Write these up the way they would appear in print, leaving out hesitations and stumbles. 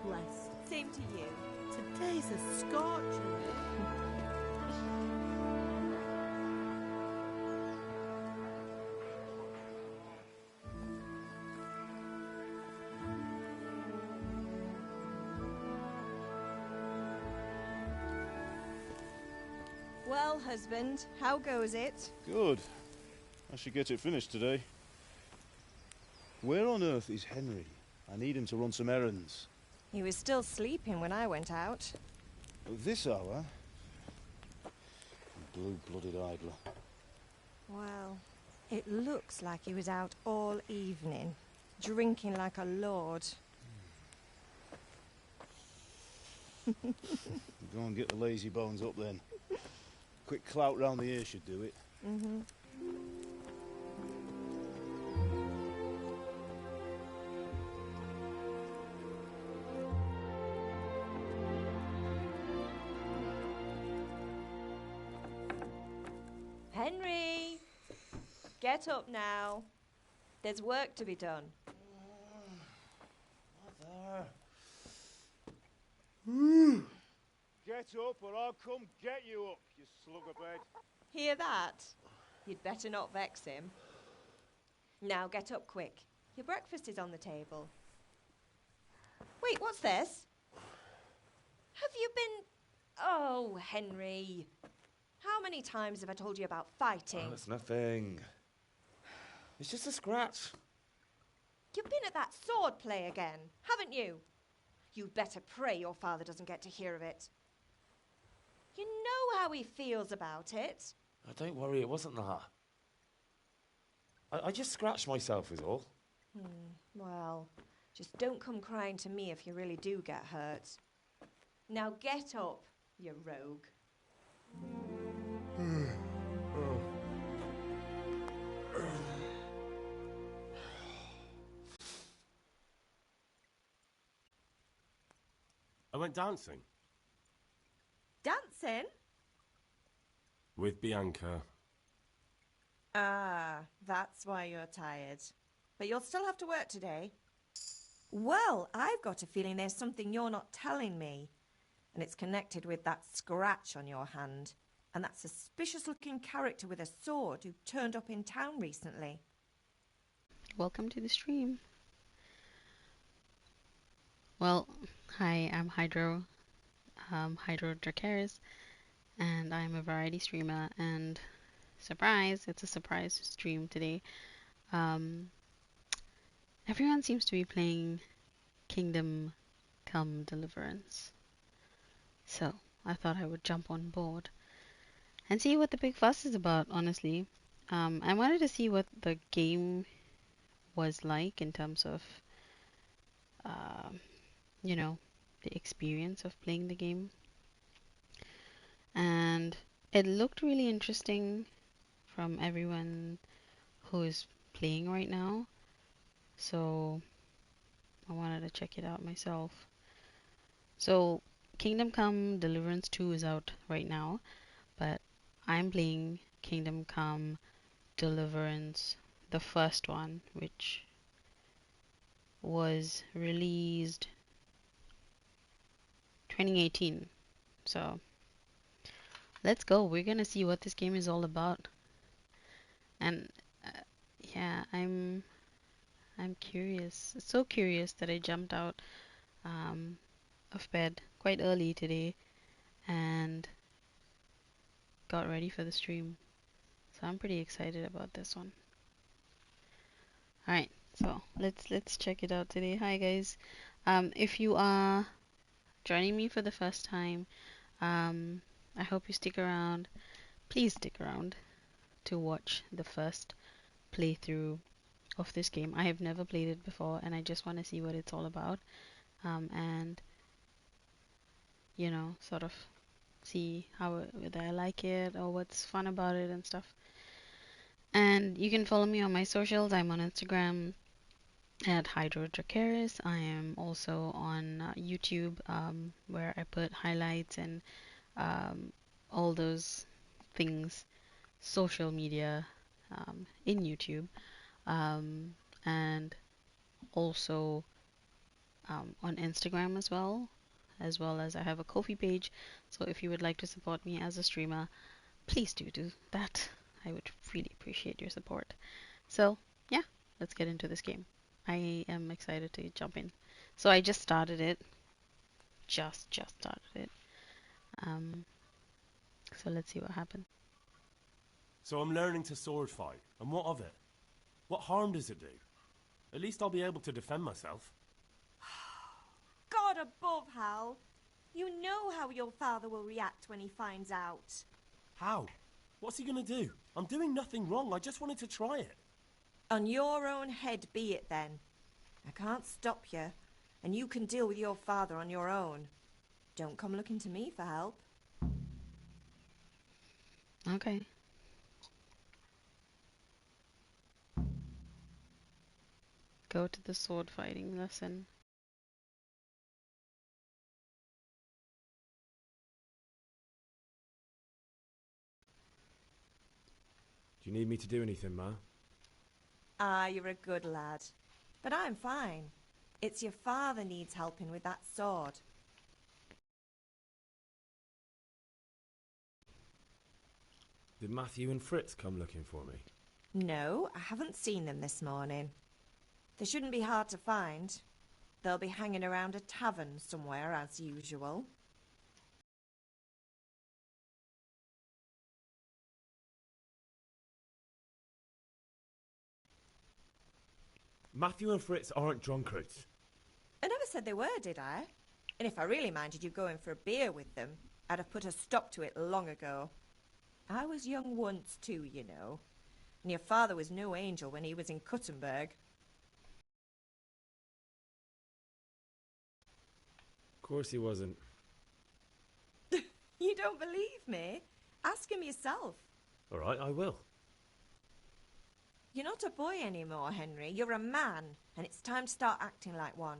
blessed. Same to you. Today's a scorcher. Well, husband, how goes it? Good. I should get it finished today. Where on earth is Henry? I need him to run some errands. He was still sleeping when I went out. At this hour? Blue-blooded idler. Well, it looks like he was out all evening, drinking like a lord. Go and get the lazy bones up then. Quick clout round the ear should do it. Mm-hmm. Henry! Get up now. There's work to be done. Mother. Get up or I'll come get you up, you slugabed. Hear that? You'd better not vex him. Now get up quick. Your breakfast is on the table. Wait, what's this? Have you been... Oh, Henry. How many times have I told you about fighting? Oh, it's nothing. It's just a scratch. You've been at that sword play again, haven't you? You'd better pray your father doesn't get to hear of it. You know how he feels about it. Oh, don't worry, it wasn't that. I just scratched myself is all. Well, just don't come crying to me if you really do get hurt. Now get up, you rogue. I went dancing. Dancing? With Bianca. Ah, that's why you're tired. But you'll still have to work today. Well, I've got a feeling there's something you're not telling me. And it's connected with that scratch on your hand. And that suspicious-looking character with a sword who turned up in town recently. Welcome to the stream. Well, hi, I'm Hydro Dracaris, and I'm a variety streamer, and surprise, it's a surprise stream today. Everyone seems to be playing Kingdom Come Deliverance, so I thought I would jump on board and see what the big fuss is about, honestly. I wanted to see what the game was like in terms of you know, the experience of playing the game. And it looked really interesting from everyone who is playing right now. So I wanted to check it out myself. So Kingdom Come Deliverance 2 is out right now, but I'm playing Kingdom Come Deliverance, the first one, which was released 2018. So let's go. We're gonna see what this game is all about. And yeah, I'm curious. So curious that I jumped out of bed quite early today and got ready for the stream. So I'm pretty excited about this one. All right, so let's check it out today. Hi guys. If you are joining me for the first time, I hope you stick around. Please stick around to watch the first playthrough of this game. I have never played it before, and I just want to see what it's all about, and you know, sort of see whether I like it or what's fun about it and stuff. And you can follow me on my socials. I'm on Instagram at Hydro Dracaris. I am also on YouTube, where I put highlights and all those things, social media, in YouTube, and also on Instagram as well as I have a Ko-fi page. So if you would like to support me as a streamer, please do that. I would really appreciate your support. So yeah, let's get into this game. I am excited to jump in. So I just started it. Just started it. Um, so let's see what happens. So I'm learning to sword fight, and what of it? What harm does it do? At least I'll be able to defend myself. God above, Hal. You know how your father will react when he finds out. How? What's he gonna do? I'm doing nothing wrong, I just wanted to try it. On your own head be it then. I can't stop you, and you can deal with your father on your own. Don't come looking to me for help. Okay. Go to the sword fighting lesson. Do you need me to do anything, Ma? Ah, you're a good lad. But I'm fine. It's your father needs helping with that sword. Did Matthew and Fritz come looking for me? No, I haven't seen them this morning. They shouldn't be hard to find. They'll be hanging around a tavern somewhere as usual. Matthew and Fritz aren't drunkards. I never said they were, did I? And if I really minded you going for a beer with them, I'd have put a stop to it long ago. I was young once too, you know. And your father was no angel when he was in Cuttenberg. Of course he wasn't. You don't believe me? Ask him yourself. All right, I will. You're not a boy anymore, Henry. You're a man, and it's time to start acting like one.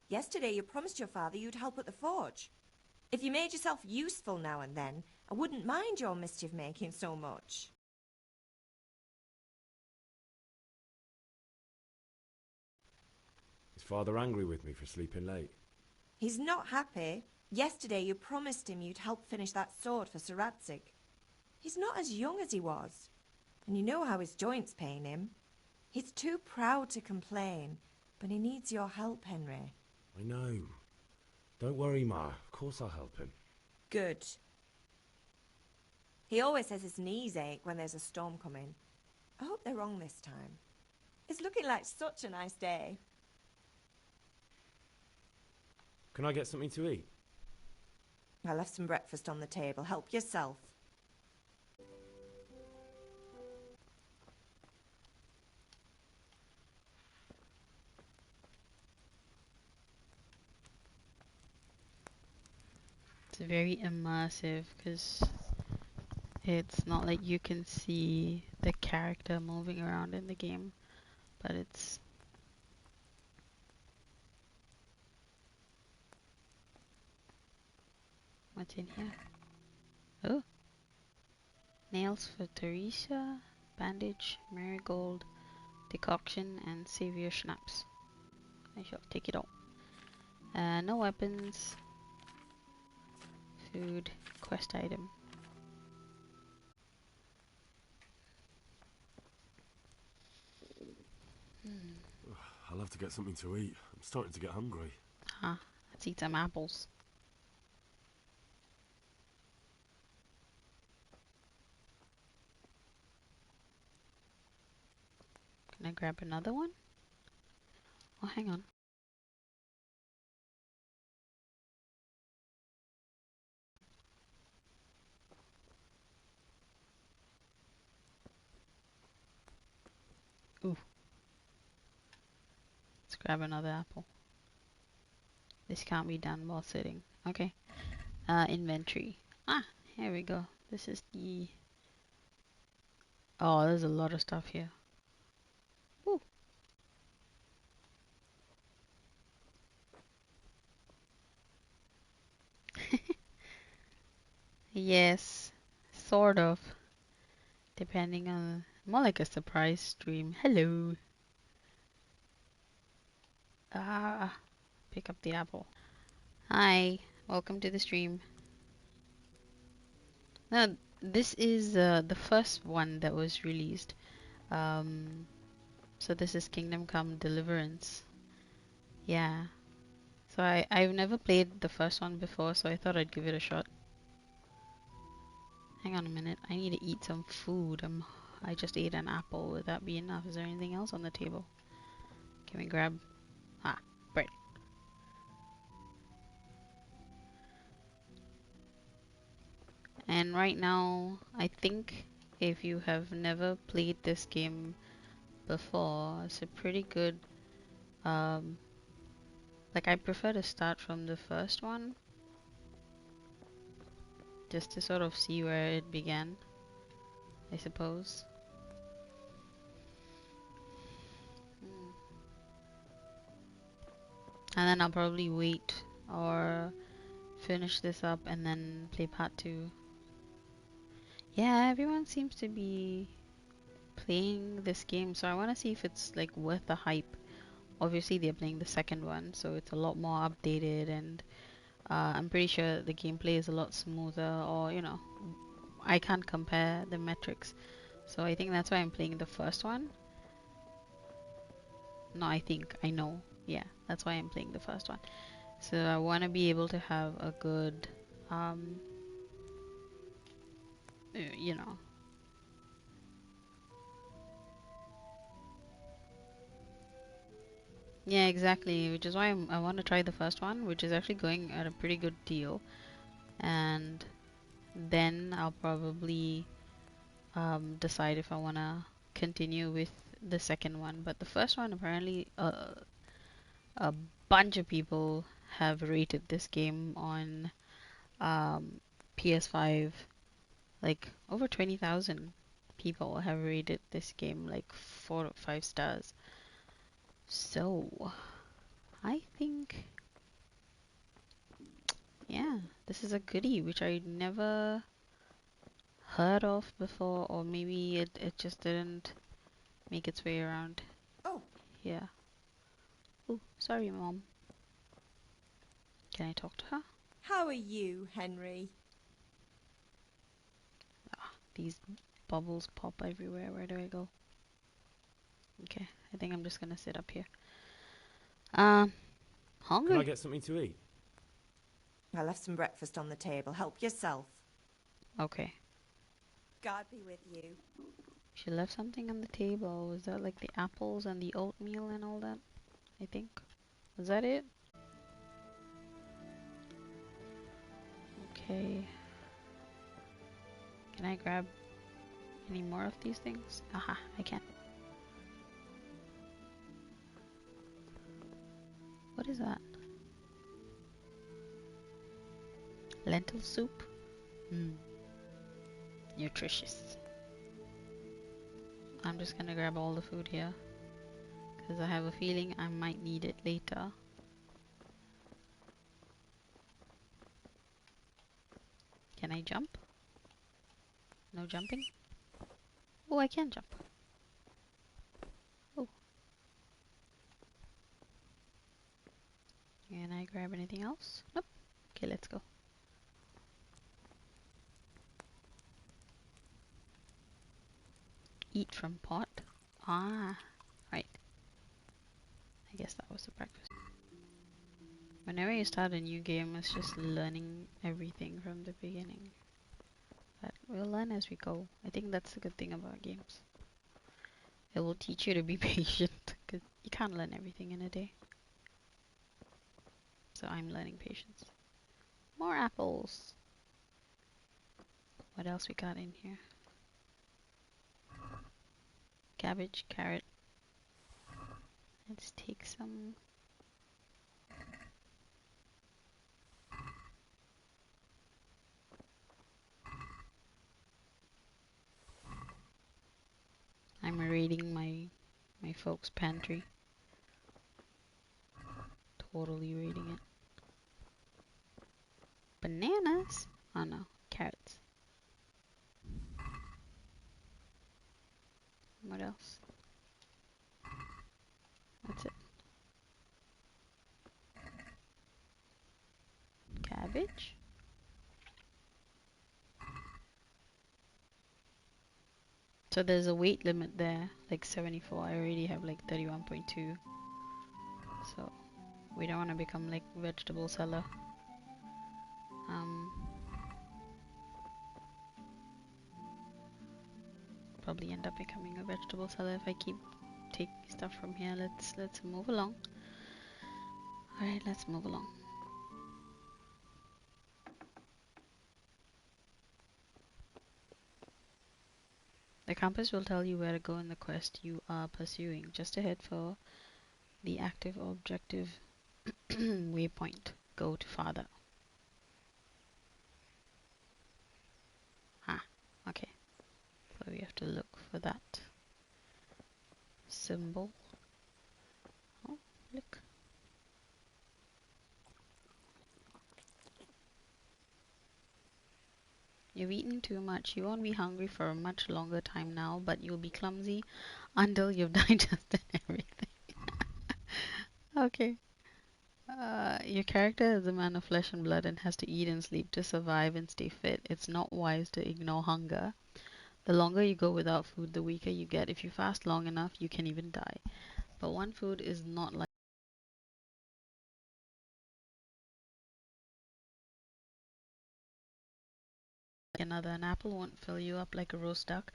Yesterday you promised your father you'd help at the forge. If you made yourself useful now and then, I wouldn't mind your mischief-making so much. Is Father angry with me for sleeping late? He's not happy. Yesterday you promised him you'd help finish that sword for Sir Radzig. He's not as young as he was, and you know how his joints pain him. He's too proud to complain, but he needs your help, Henry. I know. Don't worry, Ma. Of course I'll help him. Good. He always says his knees ache when there's a storm coming. I hope they're wrong this time. It's looking like such a nice day. Can I get something to eat? I left some breakfast on the table. Help yourself. It's very immersive because it's not like you can see the character moving around in the game, but it's what's in here? Oh, nails for Teresa, bandage, marigold, decoction, and savior schnapps. I shall take it all. No weapons, food, quest item. I'll have to get something to eat. I'm starting to get hungry. Huh, let's eat some apples. Can I grab another one? Oh, hang on. Ooh. Let's grab another apple. This can't be done while sitting. Okay. Inventory. Ah, here we go. This is the... Oh, there's a lot of stuff here. Ooh. Yes, sort of. Depending on... More like a surprise stream. Hello. Ah, pick up the apple. Hi, welcome to the stream. Now, this is the first one that was released. So this is Kingdom Come Deliverance. Yeah. So I've never played the first one before, so I thought I'd give it a shot. Hang on a minute, I need to eat some food. I just ate an apple. Would that be enough? Is there anything else on the table? Can we grab... Ah, bread. And right now, I think if you have never played this game before, it's a pretty good... like, I prefer to start from the first one, just to sort of see where it began, I suppose. And then I'll probably wait or finish this up and then play part 2. Yeah, everyone seems to be playing this game, so I want to see if it's like worth the hype. Obviously they're playing the second one, so it's a lot more updated, and I'm pretty sure the gameplay is a lot smoother, or you know, I can't compare the metrics, so I think that's why I'm playing the first one. No, I know, yeah, that's why I'm playing the first one. So I want to be able to have a good you know. Yeah, exactly, which is why I want to try the first one, which is actually going at a pretty good deal. And then I'll probably decide if I want to continue with the second one. But the first one, apparently, a bunch of people have rated this game on PS5. Like, over 20,000 people have rated this game like 4 or 5 stars. So, I think, yeah, this is a goodie, which I never heard of before, or maybe it just didn't make its way around. Oh, Yeah. Oh, sorry, Mom. Can I talk to her? how are you, Henry? Ah, these bubbles pop everywhere. Where do I go? Okay, I think I'm just gonna sit up here. Can I Hungry? get something to eat? I left some breakfast on the table. Help yourself. Okay. God be with you. She left something on the table. Was that like the apples and the oatmeal and all that? I think. Was that it? Okay. Can I grab any more of these things? Aha, I can. What is that? Lentil soup? Nutritious. I'm just gonna grab all the food here, because I have a feeling I might need it later. Can I jump? No jumping? Oh, I can jump. Oh. Can I grab anything else? Nope. Okay, let's go. Eat from pot? Ah, right. I guess that was the breakfast. Whenever you start a new game, it's just learning everything from the beginning. But we'll learn as we go. I think that's the good thing about games. It will teach you to be patient, because you can't learn everything in a day. So I'm learning patience. More apples. What else we got in here? Cabbage, carrot. Let's take some. I'm raiding my folks' pantry. Totally raiding it. Bananas? Oh no, carrots. What else? That's it. Garbage? So there's a weight limit there, like 74. I already have like 31.2. So we don't want to become like vegetable seller. Probably end up becoming a vegetable seller if I keep taking stuff from here. Let's move along. Alright, let's move along. The compass will tell you where to go in the quest you are pursuing. Just ahead for the active objective waypoint. Go to farther. Okay. So we have to look for that symbol. Oh, look. You've eaten too much. You won't be hungry for a much longer time now, but you'll be clumsy until you've digested everything. Okay. Your character is a man of flesh and blood and has to eat and sleep to survive and stay fit. It's not wise to ignore hunger. The longer you go without food, the weaker you get. If you fast long enough, you can even die. But one food is not like another. An apple won't fill you up like a roast duck,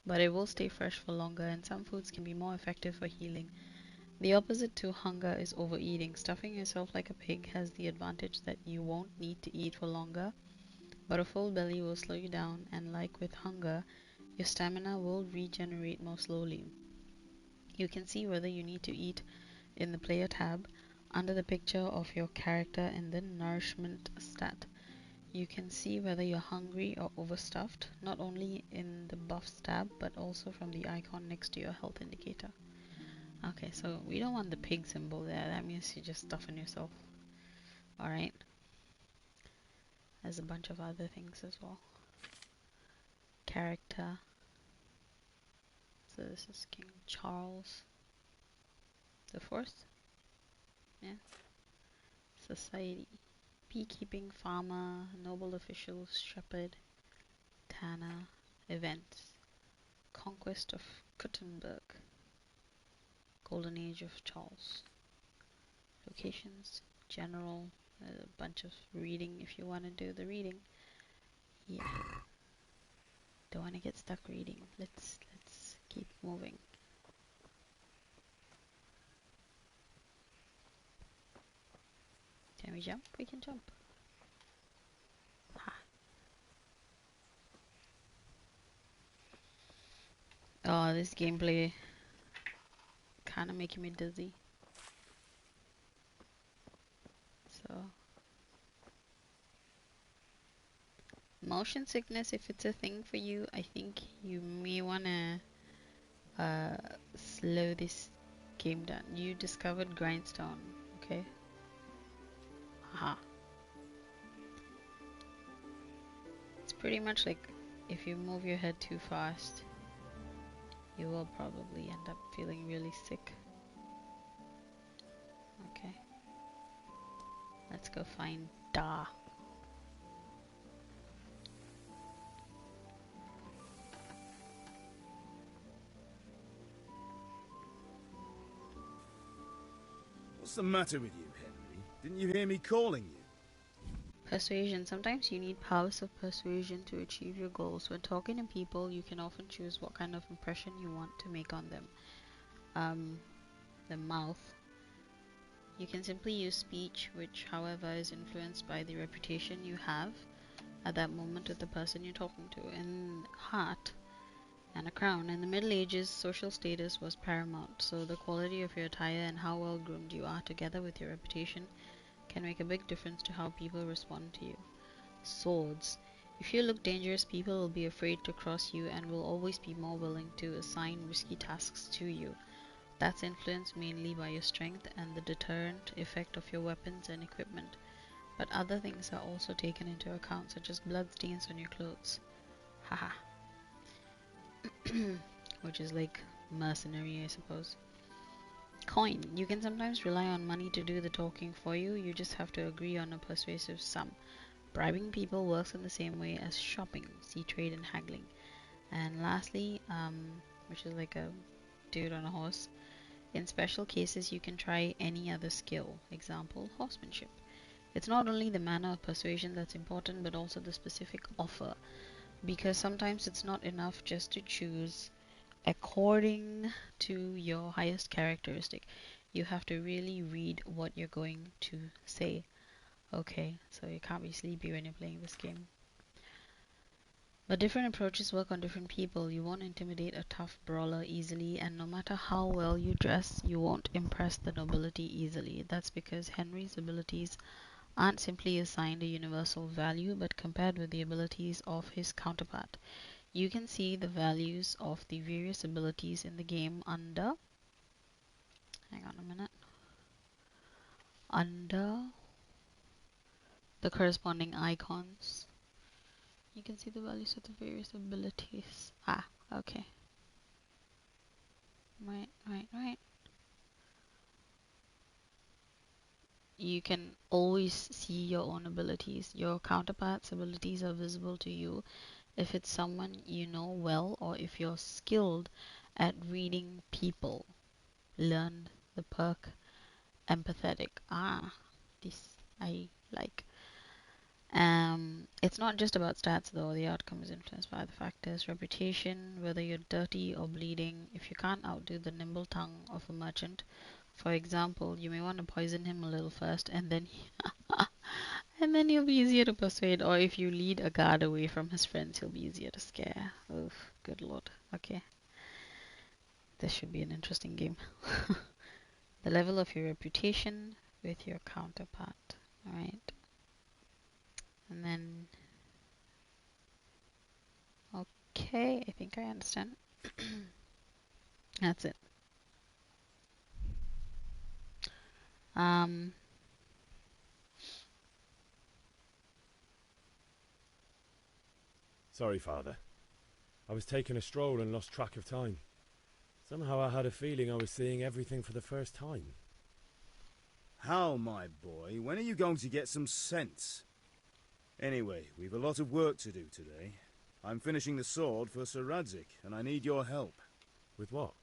but it will stay fresh for longer, and some foods can be more effective for healing. The opposite to hunger is overeating. Stuffing yourself like a pig has the advantage that you won't need to eat for longer, but a full belly will slow you down, and like with hunger, your stamina will regenerate more slowly. You can see whether you need to eat in the player tab under the picture of your character in the nourishment stat. You can see whether you're hungry or overstuffed, not only in the buffs tab, but also from the icon next to your health indicator. Okay, so we don't want the pig symbol there. That means you're just stuffing yourself. Alright. There's a bunch of other things as well. Character. So this is King Charles the Fourth. Yeah. Society. Beekeeping, farmer, noble officials, shepherd, tanner, events. Conquest of Kuttenberg. Golden Age of Charles. Locations, general, a bunch of reading if you want to do the reading. Yeah. Don't want to get stuck reading. Let's keep moving. Can we jump? We can jump. Ha. Oh, this gameplay kind of making me dizzy. So, motion sickness, if it's a thing for you, I think you may want to slow this game down. You discovered grindstone, okay? Haha. It's pretty much like if you move your head too fast, you will probably end up feeling really sick. Okay. Let's go find Da. What's the matter with you, Henry? Didn't you hear me calling you? Persuasion. Sometimes you need powers of persuasion to achieve your goals. When talking to people, you can often choose what kind of impression you want to make on them. The mouth. You can simply use speech, which however is influenced by the reputation you have at that moment with the person you're talking to. In heart and a crown. In the Middle Ages, social status was paramount, so the quality of your attire and how well groomed you are together with your reputation can make a big difference to how people respond to you. Swords. If you look dangerous, people will be afraid to cross you and will always be more willing to assign risky tasks to you. That's influenced mainly by your strength and the deterrent effect of your weapons and equipment. But other things are also taken into account, such as bloodstains on your clothes. Haha. Which is like mercenary, I suppose. Coin. You can sometimes rely on money to do the talking for you. You just have to agree on a persuasive sum. Bribing people works in the same way as shopping. See trade and haggling. And lastly, which is like a dude on a horse. In special cases, you can try any other skill. Example, horsemanship. It's not only the manner of persuasion that's important, but also the specific offer. Because sometimes it's not enough just to choose according to your highest characteristic. You have to really read what you're going to say. Okay, so you can't be sleepy when you're playing this game. But different approaches work on different people. You won't intimidate a tough brawler easily, and no matter how well you dress, you won't impress the nobility easily. That's because Henry's abilities aren't simply assigned a universal value, but compared with the abilities of his counterpart. You can see the values of the various abilities in the game under, hang on a minute, under the corresponding icons. You can see the values of the various abilities. Ah, okay. Right. You can always see your own abilities. Your counterpart's abilities are visible to you if it's someone you know well or if you're skilled at reading people. Learn the perk empathetic. Ah, this I like. It's not just about stats though. The outcome is influenced by the factors: reputation, whether you're dirty or bleeding. If you can't outdo the nimble tongue of a merchant, for example, you may want to poison him a little first, and then and then he'll be easier to persuade. Or if you lead a guard away from his friends, he'll be easier to scare. Oof, good lord. Okay, this should be an interesting game. The level of your reputation with your counterpart. All right, and then okay, I think I understand. That's it. Um, Sorry, Father. I was taking a stroll and lost track of time. Somehow I had a feeling I was seeing everything for the first time. How, my boy? When are you going to get some sense? Anyway, we've a lot of work to do today. I'm finishing the sword for Sir Radzig, and I need your help. With what?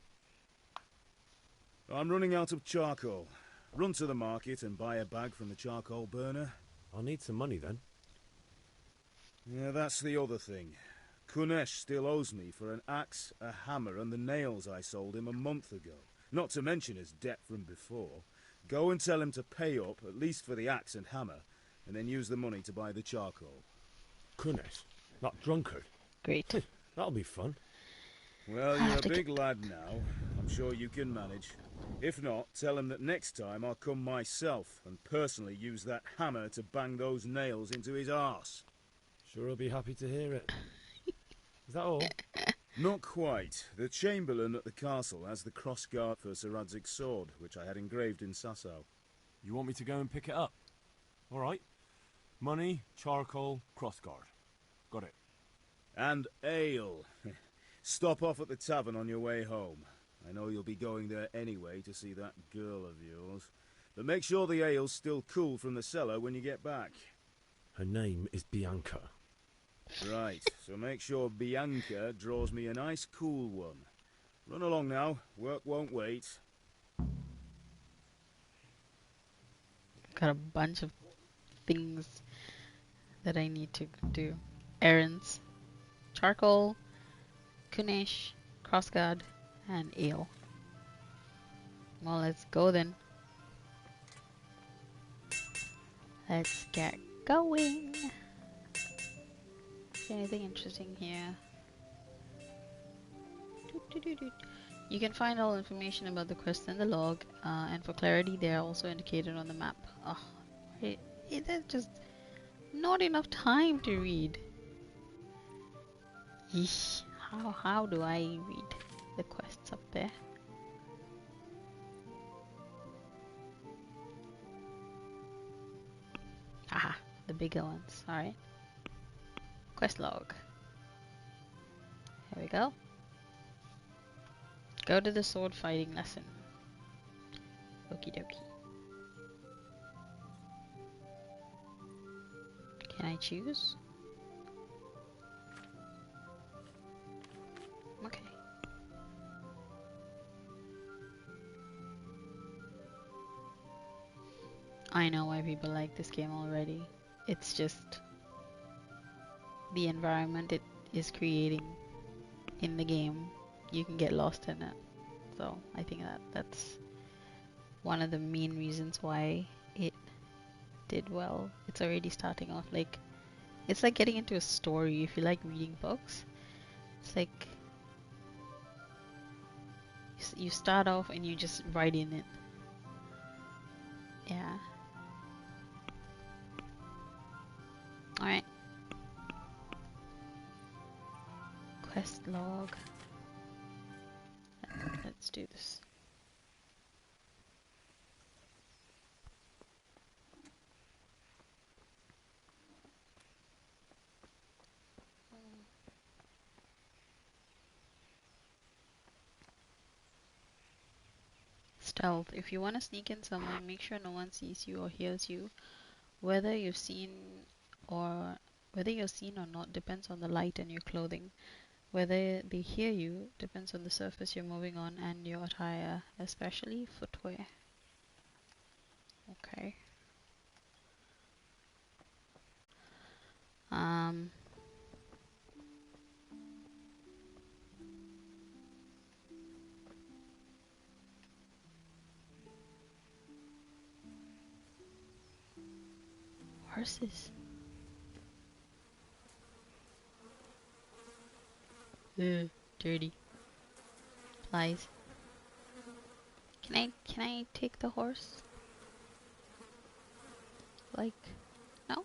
I'm running out of charcoal. Run to the market and buy a bag from the charcoal burner. I'll need some money then. Yeah, that's the other thing. Kunesh still owes me for an axe, a hammer, and the nails I sold him a month ago. Not to mention his debt from before. Go and tell him to pay up, at least for the axe and hammer, and then use the money to buy the charcoal. Kunesh? That drunkard? great. That'll be fun. Well, I you're have a to big lad now. I'm sure you can manage. If not, tell him that next time I'll come myself and personally use that hammer to bang those nails into his arse. Sure, I'll be happy to hear it. Is that all? Not quite. The Chamberlain at the castle has the crossguard for Sir Radzig's sword, which I had engraved in Sasau. You want me to go and pick it up? All right. Money, charcoal, crossguard. Got it. And ale. Stop off at the tavern on your way home. I know you'll be going there anyway to see that girl of yours. But make sure the ale's still cool from the cellar when you get back. Her name is Bianca. Right, so make sure Bianca draws me a nice cool one. Run along now, work won't wait. Got a bunch of things that I need to do. Errands, charcoal, Kunesh, crossguard, and ale. Well, let's go then. Let's get going. Is there anything interesting here? You can find all information about the quest in the log, and for clarity, they are also indicated on the map. Oh, there's just not enough time to read. Yeesh. How do I read the quests up there? Aha, the bigger ones. Alright. Quest log. Here we go. Go to the sword fighting lesson. Okie dokie. Can I choose? Okay. I know why people like this game already. It's just the environment it is creating in the game. You can get lost in it. So I think that's one of the main reasons why it did well. It's already starting off like it's like getting into a story. If you like reading books, it's like you start off and you just write in it. Yeah. Alright. Quest log. Let's do this. Stealth. If you want to sneak in somewhere, make sure no one sees you or hears you. Whether you're seen or not depends on the light and your clothing. Whether they hear you depends on the surface you're moving on and your attire, especially footwear. Okay. Horses. Ugh, dirty. Flies. Can I take the horse? Like, no?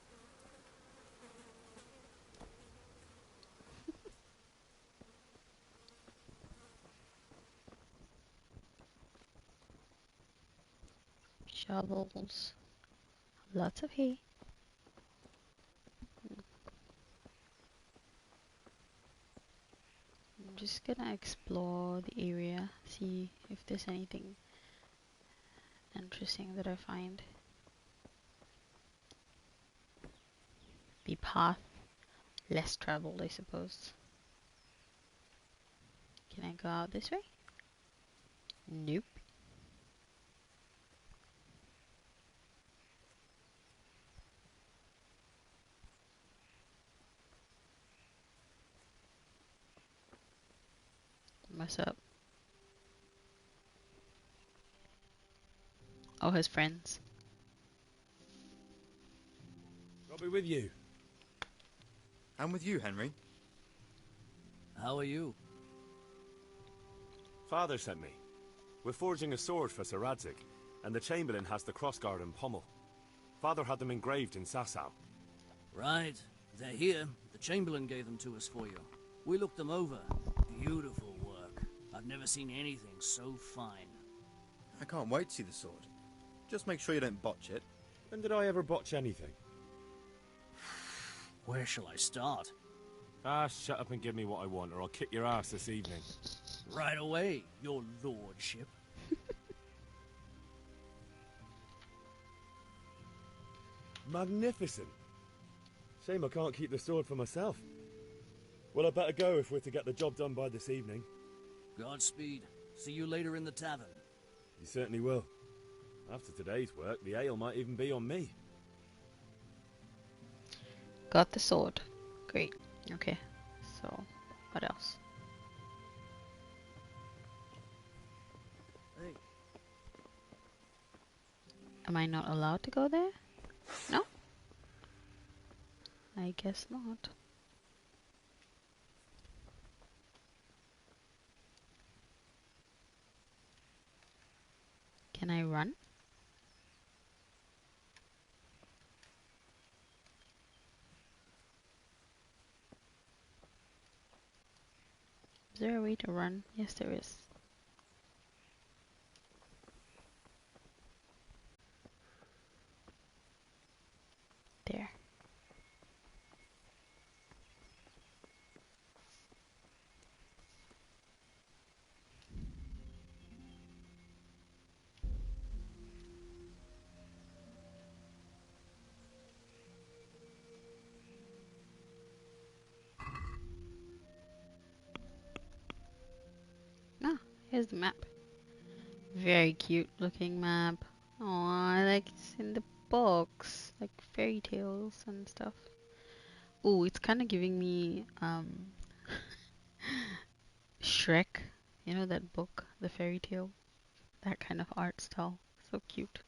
Shovels. Lots of hay. I'm just gonna explore the area, see if there's anything interesting that I find. The path less traveled, I suppose. Can I go out this way? Nope. What's up? Oh, his friends. I'll be with you. I'm with you, Henry. How are you? Father sent me. We're forging a sword for Sir Radzig, and the Chamberlain has the crossguard and pommel. Father had them engraved in Sasau. Right. They're here. The Chamberlain gave them to us for you. We looked them over. Beautiful work. I've never seen anything so fine. I can't wait to see the sword. Just make sure you don't botch it. When did I ever botch anything? Where shall I start? Ah, shut up and give me what I want, or I'll kick your ass this evening. Right away, your lordship. Magnificent. Shame I can't keep the sword for myself. Well, I better go if we're to get the job done by this evening. Godspeed. See you later in the tavern. You certainly will. After today's work, the ale might even be on me. Got the sword. Great. Okay. So, what else? Hey. Am I not allowed to go there? No? I guess not. Can I run? Is there a way to run? Yes, there is. There. Here's the map. Very cute looking map. Aw, like it's in the books, like fairy tales and stuff. Oh, it's kind of giving me Shrek. You know that book, the fairy tale, that kind of art style. So cute.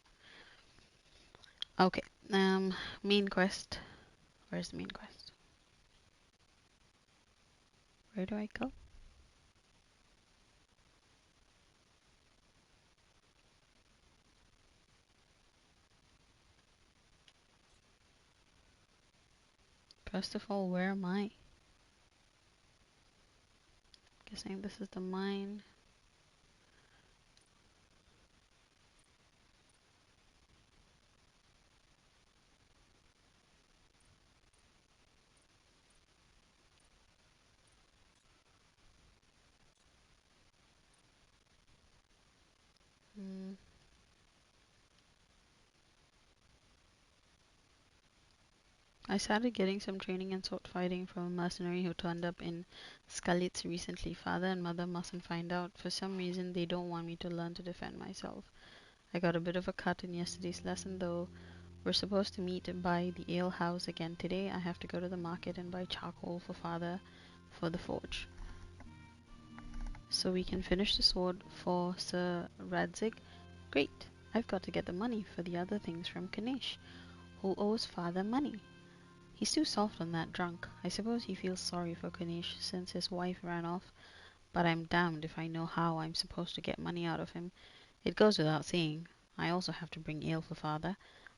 Okay, main quest. Where's the main quest? Where do I go? First of all, where am I? Guessing this is the mine. Hmm. I started getting some training in sword fighting from a mercenary who turned up in Skalitz recently. Father and mother mustn't find out. For some reason, they don't want me to learn to defend myself. I got a bit of a cut in yesterday's lesson, though. We're supposed to meet by the ale house again today. I have to go to the market and buy charcoal for father for the forge, so we can finish the sword for Sir Radzig. Great. I've got to get the money for the other things from Ganesh, who owes father money. He's too soft on that drunk. I suppose he feels sorry for Ganesh since his wife ran off, but I'm damned if I know how I'm supposed to get money out of him. It goes without saying. I also have to bring ale for father.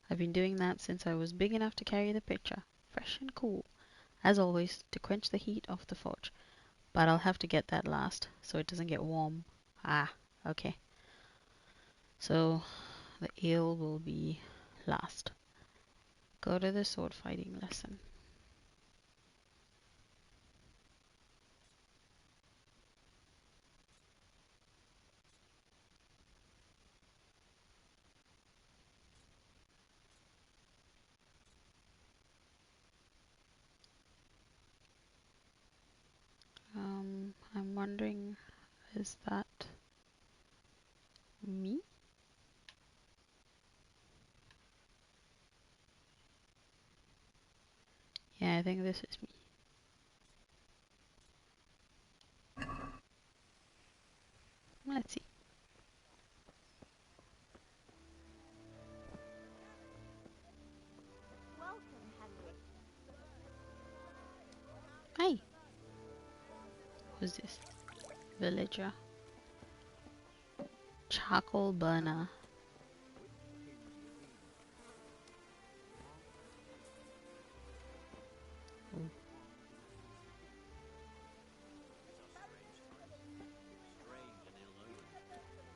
I've been doing that since I was big enough to carry the pitcher, fresh and cool, as always, to quench the heat of the forge. But I'll have to get that last, so it doesn't get warm. Ah, okay. So the ale will be last. Go to the sword fighting lesson. I'm wondering, is that me? Yeah, I think this is me. Let's see. Welcome, Henry. Hi. Who's this? Villager. Charcoal burner. Ooh.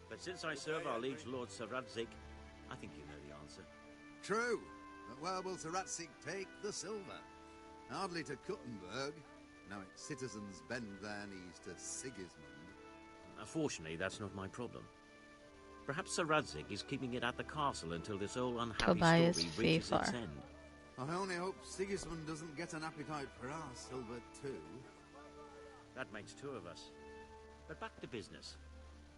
But since I serve our liege lord Sir Radzig, I think you know the answer. True. But where will Sir Radzig take the silver? Hardly to Kuttenberg. Now its citizens bend their knees to Sigismund. Fortunately, that's not my problem. Perhaps Sir Radzig is keeping it at the castle until this old unhappy Tobias story reaches its Fafar. end. I only hope Sigismund doesn't get an appetite for our silver too. That makes two of us. But back to business.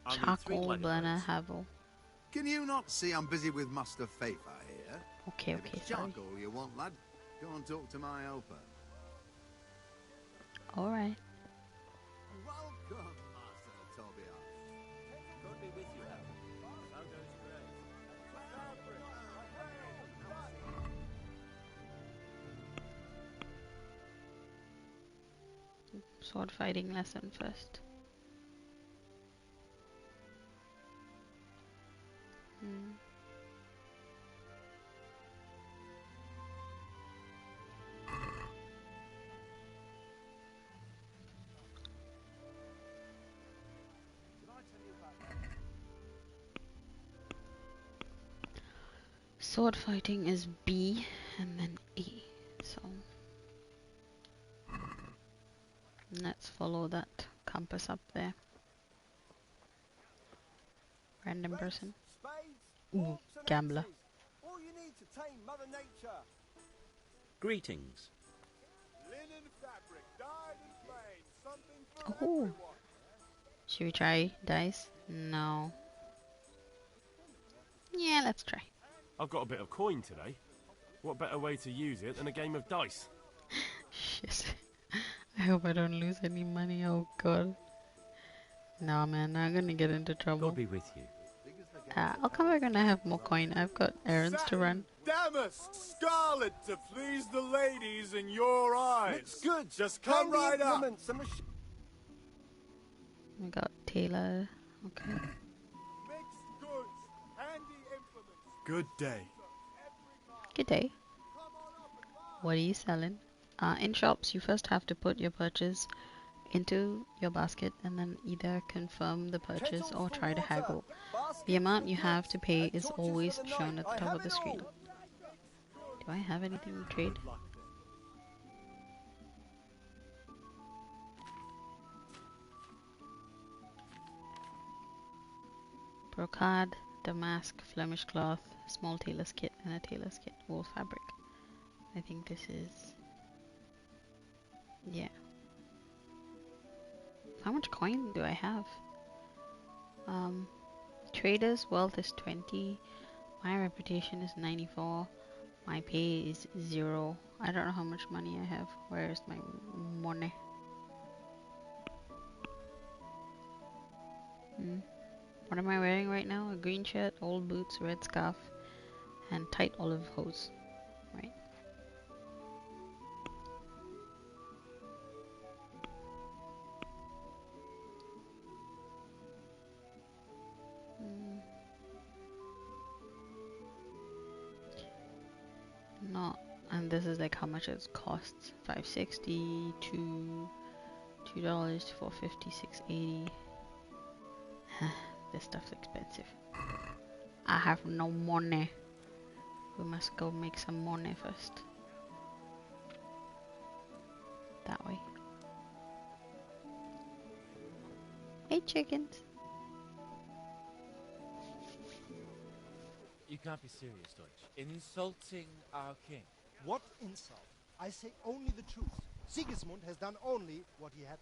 I'll need 3 Charcoal wagon burner loads. Havel. Can you not see I'm busy with Master Fafar here? Okay, If okay, it's sorry. charcoal you want, lad, go and talk to my helper. Alright. Welcome, Master Tobias. God be with you, Harold. How goes trade? Sword fighting lesson first. Hmm. Sword fighting is B and then A. So let's follow that compass up there. Random person. Ooh, gambler. All you need to tame Mother Nature. Greetings. Linen fabric, dyed and plain, something for Oh, everyone. Should we try dice? No. Yeah, let's try. I've got a bit of coin today. What better way to use it than a game of dice? Shit. I hope I don't lose any money. Oh god. No, man, I'm gonna get into trouble. God be with you. I'll come back when I have more coin. I've got errands to run. Damask, scarlet to please the ladies in your eyes. Looks good. Just come right up. I got Taylor. Okay. Mixed goods, handy implements. Good day. Good day. What are you selling? In shops, you first have to put your purchase into your basket and then either confirm the purchase or try to haggle. The amount you have to pay is always shown at the top of the screen. Do I have anything to trade? Brocade, damask, Flemish cloth, small tailor's kit, and a tailor's kit, wool fabric. I think this is... yeah. How much coin do I have? Trader's wealth is 20. My reputation is 94. My pay is 0. I don't know how much money I have. Where is my money? What am I wearing right now? A green shirt, old boots, red scarf, and tight olive hose. Right? No, and this is like how much it costs. $5.60 to $2 to $4.50, $6.80. This stuff's expensive. I have no money. We must go make some money first. That way. Hey chickens. You can't be serious, Deutsch. Insulting our king. What insult? I say only the truth. Sigismund has done only what he had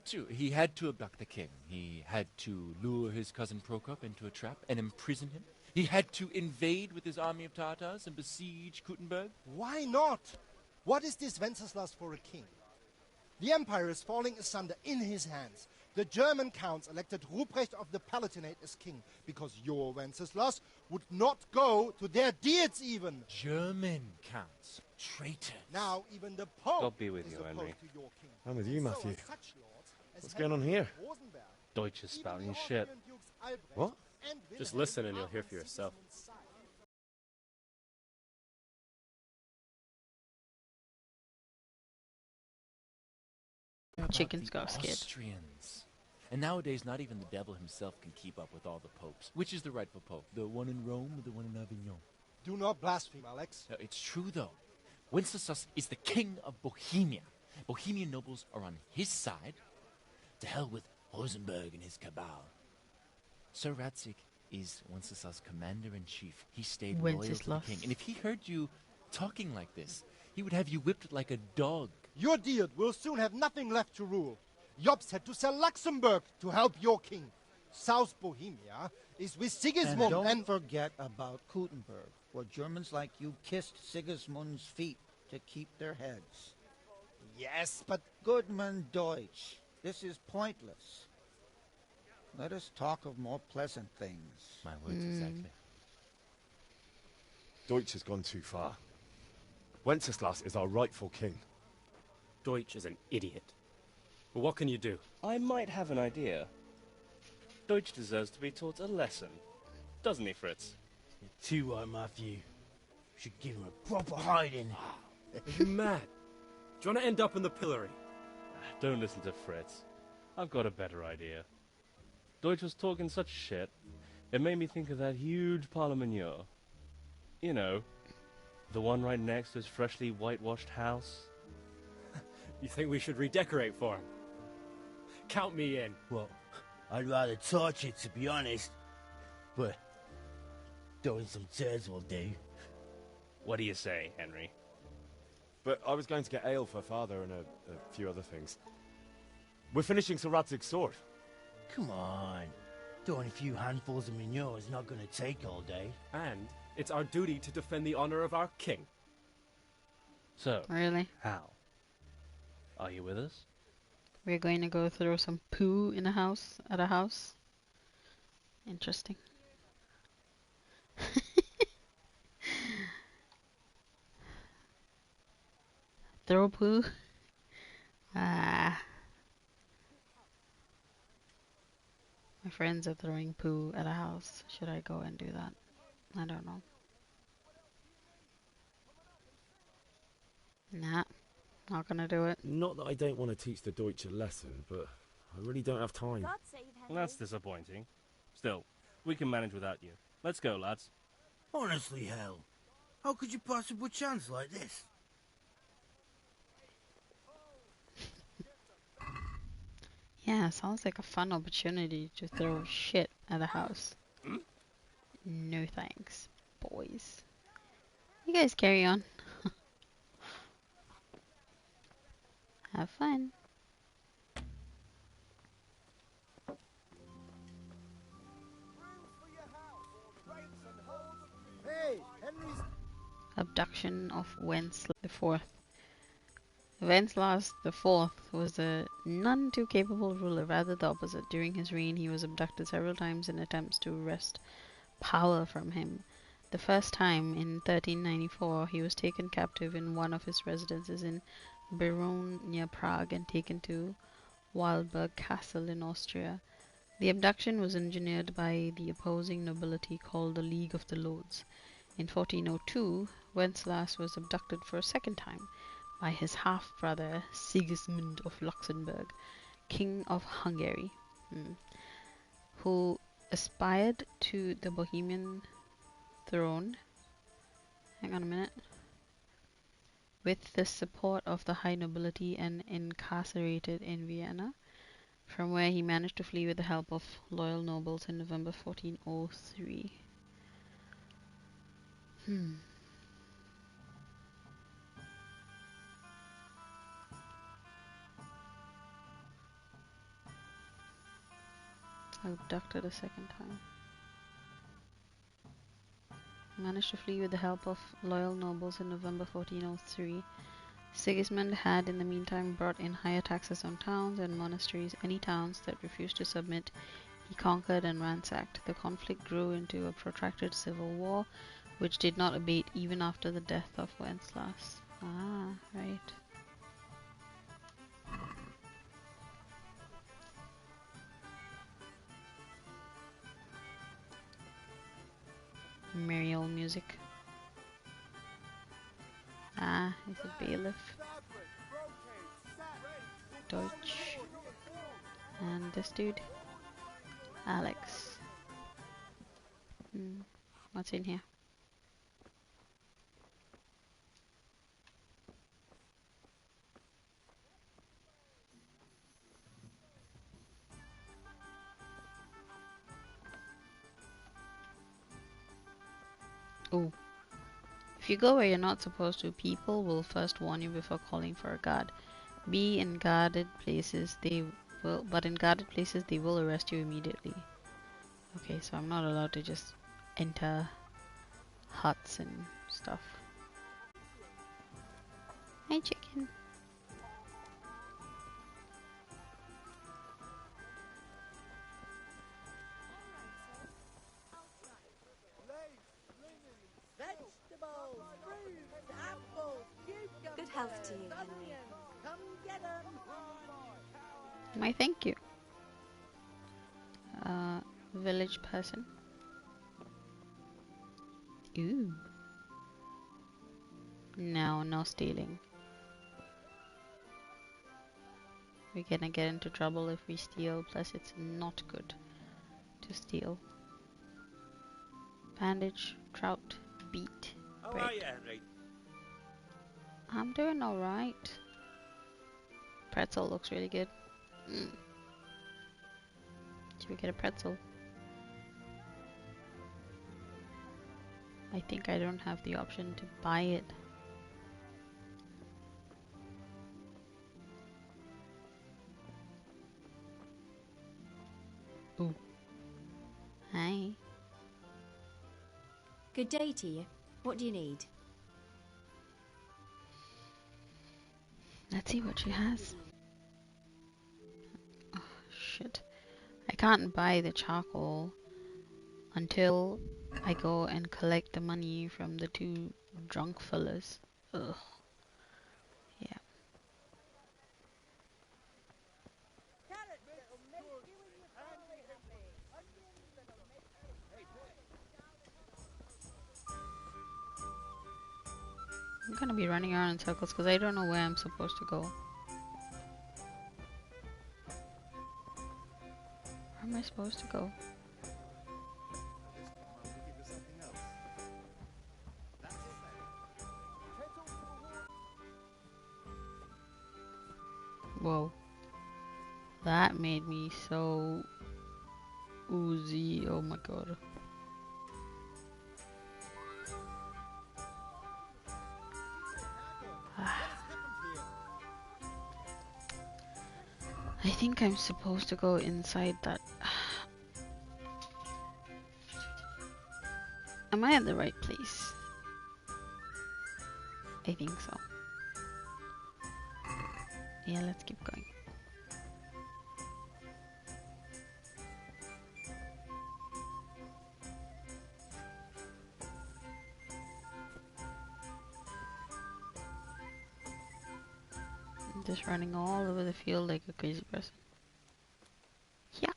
to. He had to abduct the king. He had to lure his cousin Prokop into a trap and imprison him. He had to invade with his army of Tartars and besiege Kuttenberg. Why not? What is this Wenceslas for a king? The empire is falling asunder in his hands. The German counts elected Ruprecht of the Palatinate as king because your Wenceslas would not go to their deeds even. German counts. Traitors. Now even the Pope God be with is you, opposed Henry. to your king. I'm with you, So Matthew. are such lords as What's going on Henry here? of Rosenberg. Deutsch is spouting Even the shit. Austrian Dukes Albrecht What? and Just Wilhelm listen and you'll are hear on for yourself. Sigismund's side. Chickens The got scared. Austrians. And nowadays, not even the devil himself can keep up with all the popes. Which is the rightful pope? The one in Rome or the one in Avignon? Do not blaspheme, Alex. No, it's true, though. Wenceslas is the king of Bohemia. Bohemian nobles are on his side. To hell with Rosenberg and his cabal. Sir Radzik is Wenceslas' commander-in-chief. He stayed loyal to the Wenceslas. king. And if he heard you talking like this, he would have you whipped like a dog. Your Diet will soon have nothing left to rule. Jobst had to sell Luxembourg to help your king. South Bohemia is with Sigismund And don't forget about Kuttenberg, where Germans like you kissed Sigismund's feet to keep their heads. Yes, but... Goodman Deutsch, this is pointless. Let us talk of more pleasant things. My words exactly. Deutsch has gone too far. Wenceslas is our rightful king. Deutsch is an idiot. But what can you do? I might have an idea. Deutsch deserves to be taught a lesson. Doesn't he, Fritz? You're too right, Matthew. Should give him a proper hiding. Are you mad? Do you want to end up in the pillory? Don't listen to Fritz. I've got a better idea. Deutsch was talking such shit, it made me think of that huge parliament. You know, the one right next to his freshly whitewashed house. You think we should redecorate for him? Count me in. Well, I'd rather torch it, to be honest. But throwing some turds will do. What do you say, Henry? But I was going to get ale for father and a few other things. We're finishing Sir Radzig's sword. Come on. Doing a few handfuls of manure is not going to take all day. And it's our duty to defend the honor of our king. So, Really? how? Are you with us? We're going to go throw some poo in a house, at a house. Interesting. Throw poo? Ah. My friends are throwing poo at a house. Should I go and do that? I don't know. Nah, not gonna do it. Not that I don't want to teach the Deutsch a lesson, but I really don't have time. That's disappointing. Still, we can manage without you. Let's go, lads. Honestly, hell. How could you possibly chance like this? Yeah, sounds like a fun opportunity to throw shit at a house. No thanks, boys. You guys carry on. Have fun. Hey, Henry's... Abduction of Wenceslas IV. Wenceslas IV was a none too capable ruler, rather the opposite. During his reign, he was abducted several times in attempts to wrest power from him. The first time, in 1394, he was taken captive in one of his residences in Beroun near Prague and taken to Weilburg Castle in Austria. The abduction was engineered by the opposing nobility called the League of the Lords. In 1402, Wenceslas was abducted for a second time by his half-brother Sigismund of Luxembourg, King of Hungary, who aspired to the Bohemian throne. Hang on a minute. With the support of the high nobility and incarcerated in Vienna, from where he managed to flee with the help of loyal nobles in November 1403. Abducted a second time. Managed to flee with the help of loyal nobles in November 1403. Sigismund had in the meantime brought in higher taxes on towns and monasteries. Any towns that refused to submit, he conquered and ransacked. The conflict grew into a protracted civil war, which did not abate even after the death of Wenceslas. Ah, right. Merry old music. Ah, he's a bailiff. Deutsch. And this dude, Alex. What's in here? Oh. If you go where you're not supposed to, people will first warn you before calling for a guard. But in guarded places they will arrest you immediately. Okay, so I'm not allowed to just enter huts and stuff. Hi, chicken. Good health to you, Henry. Come get 'em. Why, thank you. Village person. Ooh. No stealing. We're gonna get into trouble if we steal, plus it's not good to steal. Bandage, trout, beet, How bread. are you, Henry? I'm doing alright. Pretzel looks really good. Should we get a pretzel? I think I don't have the option to buy it. Ooh. Hi. Good day to you. What do you need? Let's see what she has. Oh, shit. I can't buy the charcoal until I go and collect the money from the two drunk fellas. Ugh. Yeah. I'm gonna be running around in circles because I don't know where I'm supposed to go. Where am I supposed to go? Whoa. That made me so oozy. Oh my god. I think I'm supposed to go inside that. Am I at the right place? I think so. Yeah, let's keep going. I'm just running all over the field like a crazy person. Yeah.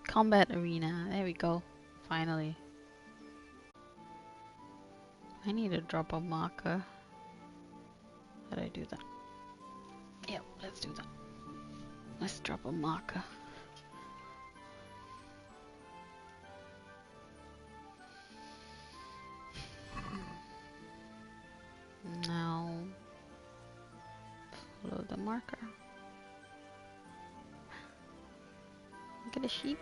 Combat arena. There we go. Finally. I need to drop a marker. How do I do that? Yep, let's do that. Let's drop a marker. Now, follow the marker. Look at the sheep.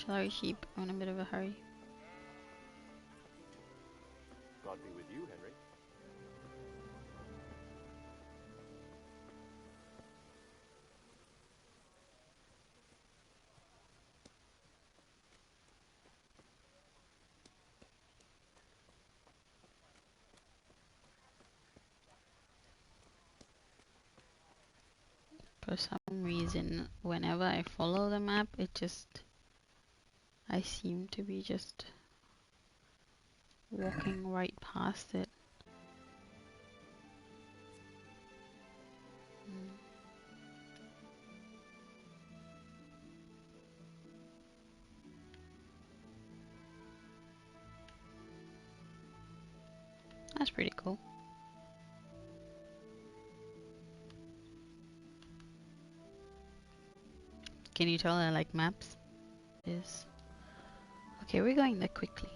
Sorry sheep, I'm in a bit of a hurry. God be with you, Henry. For some reason, whenever I follow the map, I seem to be just walking right past it. That's pretty cool. Can you tell I like maps? Yes. Okay, we're going there quickly.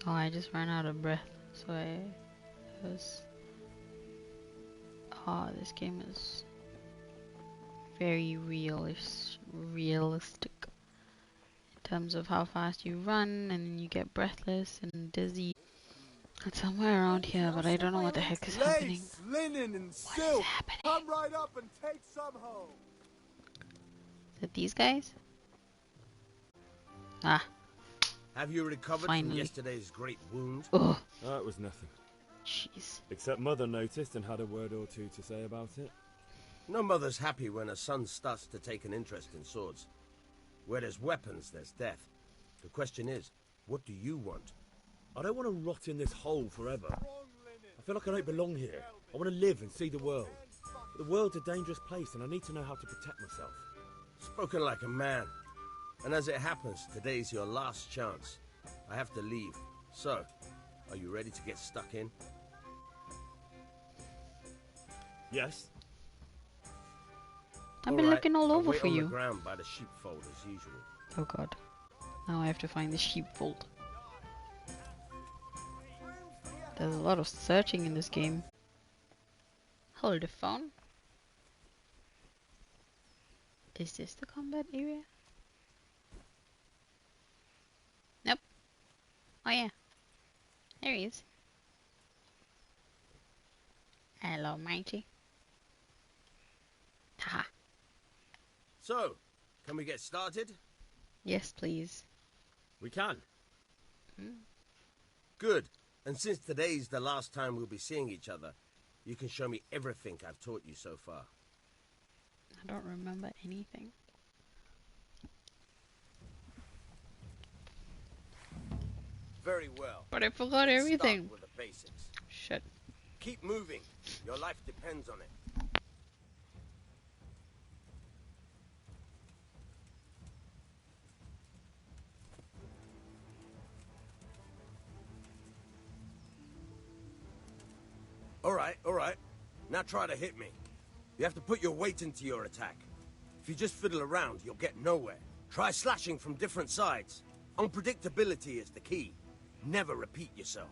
Oh, I just ran out of breath, so oh, this game is very realistic in terms of how fast you run and you get breathless and dizzy. It's somewhere around here, but I don't know what the heck is happening. Linen and silk. Come right up and take some home. Is it these guys? Ah. Have you recovered Finally. from yesterday's great wound? Oh. That was nothing. Jeez. Except Mother noticed and had a word or two to say about it. No mother's happy when a son starts to take an interest in swords. Where there's weapons, there's death. The question is, what do you want? I don't want to rot in this hole forever. I feel like I don't belong here. I want to live and see the world. But the world's a dangerous place and I need to know how to protect myself. Spoken like a man. And as it happens, today's your last chance. I have to leave. So, are you ready to get stuck in? Yes. I've been looking all over wait for on you. the ground by the sheepfold as usual. Oh god. Now I have to find the sheepfold. There's a lot of searching in this game. Hold the phone. Is this the combat area? Nope. Oh yeah. There he is. Hello, matey. Haha. So, can we get started? Yes, please. We can. Good. And since today's the last time we'll be seeing each other, you can show me everything I've taught you so far. I don't remember anything. Very well. But I forgot Let's everything. Start with the basics. Shit. Keep moving. Your life depends on it. All right. Now try to hit me. You have to put your weight into your attack. If you just fiddle around, you'll get nowhere. Try slashing from different sides. Unpredictability is the key. Never repeat yourself.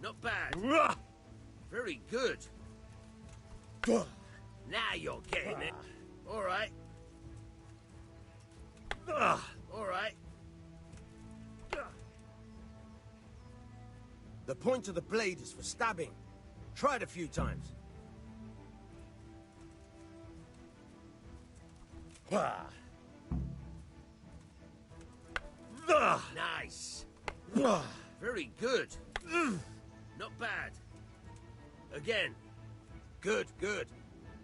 Not bad. Very good. Now you're getting it. All right. All right. The point of the blade is for stabbing. Try it a few times. Nice. Very good. Not bad. Again. Good.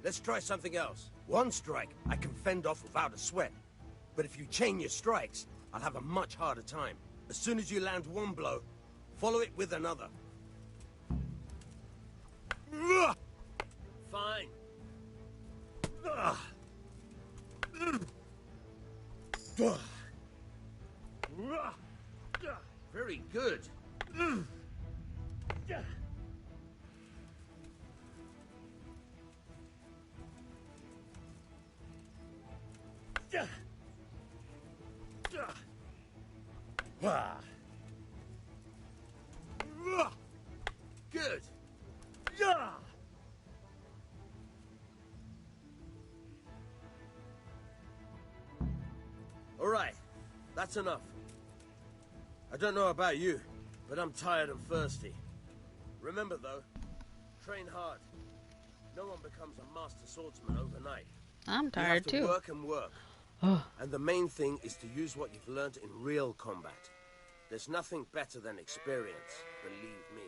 Let's try something else. One strike I can fend off without a sweat. But if you chain your strikes, I'll have a much harder time. As soon as you land one blow, follow it with another. Fine. Very good. Good. All right, that's enough. I don't know about you, but I'm tired and thirsty. Remember though, train hard. No one becomes a master swordsman overnight. I'm tired you have to too. work and work. And the main thing is to use what you've learned in real combat. There's nothing better than experience, believe me.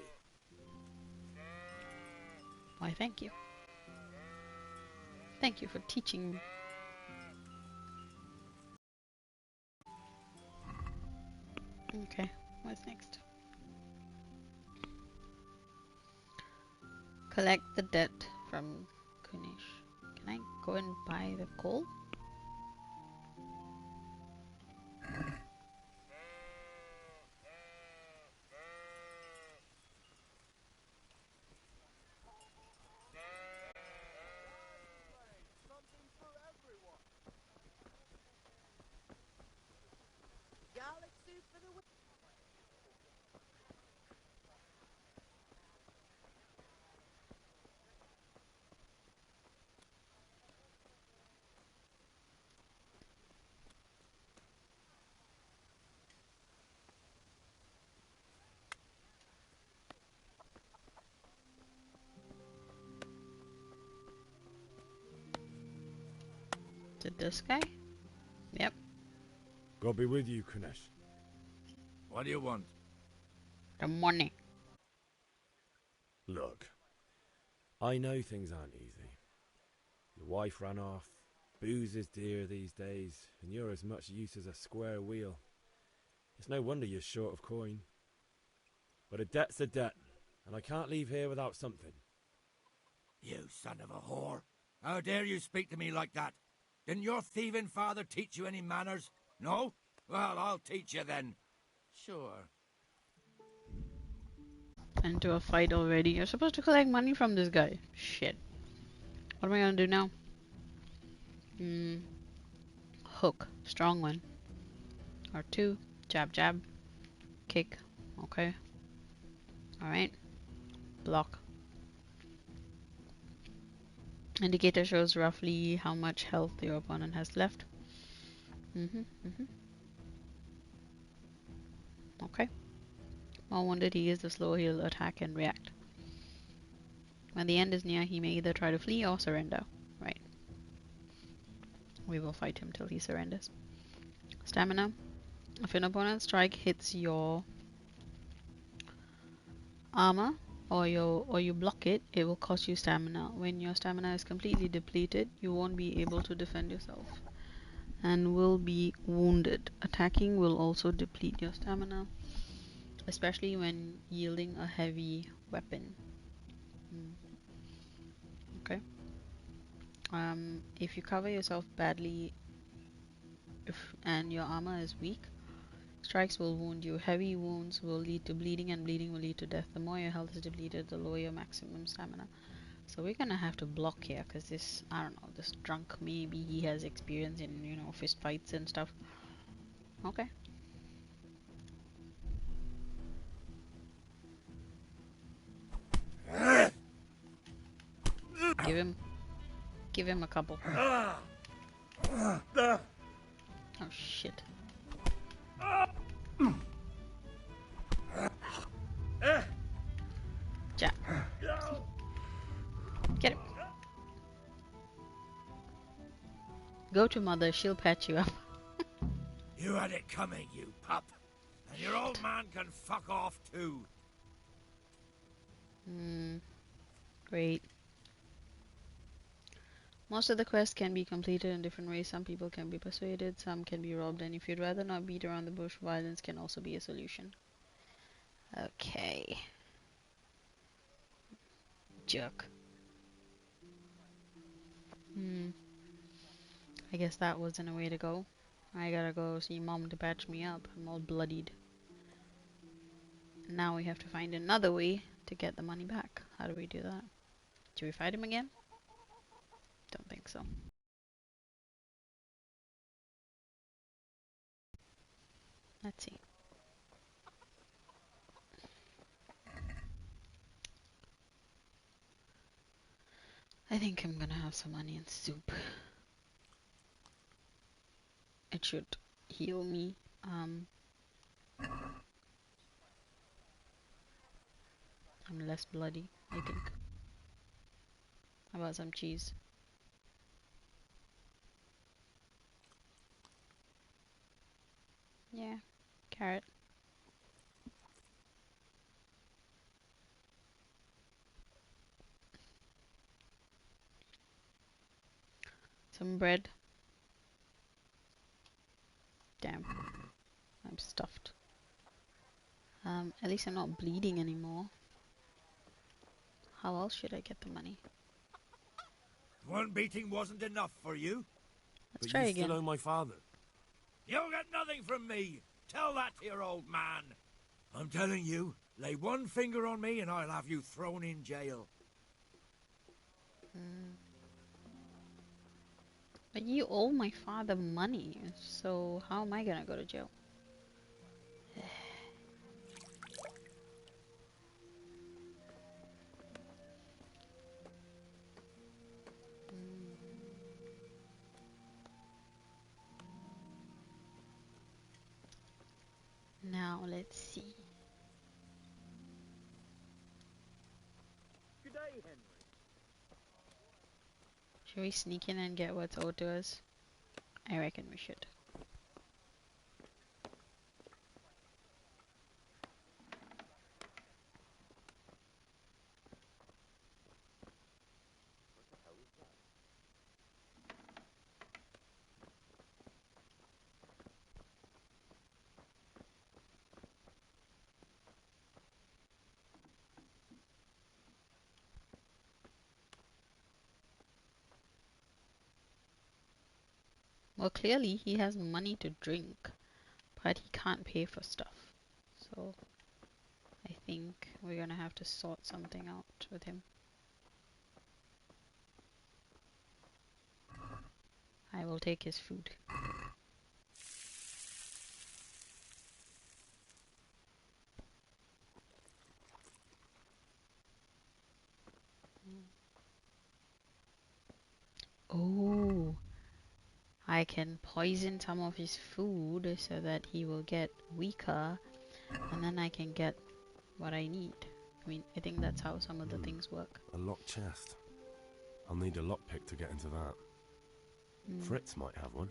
Why, thank you. Thank you for teaching me. Okay, what's next? Collect the debt from Kunish. Can I go and buy the coal? Galaxy for the win. Is it this guy? Yep. God be with you, Kunesh. What do you want? The money. Look, I know things aren't easy. Your wife ran off, booze is dear these days, and you're as much use as a square wheel. It's no wonder you're short of coin. But a debt's a debt, and I can't leave here without something. You son of a whore. How dare you speak to me like that? Didn't your thieving father teach you any manners? No? Well, I'll teach you then. Sure. Into a fight already. You're supposed to collect money from this guy. Shit. What am I gonna do now? Hook. Strong one. Or two. Jab, jab. Kick. Okay. Alright. Block. Indicator shows roughly how much health your opponent has left. Okay. More wounded he is, the slower he'll attack and react. When the end is near, he may either try to flee or surrender. Right. We will fight him till he surrenders. Stamina. If an opponent's strike hits your armor or you block it, it will cost you stamina. When your stamina is completely depleted, you won't be able to defend yourself and will be wounded. Attacking will also deplete your stamina, especially when yielding a heavy weapon. Okay. If you cover yourself badly and your armor is weak, strikes will wound you. Heavy wounds will lead to bleeding, and bleeding will lead to death. The more your health is depleted, the lower your maximum stamina. So we're gonna have to block here, because this, I don't know, this drunk, maybe he has experience in, you know, fist fights and stuff. Okay. Give him a couple. Oh shit. Jab. Get him. Go to mother, she'll patch you up. You had it coming, you pup. And your old man can fuck off too. Great. Most of the quests can be completed in different ways. Some people can be persuaded, some can be robbed, and if you'd rather not beat around the bush, violence can also be a solution. Okay. Jerk. I guess that wasn't a way to go. I gotta go see mom to patch me up. I'm all bloodied. Now we have to find another way to get the money back. How do we do that? Should we fight him again? Don't think so. Let's see. I think I'm gonna have some onion soup. It should heal me. I'm less bloody, I think. How about some cheese? Yeah, carrot. Some bread. Damn, I'm stuffed. At least I'm not bleeding anymore. How else should I get the money? One beating wasn't enough for you? Let's try you again. still owe my father. You'll get nothing from me. Tell that to your old man. I'm telling you, lay one finger on me and I'll have you thrown in jail. But you owe my father money, so how am I gonna go to jail? Now let's see. Good day, Henry. Should we sneak in and get what's owed to us? I reckon we should. Well, clearly he has money to drink, but he can't pay for stuff. So I think we're gonna have to sort something out with him. I will take his food. Oh, I can poison some of his food so that he will get weaker, and then I can get what I need. I mean, I think that's how some of the things work. A locked chest. I'll need a lockpick to get into that. Fritz might have one.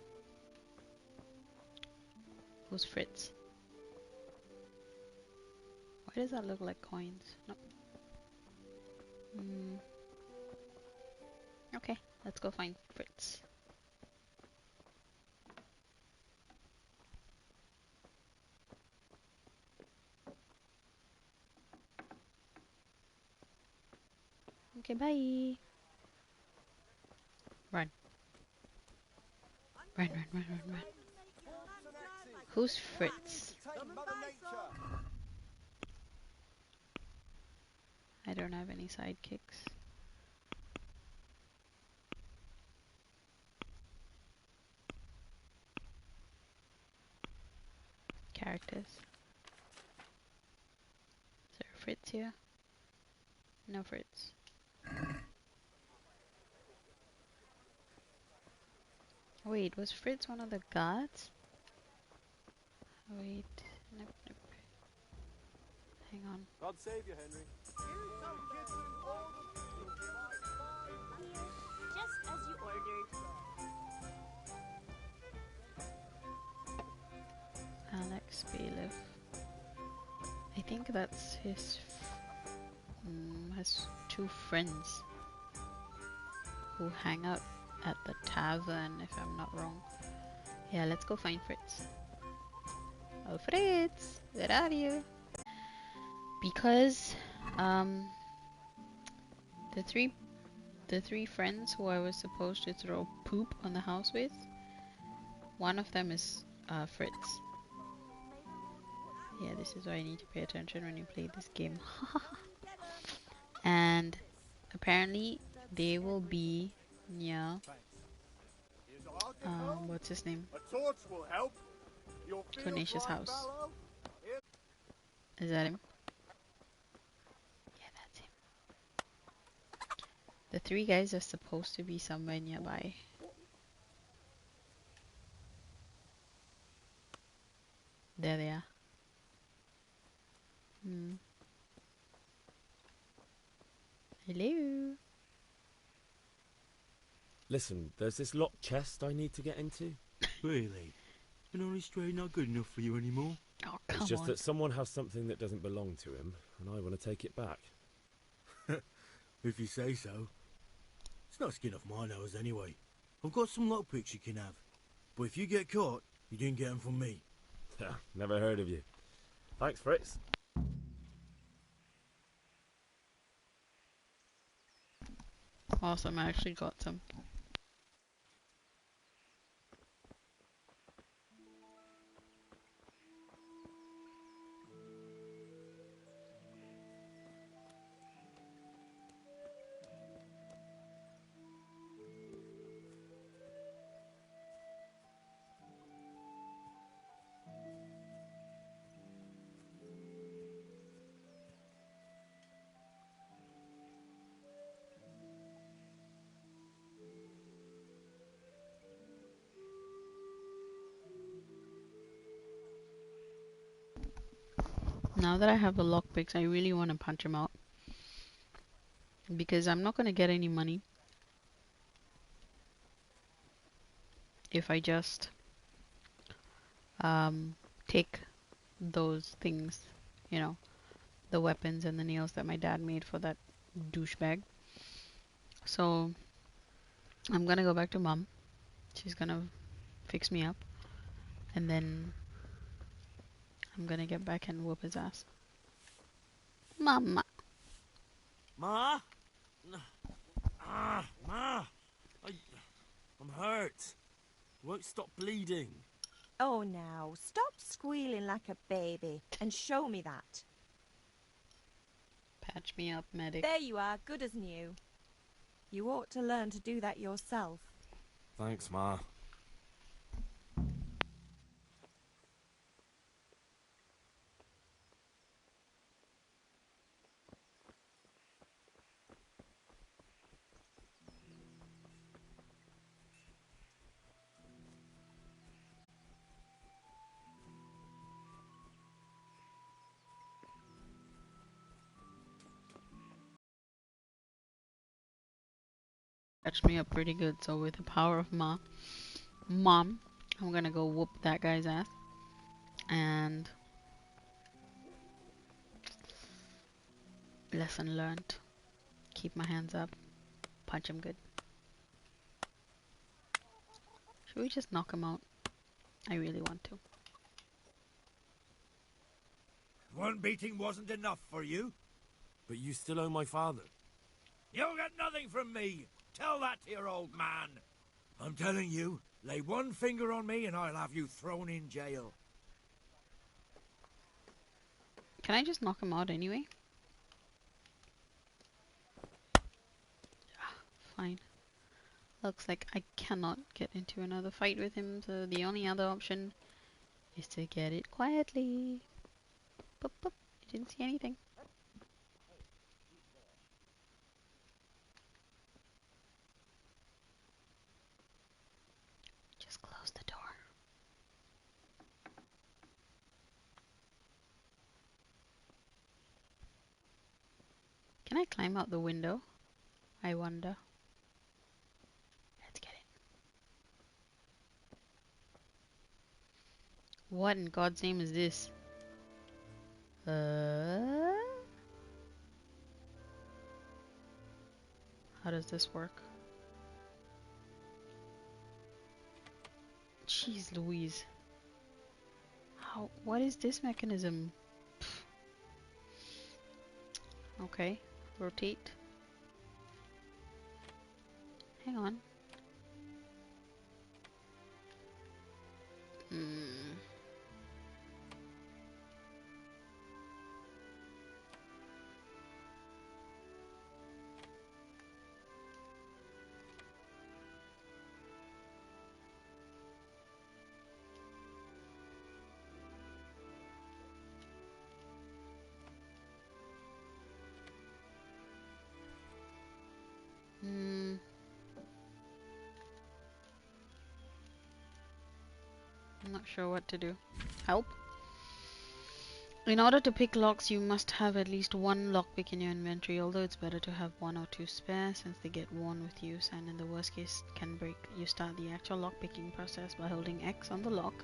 Who's Fritz? Why does that look like coins? No. Okay, let's go find Fritz. Okay, bye. Run. Run, run, run, run, run. Who's Fritz? I don't have any sidekicks. Characters. Is there a Fritz here? No Fritz. Wait, was Fritz one of the gods? Wait, nope, nope. Hang on. God save you, Henry. Just as you ordered. Alex Bailiff. I think that's his has two friends who hang out at the tavern, if I'm not wrong. Yeah, let's go find Fritz. Oh, Fritz, where are you? Because the three friends who I was supposed to throw poop on the house with, one of them is Fritz. Yeah, this is why I need to pay attention when you play this game. And apparently they will be near what's his name? A torch will help. Cornetius' house. Is that him? Yeah, that's him. The three guys are supposed to be somewhere nearby. There they are. Hello. Listen, there's this locked chest I need to get into. Really? An honest trade not good enough for you anymore? Oh, come It's just that someone has something that doesn't belong to him, and I want to take it back. If you say so. It's not skin off my nose anyway. I've got some lockpicks you can have. But if you get caught, you didn't get them from me. Never heard of you. Thanks, Fritz. Awesome, I actually got some. Now that I have the lockpicks, I really want to punch him out. Because I'm not going to get any money if I just take those things, you know, the weapons and the nails that my dad made for that douchebag. So I'm going to go back to Mom. She's going to fix me up. And then I'm going to get back and whoop his ass. Mama. Ma? Ma! I'm hurt. Won't stop bleeding. Oh, now, stop squealing like a baby and show me that. Patch me up, medic. There you are, good as new. You ought to learn to do that yourself. Thanks, Ma. Patched me up pretty good, so with the power of Mom, I'm gonna go whoop that guy's ass. And lesson learned. Keep my hands up. Punch him good. Should we just knock him out? I really want to. One beating wasn't enough for you? But you still owe my father. You'll get nothing from me. Tell that to your old man. I'm telling you, lay one finger on me and I'll have you thrown in jail. Can I just knock him out anyway? Fine. Looks like I cannot get into another fight with him, so the only other option is to get it quietly. Boop, boop. I didn't see anything. Just close the door. Can I climb out the window? I wonder. Let's get it. What in God's name is this? How does this work? Jeez Louise. How? What is this mechanism? Pfft. Okay. Rotate. Hang on. I'm not sure what to do. Help? In order to pick locks, you must have at least one lockpick in your inventory, although it's better to have one or two spare since they get worn with use and in the worst case can break. You start the actual lockpicking process by holding X on the lock.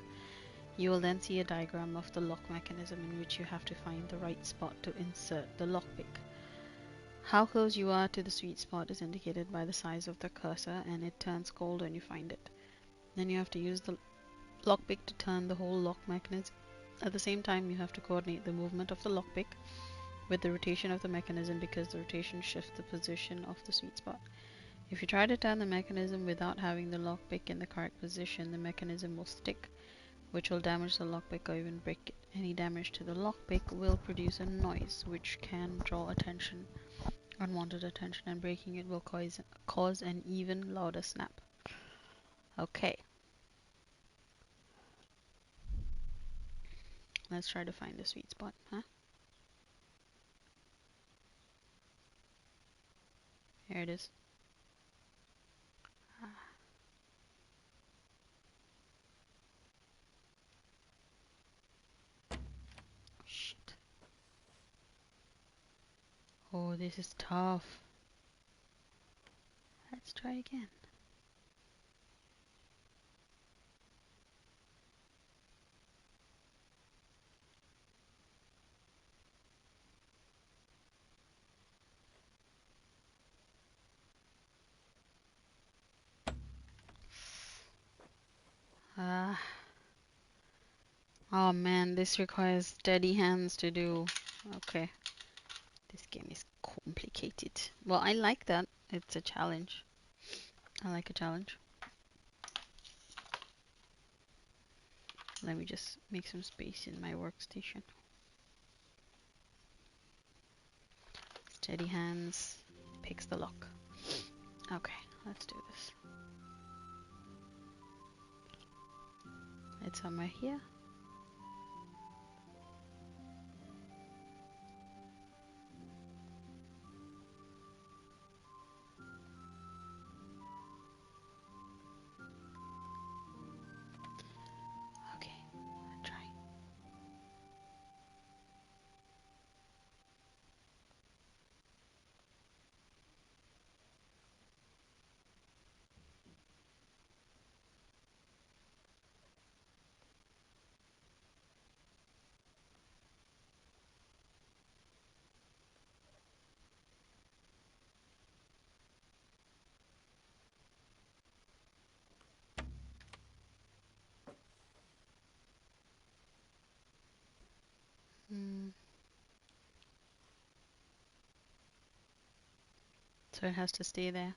You will then see a diagram of the lock mechanism in which you have to find the right spot to insert the lockpick. How close you are to the sweet spot is indicated by the size of the cursor, and it turns cold when you find it. Then you have to use the lockpick to turn the whole lock mechanism. At the same time, you have to coordinate the movement of the lockpick with the rotation of the mechanism because the rotation shifts the position of the sweet spot. If you try to turn the mechanism without having the lockpick in the correct position, the mechanism will stick, which will damage the lockpick or even break it. Any damage to the lockpick will produce a noise which can draw attention, unwanted attention, and breaking it will cause an even louder snap. Okay. Let's try to find the sweet spot, huh? Here it is. Shit. Oh, this is tough. Let's try again. Oh man, this requires steady hands to do. Okay. This game is complicated. Well, I like that. It's a challenge. I like a challenge. Let me just make some space in my workstation. Steady hands. Picks the lock. Okay, let's do this. It's somewhere here. Okay, I'll try. So it has to stay there.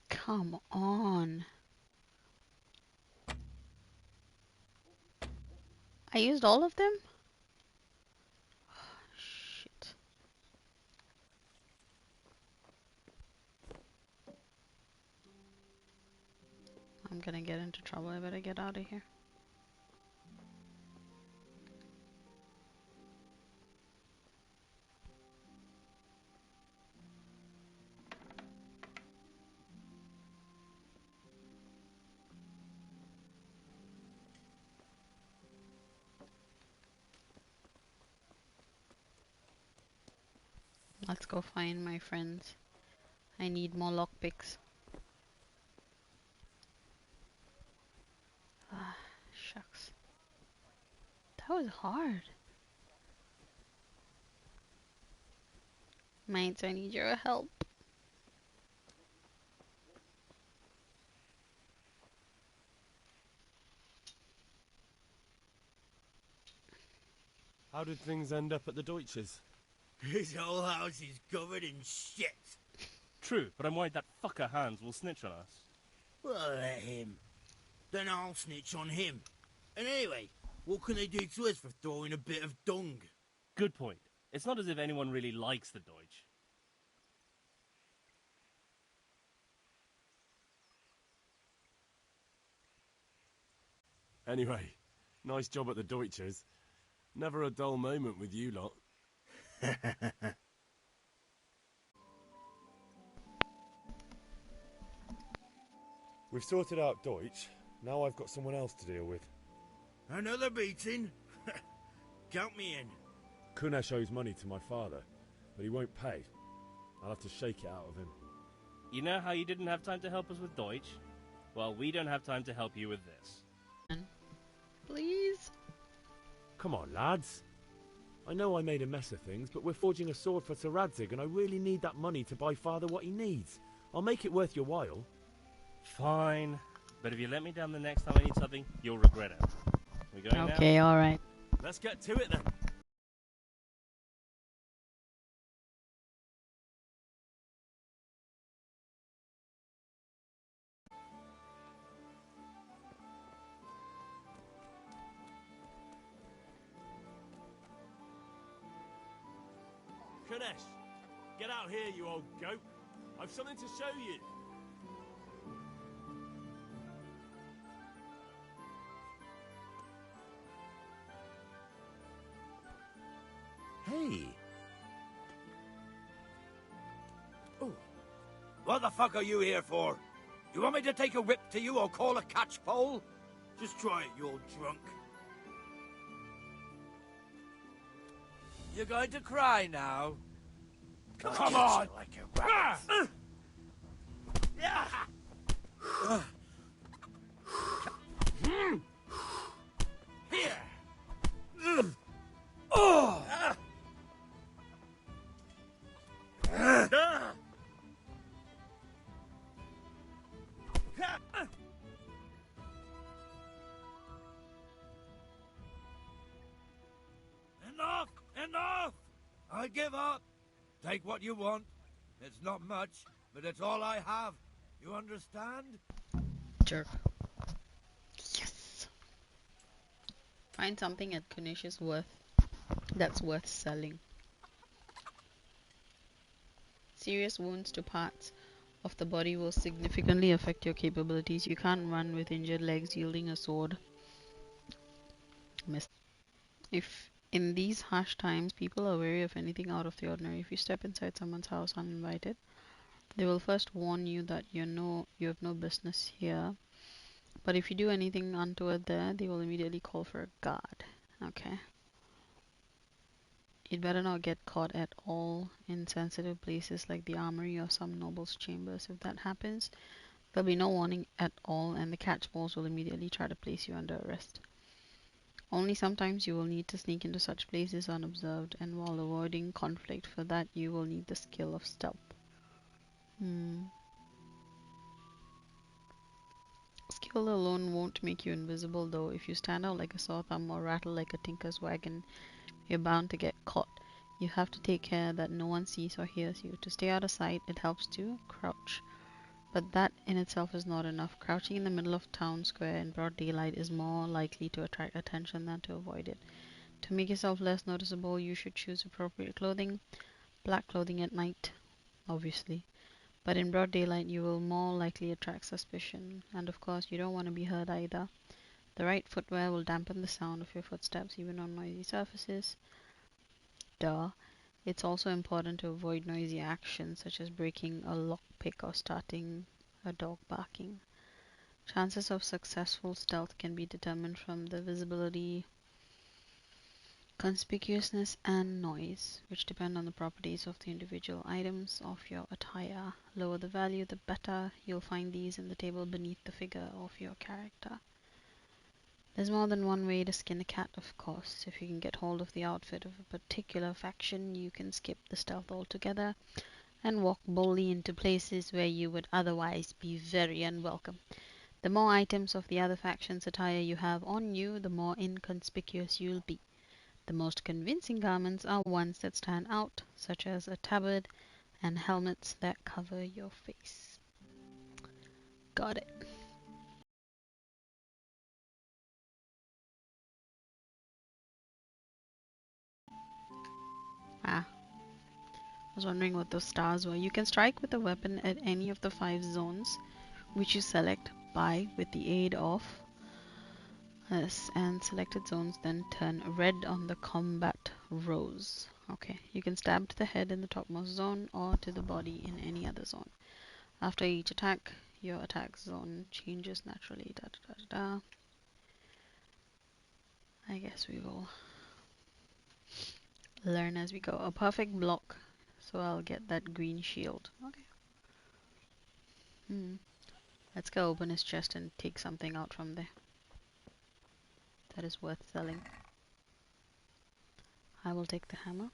Come on. I used all of them? Shit. I'm gonna get into trouble. I better get out of here. Let's go find my friends. I need more lockpicks. Ah, shucks. That was hard. Mates, I need your help. How did things end up at the Deutsches? His whole house is covered in shit. True, but I'm worried that fucker Hans will snitch on us. Well, let him. Then I'll snitch on him. And anyway, what can they do to us for throwing a bit of dung? Good point. It's not as if anyone really likes the Deutsch. Anyway, nice job at the Deutsches. Never a dull moment with you lot. We've sorted out Deutsch. Now I've got someone else to deal with. Another beating? Count me in. Kunesh owes money to my father, but he won't pay. I'll have to shake it out of him. You know how you didn't have time to help us with Deutsch? Well, we don't have time to help you with this. Please? Come on, lads. I know I made a mess of things, but we're forging a sword for Sir Radzig, and I really need that money to buy father what he needs. I'll make it worth your while. Fine. But if you let me down the next time I need something, you'll regret it. We going now? Okay, alright. Let's get to it then. Kunesh, get out here, you old goat. I've something to show you. Hey. Oh. What the fuck are you here for? You want me to take a whip to you or call a catchpole? Just try it, you old drunk. You're going to cry now? Come on! Like a rabbit. Here! Oh! I give up. Take what you want. It's not much, but it's all I have. You understand? Jerk. Yes. Find something at Kunish's that's worth selling. Serious wounds to parts of the body will significantly affect your capabilities. You can't run with injured legs wielding a sword. If in these harsh times people are wary of anything out of the ordinary, if you step inside someone's house uninvited, they will first warn you that you have no business here. But if you do anything untoward there, they will immediately call for a guard. Okay. You'd better not get caught at all in sensitive places like the armory or some noble's chambers. If that happens, there'll be no warning at all, and the catchballs will immediately try to place you under arrest. Only sometimes you will need to sneak into such places unobserved, and while avoiding conflict, for that you will need the skill of stealth. Skill alone won't make you invisible, though. If you stand out like a sore thumb or rattle like a tinker's wagon, you're bound to get caught. You have to take care that no one sees or hears you. To stay out of sight, it helps to crouch. But that in itself is not enough. Crouching in the middle of town square in broad daylight is more likely to attract attention than to avoid it. To make yourself less noticeable, you should choose appropriate clothing. Black clothing at night, obviously. But in broad daylight, you will more likely attract suspicion. And of course, you don't want to be heard either. The right footwear will dampen the sound of your footsteps, even on noisy surfaces. Duh. It's also important to avoid noisy actions, such as breaking a lockpick or starting a dog barking. Chances of successful stealth can be determined from the visibility, conspicuousness, and noise, which depend on the properties of the individual items of your attire. Lower the value, the better. You'll find these in the table beneath the figure of your character. There's more than one way to skin a cat, of course. If you can get hold of the outfit of a particular faction, you can skip the stealth altogether and walk boldly into places where you would otherwise be very unwelcome. The more items of the other faction's attire you have on you, the more inconspicuous you'll be. The most convincing garments are ones that stand out, such as a tabard and helmets that cover your face. Got it. I was wondering what those stars were. You can strike with a weapon at any of the 5 zones, which you select by with the aid of us, and selected zones then turn red on the combat rose. Okay, you can stab to the head in the topmost zone or to the body in any other zone. After each attack, your attack zone changes naturally. I guess we will learn as we go. A perfect block, so I'll get that green shield. Okay. Let's go open his chest and take something out from there that is worth selling. I will take the hammer,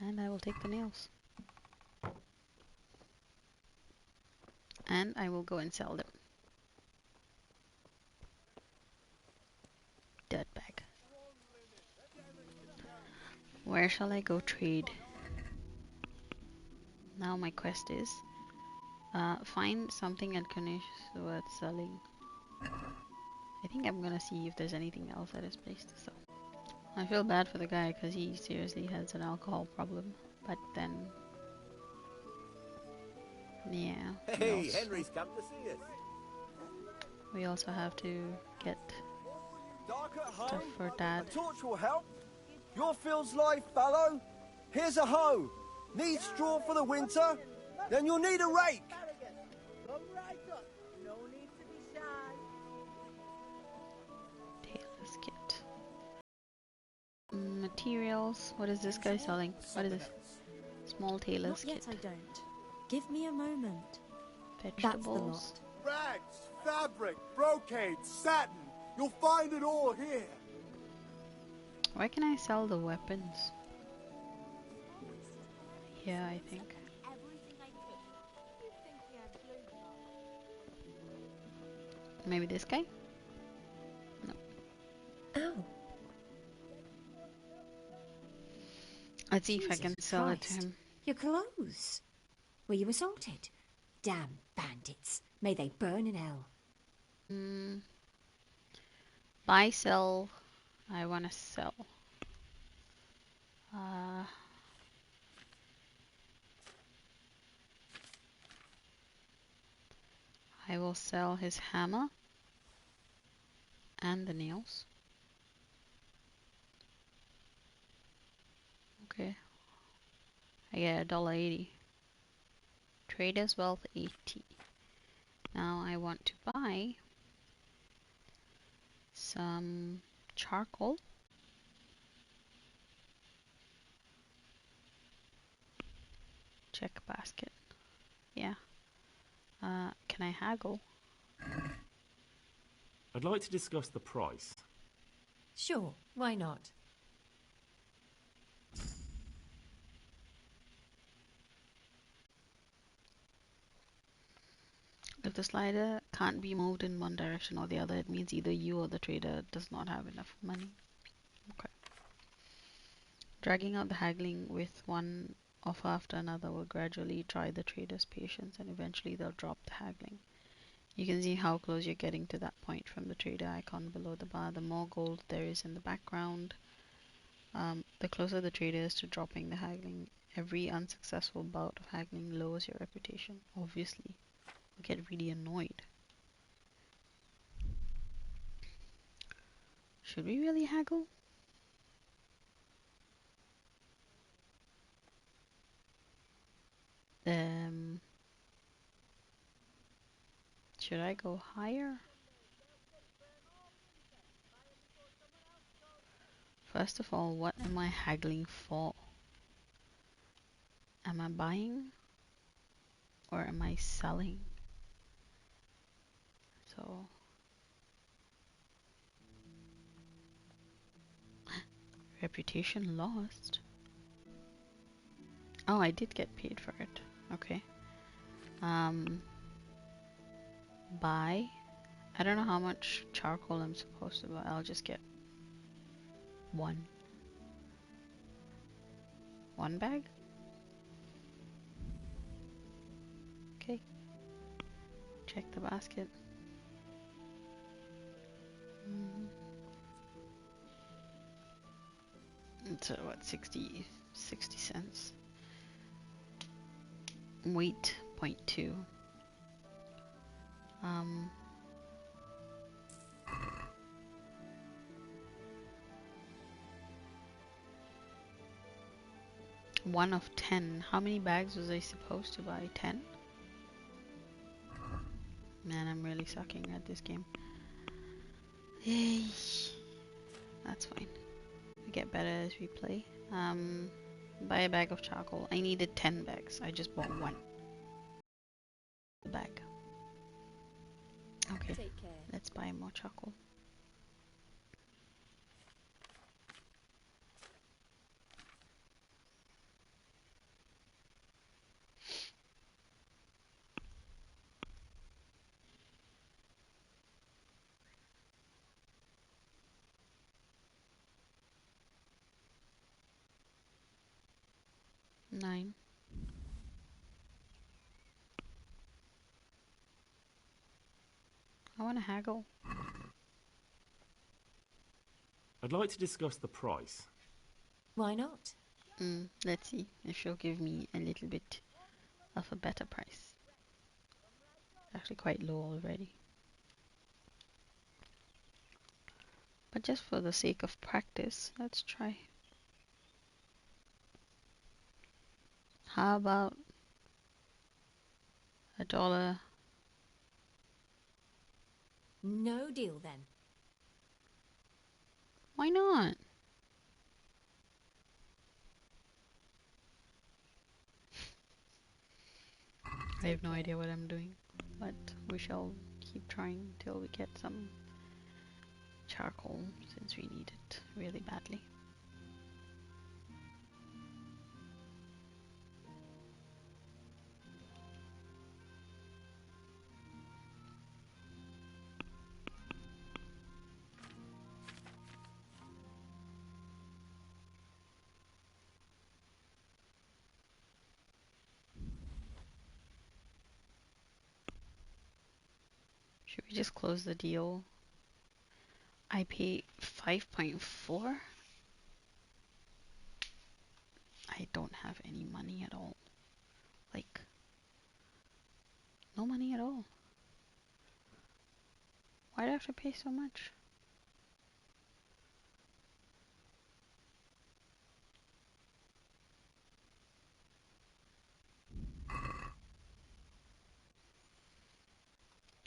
and I will take the nails. And I will go and sell them. Dirtbag. Where shall I go trade? Now my quest is find something at Kanish worth selling. I think I'm gonna see if there's anything else at his place to sell. I feel bad for the guy because he seriously has an alcohol problem, but then yeah. Hey, Henry's come to see us. We also have to get stuff for Dad. A torch will help. Your field's life, fellow. Here's a hoe. Need straw for the winter? Then you'll need a rake. Come right up. No need to be shy. Tailor's kit. Materials. What is this guy selling? What is this? Small tailor's Not yet, kit. I don't. Give me a moment. Vegetables. Rags, fabric, brocade, satin. You'll find it all here. Where can I sell the weapons? Yeah, I think. Maybe this guy? No. Oh. Let's see if I can Jesus sell it to Christ. him. Your clothes. Were you assaulted? Damn bandits. May they burn in hell. Buy, sell. I want to sell. I will sell his hammer and the nails. Okay. I get $1.80. Trader's wealth 80. Now I want to buy some charcoal. Check basket. Yeah. Can I haggle? I'd like to discuss the price. Sure, why not? If the slider can't be moved in one direction or the other, it means either you or the trader does not have enough money. Okay. Dragging out the haggling with one offer after another will gradually try the trader's patience, and eventually they'll drop the haggling. You can see how close you're getting to that point from the trader icon below the bar. The more gold there is in the background, the closer the trader is to dropping the haggling. Every unsuccessful bout of haggling lowers your reputation. Obviously, you'll get really annoyed. Should we really haggle? Should I go higher? First of all, what am I haggling for? Am I buying? Or am I selling? So... reputation lost. Oh, I did get paid for it. Okay. Buy. I don't know how much charcoal I'm supposed to buy. I'll just get one. One bag? Okay. Check the basket. It's what, 60 cents. Weight 0.2. One of 10. How many bags was I supposed to buy? 10? Man, I'm really sucking at this game. Yay. That's fine. We get better as we play. Buy a bag of charcoal. I needed 10 bags. I just bought one. The bag. Okay. Take care. Let's buy more charcoal. Nine. I want to haggle. I'd like to discuss the price. Why not? Let's see if she'll give me a little bit of a better price. Actually quite low already. But just for the sake of practice, let's try. How about $1? No deal then. Why not? I have no idea what I'm doing, but we shall keep trying till we get some charcoal, since we need it really badly. Should we just close the deal? I pay 5.4? I don't have any money at all. Like, no money at all. Why do I have to pay so much?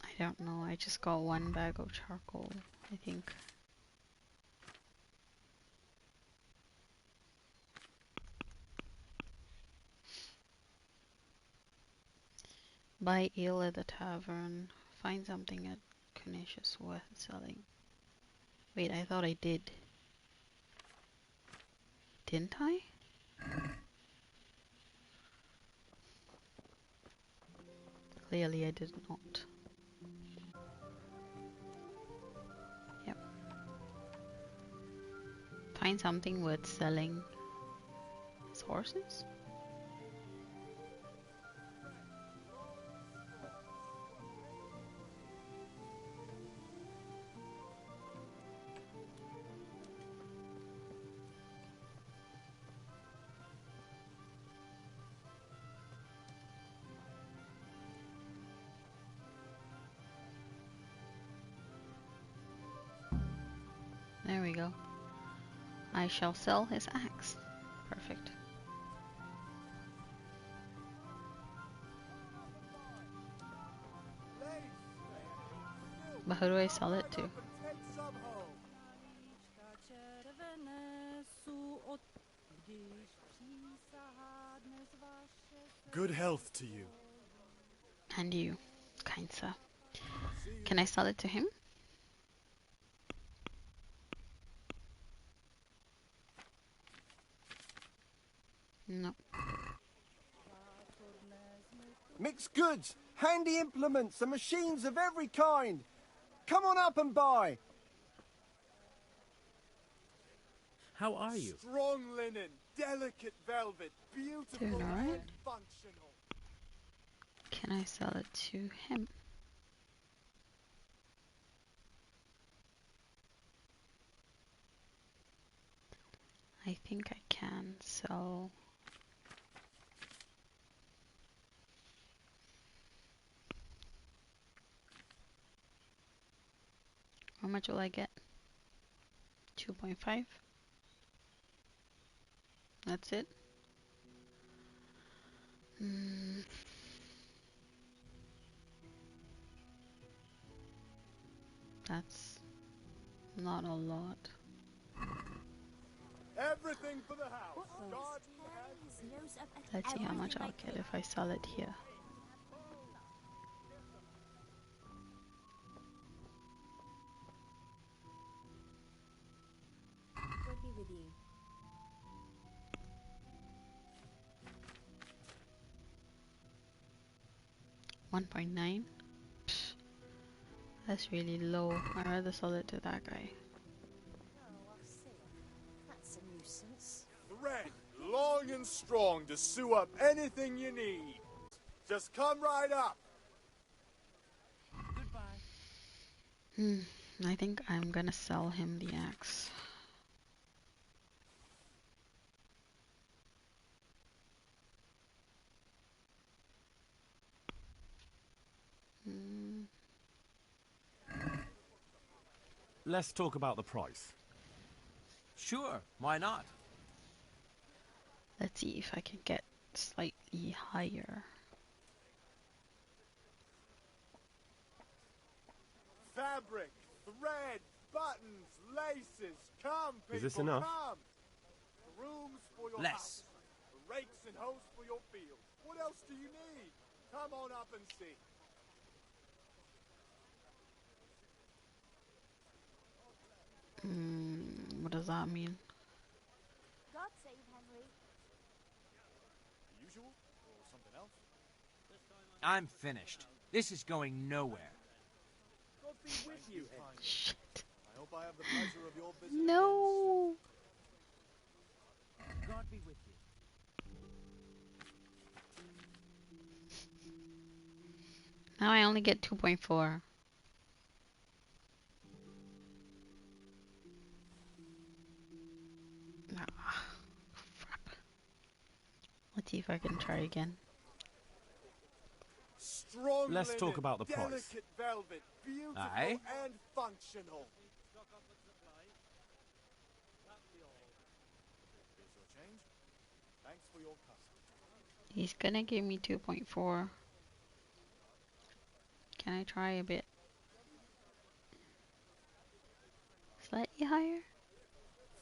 I don't know. I just got 1 bag of charcoal, I think. Buy ale at the tavern. Find something at Canisius worth selling. Wait, I thought I did. Didn't I? Clearly I did not. Yep. Find something worth selling. Horses? There we go. I shall sell his axe. Perfect. But who do I sell it to? Good health to you. And you, kind sir. Can I sell it to him? No. Mixed goods, handy implements, and machines of every kind. Come on up and buy. How are you? Strong linen, delicate velvet, beautiful Doing all right. and functional. Can I sell it to him? I think I can, so... How much will I get? 2.5? That's it? That's not a lot. Everything for the house. Garden and Let's see how much I'll get if I sell it here. God be with you. 1.9? That's really low. I'd rather sell it to that guy. Oh, I see. That's a nuisance. thread, long and strong to sew up anything you need. Just come right up. I think I'm gonna sell him the axe. Let's talk about the price. Sure, why not? Let's see if I can get slightly higher. Fabric, thread, buttons, laces. Come, people, Is this enough? come. Brooms for your Less. house. Rakes and hoes for your fields. What else do you need? Come on up and see. What does that mean? God save Henry. The usual or something else? I'm finished. This is going nowhere. God be with you, Henry. Shit. I hope I have the pleasure of your visit. No! God be with you. Now I only get 2.4. See if I can try again. Strong Let's linen, talk about the price. delicate velvet, beautiful Aye. and functional. Here's your change. Thanks for your custom. He's gonna give me 2.4. Can I try a bit? Slightly higher?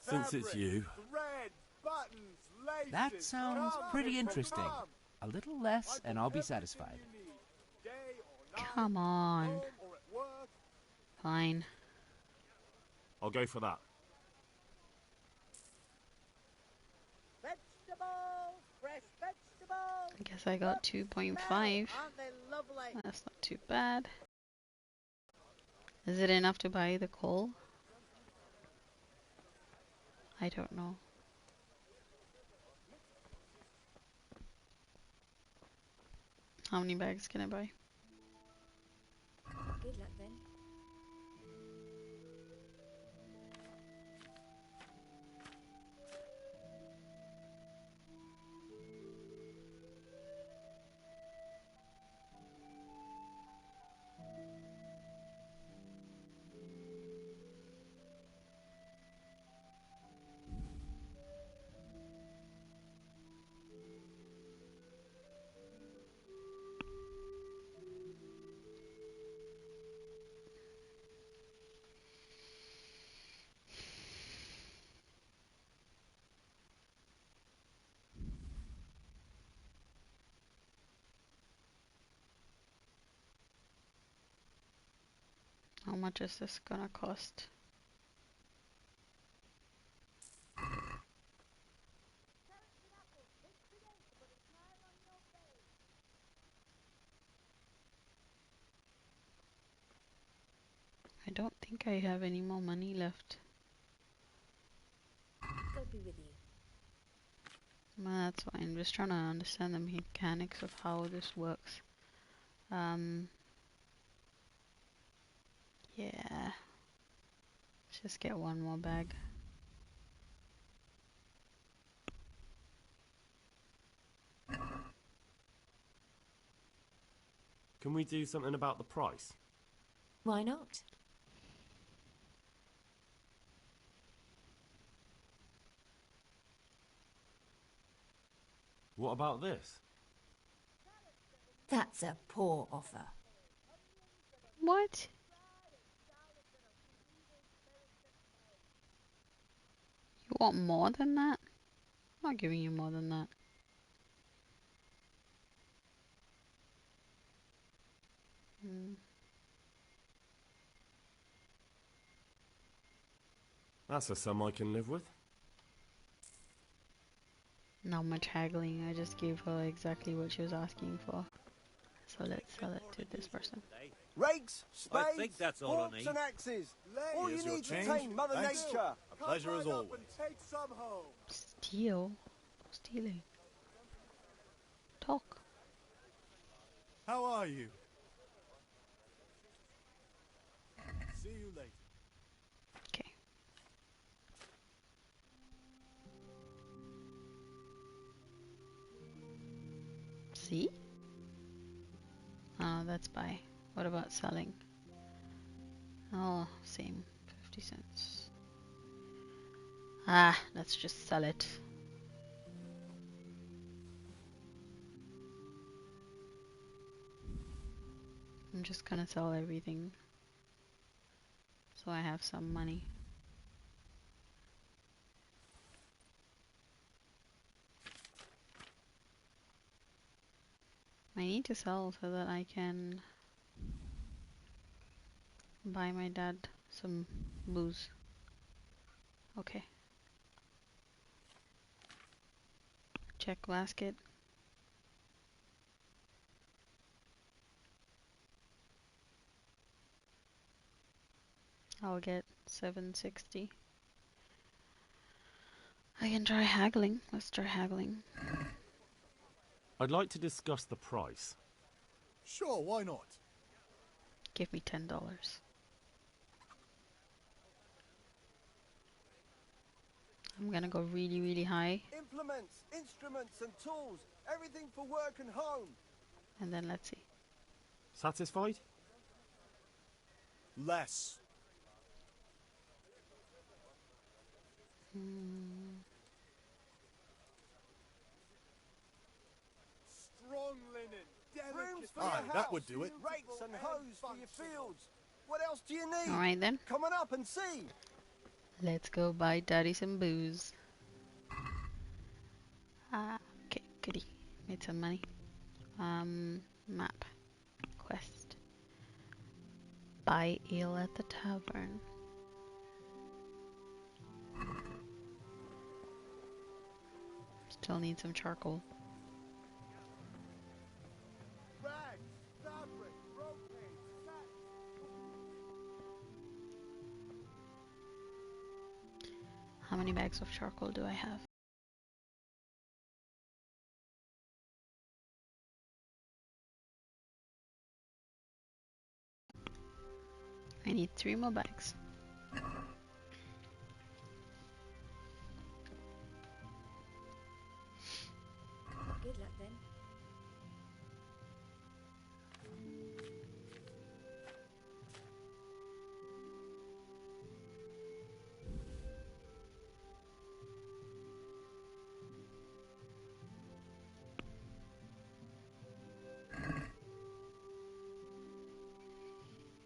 Since it's you. Thread, buttons, laces, That sounds come, pretty people, interesting. come. A little less, and I'll be satisfied. Day or night, Come on. home or at work. Fine. I'll go for that. Vegetables, fresh vegetables. I guess I got 2.5. Aren't they lovely? That's not too bad. Is it enough to buy the coal? I don't know. How many bags can I buy? Good luck then. How much is this gonna cost? I don't think I have any more money left. God be with you. Well, that's fine. I'm just trying to understand the mechanics of how this works. Yeah. Let's just get one more bag. Can we do something about the price? Why not? What about this? That's a poor offer. What? You want more than that? I'm not giving you more than that. That's a sum I can live with. Not much haggling. I just gave her exactly what she was asking for. So let's sell it to this person. Rakes, I think spades, that's all I forks need. and axes. All Here's you your need to change. tame Mother Thanks. Nature. A pleasure as Come right always. up and take some home. Steal? Stealing. Talk. How are you? See you later. Okay. See? Oh, that's buy. What about selling? Oh, same. 50 cents. Ah, let's just sell it. I'm just gonna sell everything so I have some money. I need to sell so that I can buy my dad some booze. Okay. Check basket. I'll get 760. I can try haggling. Let's try haggling. I'd like to discuss the price. Sure, why not? Give me $10. I'm gonna go really, really high. Implements, instruments and tools. Everything for work and home. And then let's see. Satisfied? Less. Strong linen. Brooms for Aye, your house. that would do it. Rakes and hoes for your fields. What else do you need? Alright then. Come on up and see. Let's go buy Daddy some booze. Okay, goody. Made some money. Map. Quest. Buy ale at the tavern. Still need some charcoal. Rags, fabric, brocade, satin. How many bags of charcoal do I have? I need 3 more bags. Good luck then.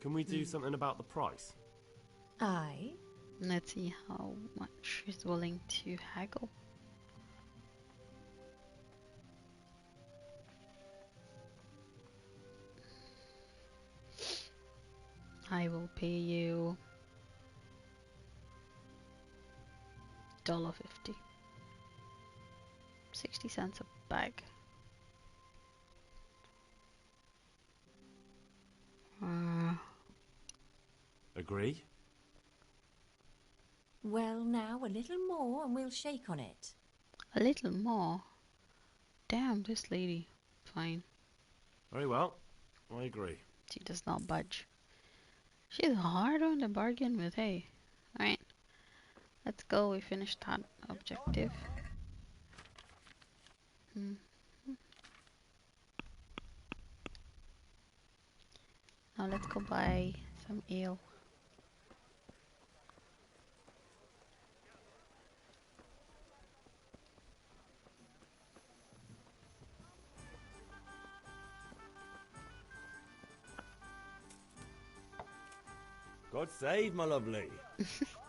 Can we do something about the price? Aye. Let's see how much she's willing to haggle. I will pay you $1.50. 60 cents a bag. Agree? Well, now a little more and we'll shake on it. A little more? Damn, this lady. Fine. Very well. I agree. She does not budge. She's hard on the bargain with, hey. Alright. Let's go. We finished that objective. Now let's go buy some ale. God save, my lovely.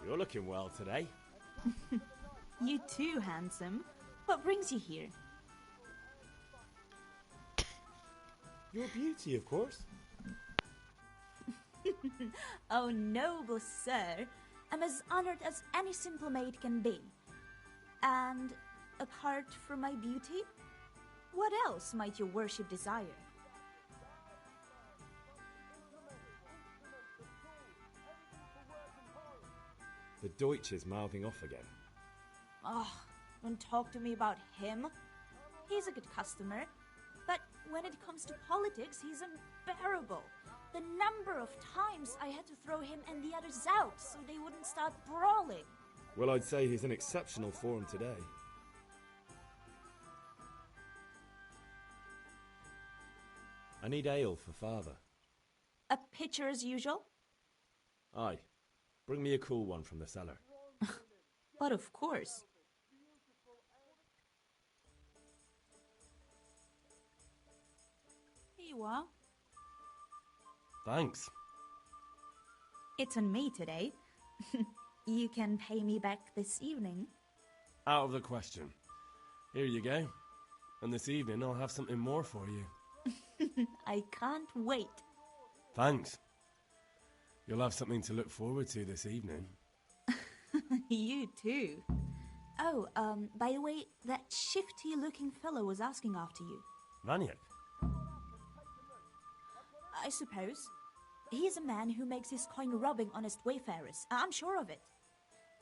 You're looking well today. You too, handsome. What brings you here? Your beauty, of course. Oh, noble sir. I'm as honored as any simple maid can be. And apart from my beauty, what else might your worship desire? The Deutsch is mouthing off again. Oh, don't talk to me about him. He's a good customer. But when it comes to politics, he's unbearable. The number of times I had to throw him and the others out so they wouldn't start brawling. Well, I'd say he's in exceptional form today. I need ale for father. A pitcher as usual? Aye. Bring me a cool one from the cellar. But of course. Here you are. Thanks. It's on me today. You can pay me back this evening. Out of the question. Here you go. And this evening I'll have something more for you. I can't wait. Thanks. You'll have something to look forward to this evening. You too. Oh, by the way, that shifty-looking fellow was asking after you. Vaniak? I suppose. He's a man who makes his coin robbing honest wayfarers. I'm sure of it.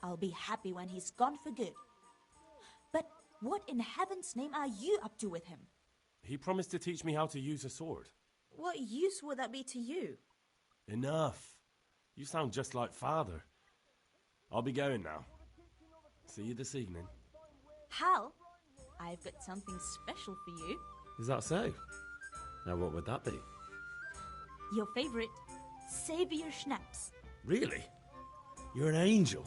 I'll be happy when he's gone for good. But what in heaven's name are you up to with him? He promised to teach me how to use a sword. What use would that be to you? Enough. You sound just like father. I'll be going now. See you this evening. Hal, I've got something special for you. Is that so? Now what would that be? Your favorite, Savior Schnapps. Really? You're an angel.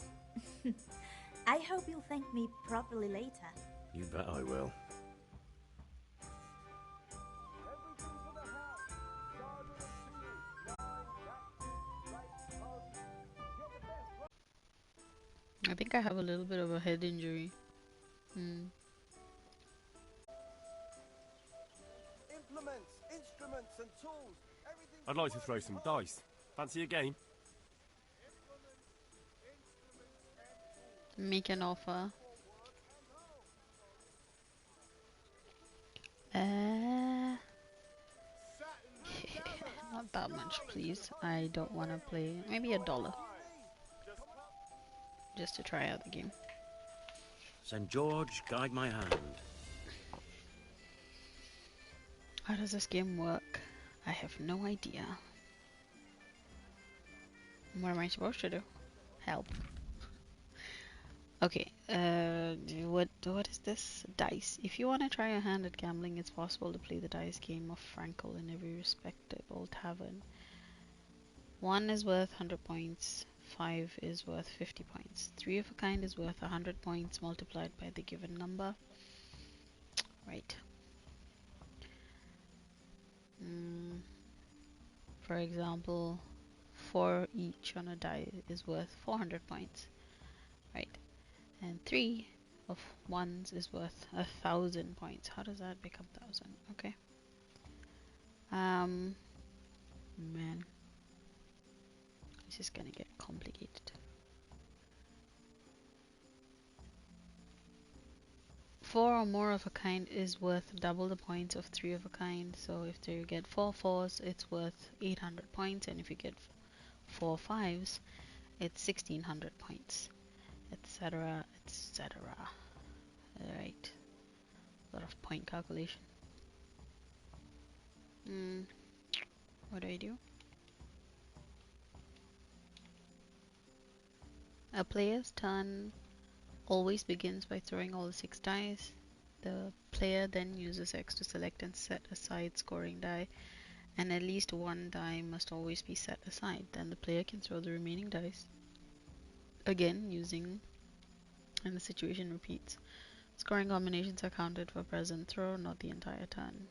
I hope you'll thank me properly later. You bet I will. I think I have a little bit of a head injury. Implements, instruments, and tools. I'd like to throw some dice. Fancy a game? Make an offer. Not that much, please. I don't want to play. Maybe $1. Just to try out the game. St. George, guide my hand. How does this game work? I have no idea. What am I supposed to do? Help. Okay, what is this? Dice. If you want to try your hand at gambling, it's possible to play the dice game of Frankel in every respectable tavern. 1 is worth 100 points, 5 is worth 50 points. 3 of a kind is worth 100 points multiplied by the given number. Right. For example, 4 each on a die is worth 400 points. Right. And 3 of ones is worth 1,000 points. How does that become 1,000? Okay. Man. This is gonna get complicated. 4 or more of a kind is worth double the points of 3 of a kind. So if you get 4 fours, it's worth 800 points. And if you get 4 fives, it's 1,600 points. Etc. etc. Alright. A lot of point calculation. What do? A player's turn always begins by throwing all the 6 dice. The player then uses X to select and set aside scoring die, and at least 1 die must always be set aside. Then the player can throw the remaining dice again and the situation repeats. Scoring combinations are counted for present throw, not the entire turn.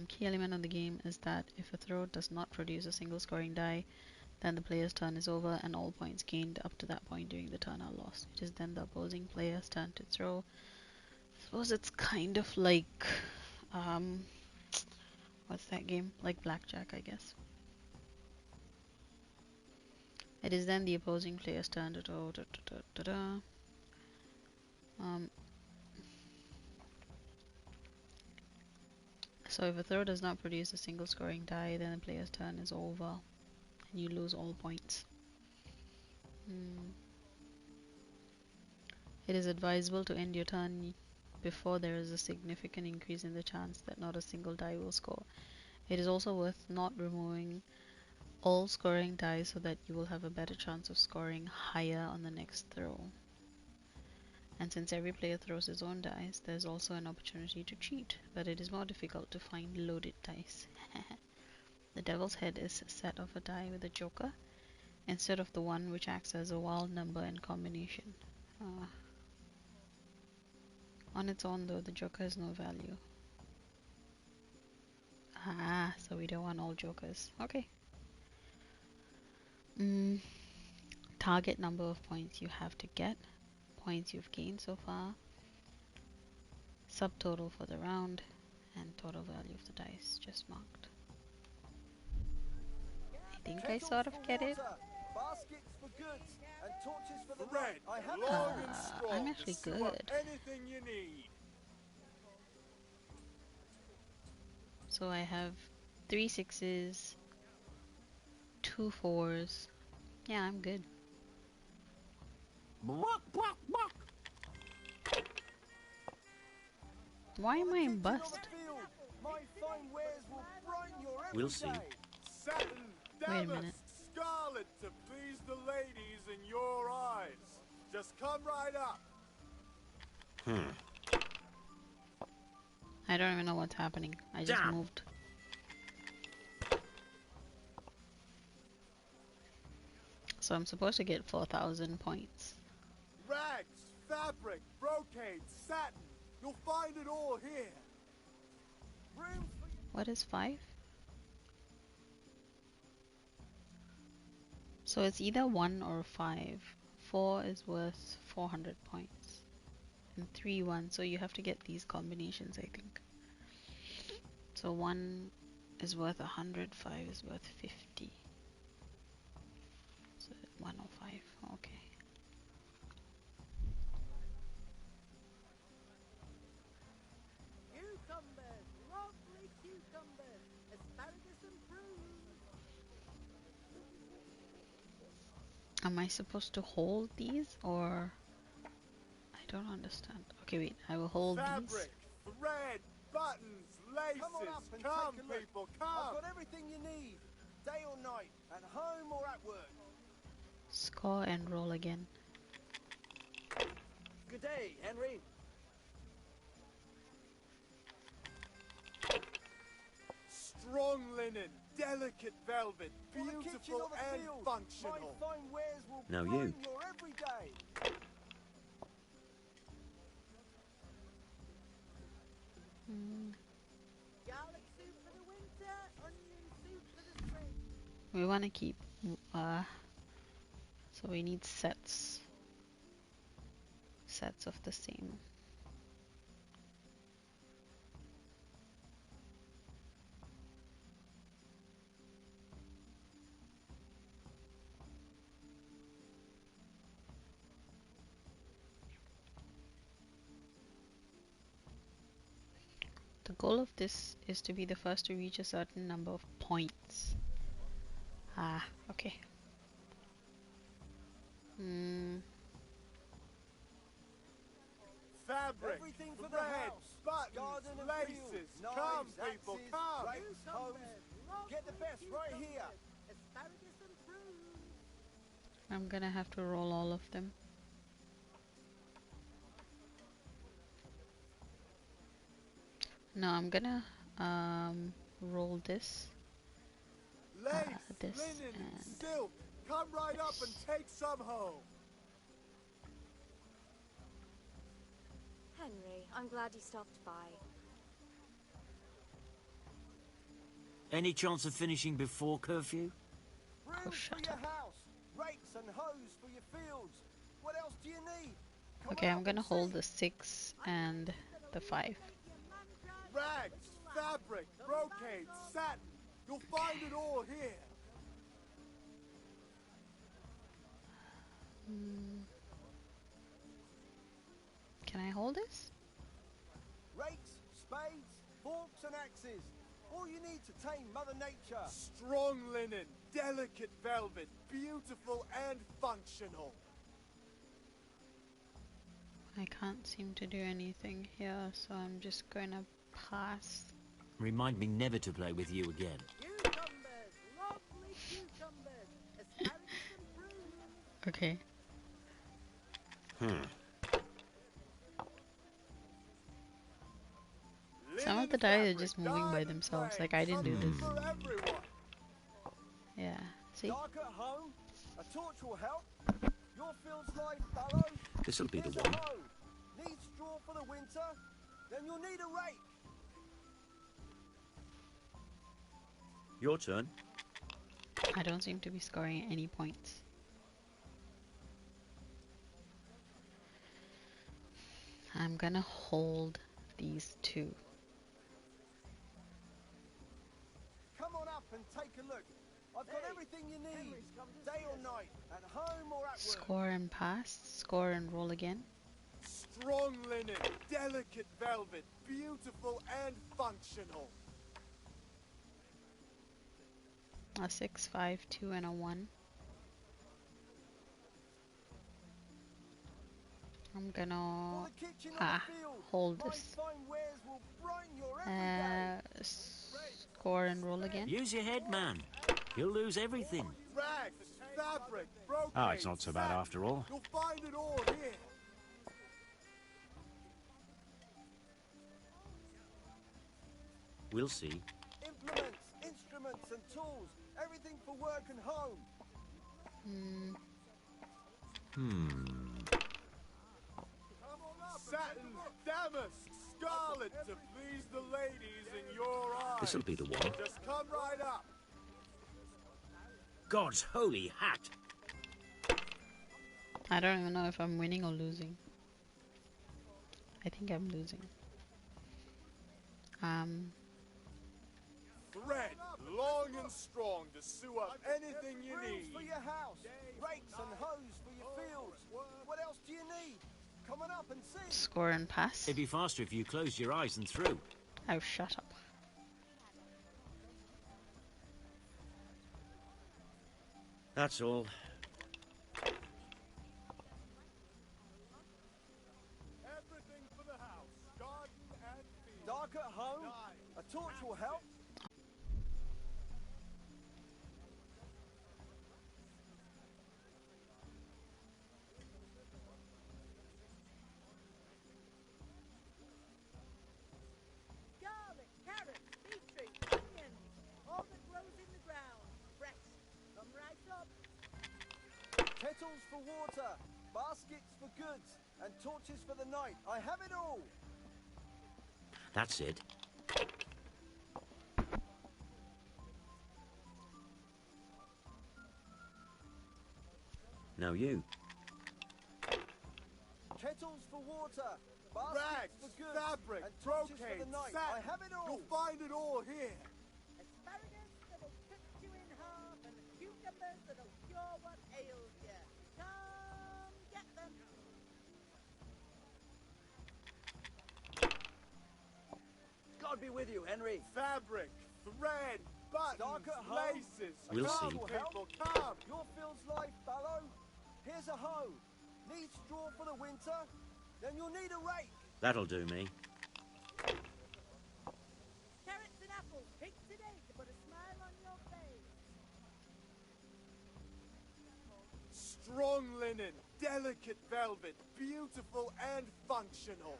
Key element of the game is that if a throw does not produce a single scoring die, then the player's turn is over and all points gained up to that point during the turn are lost. It is then the opposing player's turn to throw. I suppose it's kind of like, what's that game? Like blackjack, I guess. It is then the opposing player's turn to throw. So if a throw does not produce a single scoring die, then the player's turn is over and you lose all points. It is advisable to end your turn before there is a significant increase in the chance that not a single die will score. It is also worth not removing all scoring dice so that you will have a better chance of scoring higher on the next throw. And since every player throws his own dice, there's also an opportunity to cheat, but it is more difficult to find loaded dice. The devil's head is set of a die with a joker, instead of the one which acts as a wild number and combination. On its own though, the joker has no value. So we don't want all jokers. Okay. Target number of points you have to get, points you've gained so far, subtotal for the round, and total value of the dice just marked. I think I sort of get it. Baskets for goods and torches for the Red, I have long and strong I'm to actually sew up good. anything you need. So I have 3 6s, 2 4s. Yeah, I'm good. Why am I in bust? We'll see. Satin, Wait a damask, minute. scarlet to please the ladies in your eyes. Just come right up. I don't even know what's happening. I just Damn. moved. So I'm supposed to get 4,000 points. Rags, fabric, brocade, satin. You'll find it all here. Room for What is 5? So it's either 1 or 5. 4 is worth 400 points. And 3, 1. So you have to get these combinations, I think. So 1 is worth 100, 5 is worth 50. So 105, okay. Cucumbers, lovely cucumbers, asparagus and prunes. Am I supposed to hold these or... I don't understand. Okay, wait, I will hold these. fabric, thread, buttons, laces. Come on up and Come, take a look. people, I've come. got everything you need. Day or night, at home or at work. Score and roll again. Good day, Henry. Strong linen, delicate velvet, For the kitchen beautiful or the and field, functional. my fine wares will Now brighten you. your every day. Garlic soup for the winter, onion soup for the spring. We want to keep... so we need sets. Sets of the same. The goal of this is to be the first to reach a certain number of points. Ah, okay. Fabric, Everything for the thread, house. buttons, Garden and laces. fields, Come, knives, people, axes, come. rakes, hoes. Get the best right here. Asparagus and prunes. I'm gonna have to roll all of them. No, I'm gonna roll this, Lace, this, linen, and silk. Come right up and take some home. Henry, I'm glad you stopped by. Any chance of finishing before curfew? Brooms for your house. Rakes and hoes for your fields. What else do you need? Come okay, on I'm up gonna and hold see. the 6 and the 5. Rags, fabric, brocade, satin. You'll find it all here. Can I hold this? Rakes, spades, forks and axes. All you need to tame Mother Nature. Strong linen, delicate velvet, beautiful and functional. I can't seem to do anything here, so I'm just gonna pass. Remind me never to play with you again. Cucumbers, lovely cucumbers, asparagus and prunes. Okay. Some of the tiles are just moving by themselves, like I didn't do this. Yeah, see? Dark at home? A torch will help. Your fields lie fallow. This'll be the Here's a one. hoe. Need straw for the winter? Then you'll need a rake. Your turn. I don't seem to be scoring any points. I'm gonna hold these 2. Come on up and take a look. I've got everything you need. Day or night, at home or at work. Score and pass, score and roll again. Strong linen, delicate velvet, beautiful and functional. A 6, 5, 2, and a 1. I'm gonna hold this. Score and roll again. Use your head, man. You'll lose everything. Rags, fabric, brocade, Oh, it's not so bad satin. after all. You'll find it all here. We'll see. Implements, instruments and tools. Everything for work and home. Satin, damask, scarlet to please the ladies in your eyes. This'll be the one. Just come right up. God's holy hat! I don't even know if I'm winning or losing. I think I'm losing. Thread, long and strong to sew up anything you Brooms need. for your house. Rakes and hoes for your fields. What else do you need? Come on up and see. Score and pass. It'd be faster if you closed your eyes and threw. Oh, shut up. That's all. Everything for the house, garden and field. Dark at home? A torch will help. Garlic, carrots, beetroot, onions, all that grows in the ground. Fresh. Come right up. Kettles for water, baskets for goods, and torches for the night. I have it all. That's it. Now you. Kettles for water, baskets Rags, for goods, fabric, and torches for brocade, the night. satin. I have it all. You'll find it all here. Asparagus that'll cut you in half and cucumbers that'll cure what ails you. Come get them. God be with you, Henry. Fabric, thread, buttons, Dark at home. laces. We'll come, see. people, come. Your field's life, fallow. Here's a hoe. Need straw for the winter? Then you'll need a rake. That'll do me. Carrots and apples picked today to put a smile on your face. Strong linen, delicate velvet, beautiful and functional.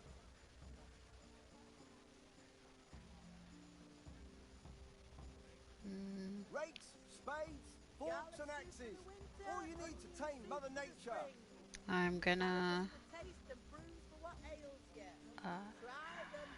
Rakes, spades, forks and axes. All you need to tame Mother Nature. I'm gonna... Taste and bruise for what ails you. Try them.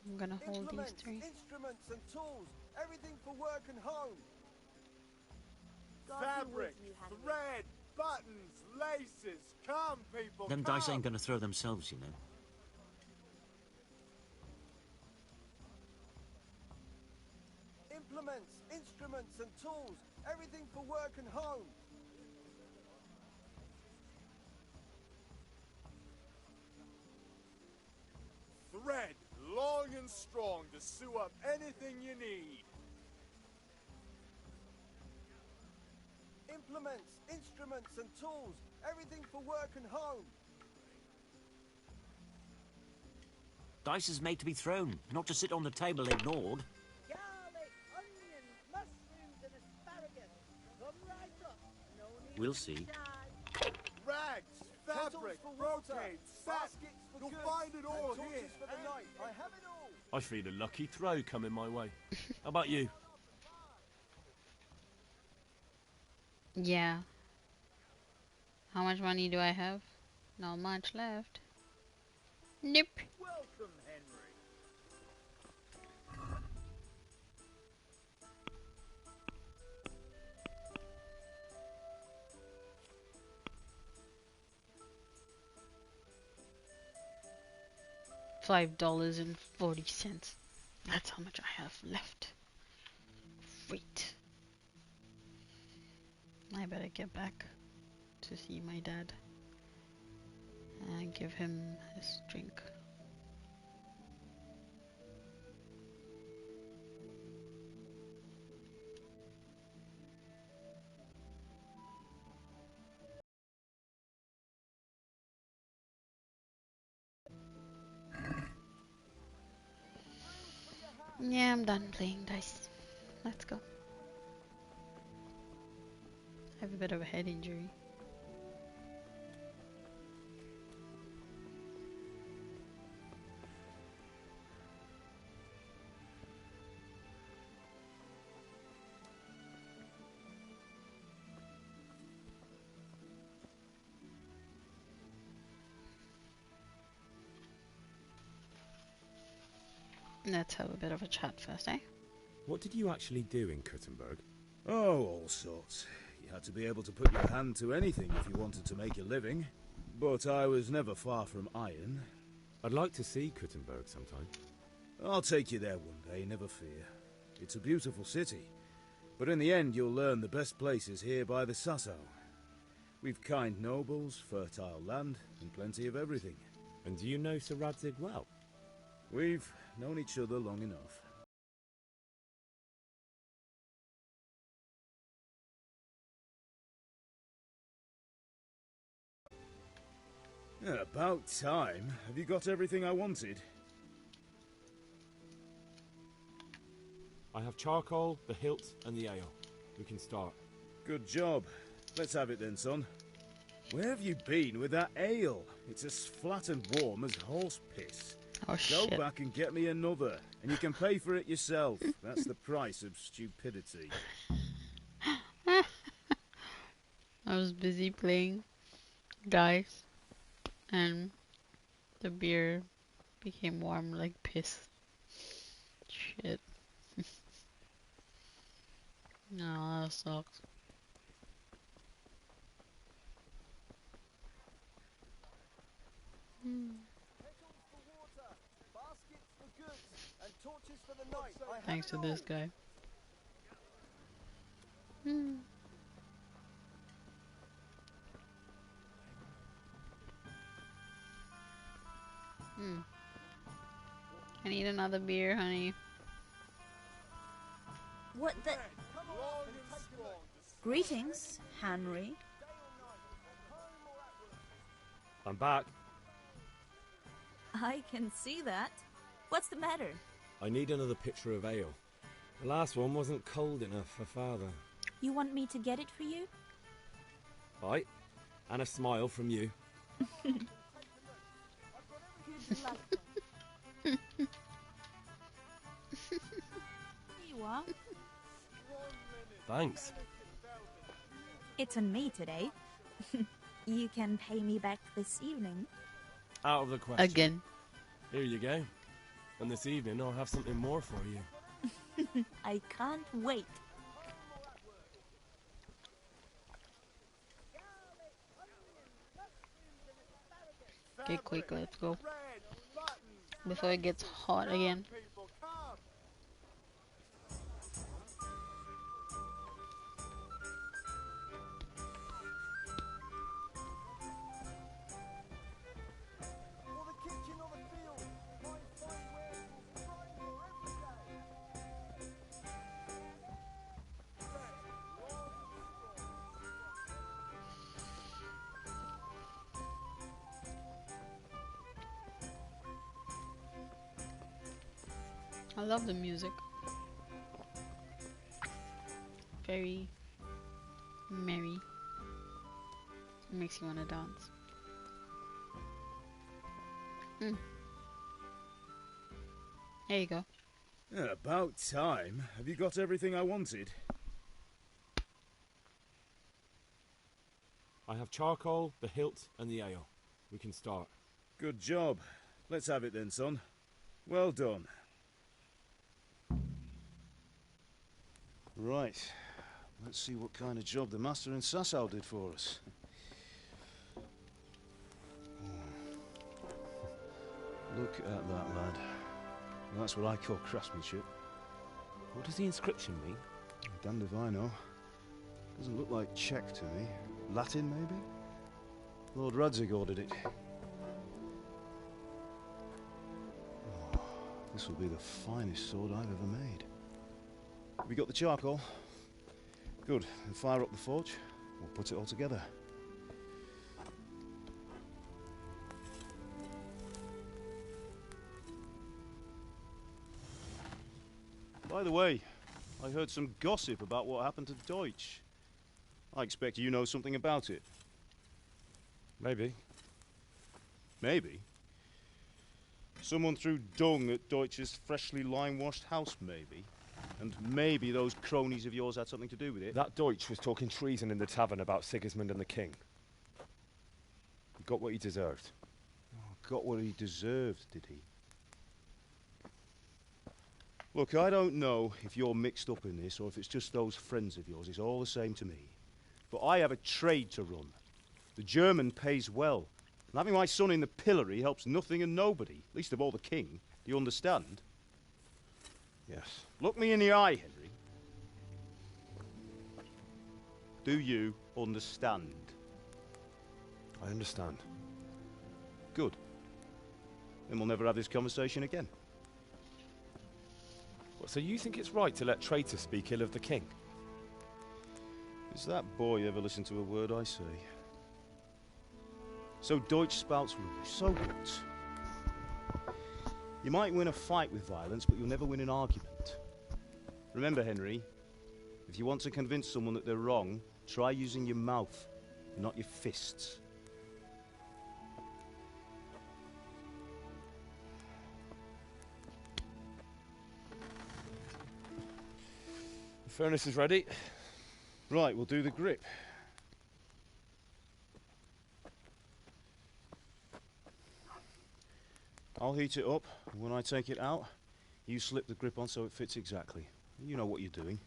I'm gonna hold these Implements, three. instruments and tools. Everything for work and home. Fabric, thread, buttons, laces. Come, people, Them come. dice ain't gonna throw themselves, you know. Implements, instruments and tools. Everything for work and home. Thread, long and strong to sew up anything you need. Implements, instruments and tools. Everything for work and home. Dice is made to be thrown, not to sit on the table ignored. Garlic, onions, mushrooms and asparagus. Come right up. No need We'll to see. shy. Rags, fabric, for water, brocade, satin. baskets for You'll goods, find it all and torches here. for the night. I have it all. I feel a lucky throw coming my way. How about you? Yeah. How much money do I have? Not much left. Nope. Welcome, Henry. $5.40. That's how much I have left. Wait. I better get back to see my dad and give him his drink. Yeah, I'm done playing dice. Let's go. I have a bit of a head injury. Let's have a bit of a chat first, eh? What did you actually do in Kuttenberg? Oh, all sorts. You had to be able to put your hand to anything if you wanted to make a living. But I was never far from iron. I'd like to see Kuttenberg sometime. I'll take you there one day, never fear. It's a beautiful city. But in the end, you'll learn the best places here by the Sassau. We've kind nobles, fertile land, and plenty of everything. And do you know Sir Radzig well? We've known each other long enough. About time. Have you got everything I wanted? I have charcoal, the hilt, and the ale. We can start. Good job. Let's have it then, son. Where have you been with that ale? It's as flat and warm as horse piss. Oh, Go shit. back and get me another, and you can pay for it yourself. That's the price of stupidity. I was busy playing dice, and the beer became warm like piss. Shit. No, that sucks. Thanks to this guy. I need another beer, honey. What the? Greetings, Henry. I'm back. I can see that. What's the matter? I need another pitcher of ale. The last one wasn't cold enough for Father. You want me to get it for you? Right. And a smile from you. Good luck. Here you are. Thanks. It's on me today. You can pay me back this evening. Out of the question. Again. Here you go. And this evening I'll have something more for you. I can't wait. Okay, quick, let's go. Before it gets hot again. I love the music. Very merry. It makes you want to dance. There you go. About time. Have you got everything I wanted? I have charcoal, the hilt, and the ale. We can start. Good job. Let's have it then, son. Well done. Right. Let's see what kind of job the master in Sassau did for us. Look at that, lad. That's what I call craftsmanship. What does the inscription mean? Damned if I know. Doesn't look like Czech to me. Latin, maybe? Lord Radzig ordered it. Oh, this will be the finest sword I've ever made. Have you got the charcoal? Good. Then fire up the forge. We'll put it all together. By the way, I heard some gossip about what happened to Deutsch. I expect you know something about it. Maybe. Maybe? Someone threw dung at Deutsch's freshly lime-washed house, maybe? And maybe those cronies of yours had something to do with it? That Deutsch was talking treason in the tavern about Sigismund and the king. He got what he deserved. Oh, got what he deserved, did he? Look, I don't know if you're mixed up in this or if it's just those friends of yours. It's all the same to me. But I have a trade to run. The German pays well. And having my son in the pillory helps nothing and nobody, least of all the king. Do you understand? Yes. Look me in the eye, Henry. Do you understand? I understand. Good. Then we'll never have this conversation again. What, so you think it's right to let traitors speak ill of the king? Does that boy ever listen to a word I say? So Deutsch spouts rouge. So what? You might win a fight with violence, but you'll never win an argument. Remember, Henry, if you want to convince someone that they're wrong, try using your mouth, not your fists. The furnace is ready. Right, we'll do the grip. I'll heat it up, and when I take it out, you slip the grip on so it fits exactly. You know what you're doing.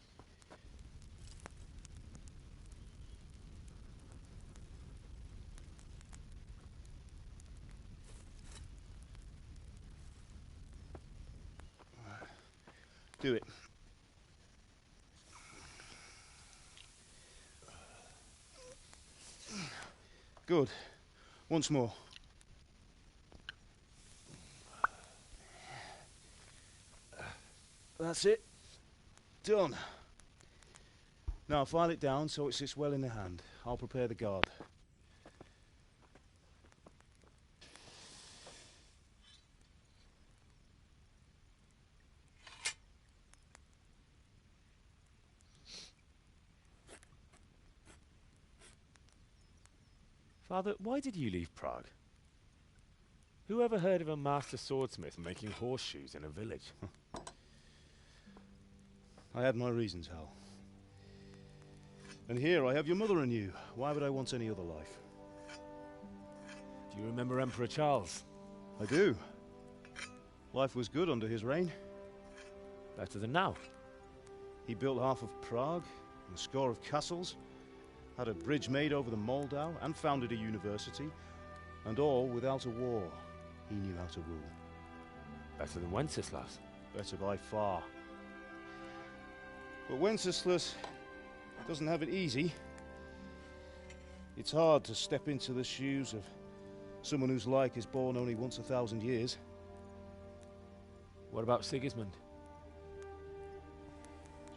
Do it. Good. Once more. That's it. Done. Now file it down so it sits well in the hand. I'll prepare the guard. Father, why did you leave Prague? Who ever heard of a master swordsmith making horseshoes in a village? I had my reasons, Hal. And here I have your mother and you. Why would I want any other life? Do you remember Emperor Charles? I do. Life was good under his reign. Better than now. He built half of Prague, and a score of castles, had a bridge made over the Moldau, and founded a university, and all without a war. He knew how to rule. Better than Wenceslas. Better by far. But Wenceslas doesn't have it easy. It's hard to step into the shoes of someone whose like is born only once 1,000 years. What about Sigismund?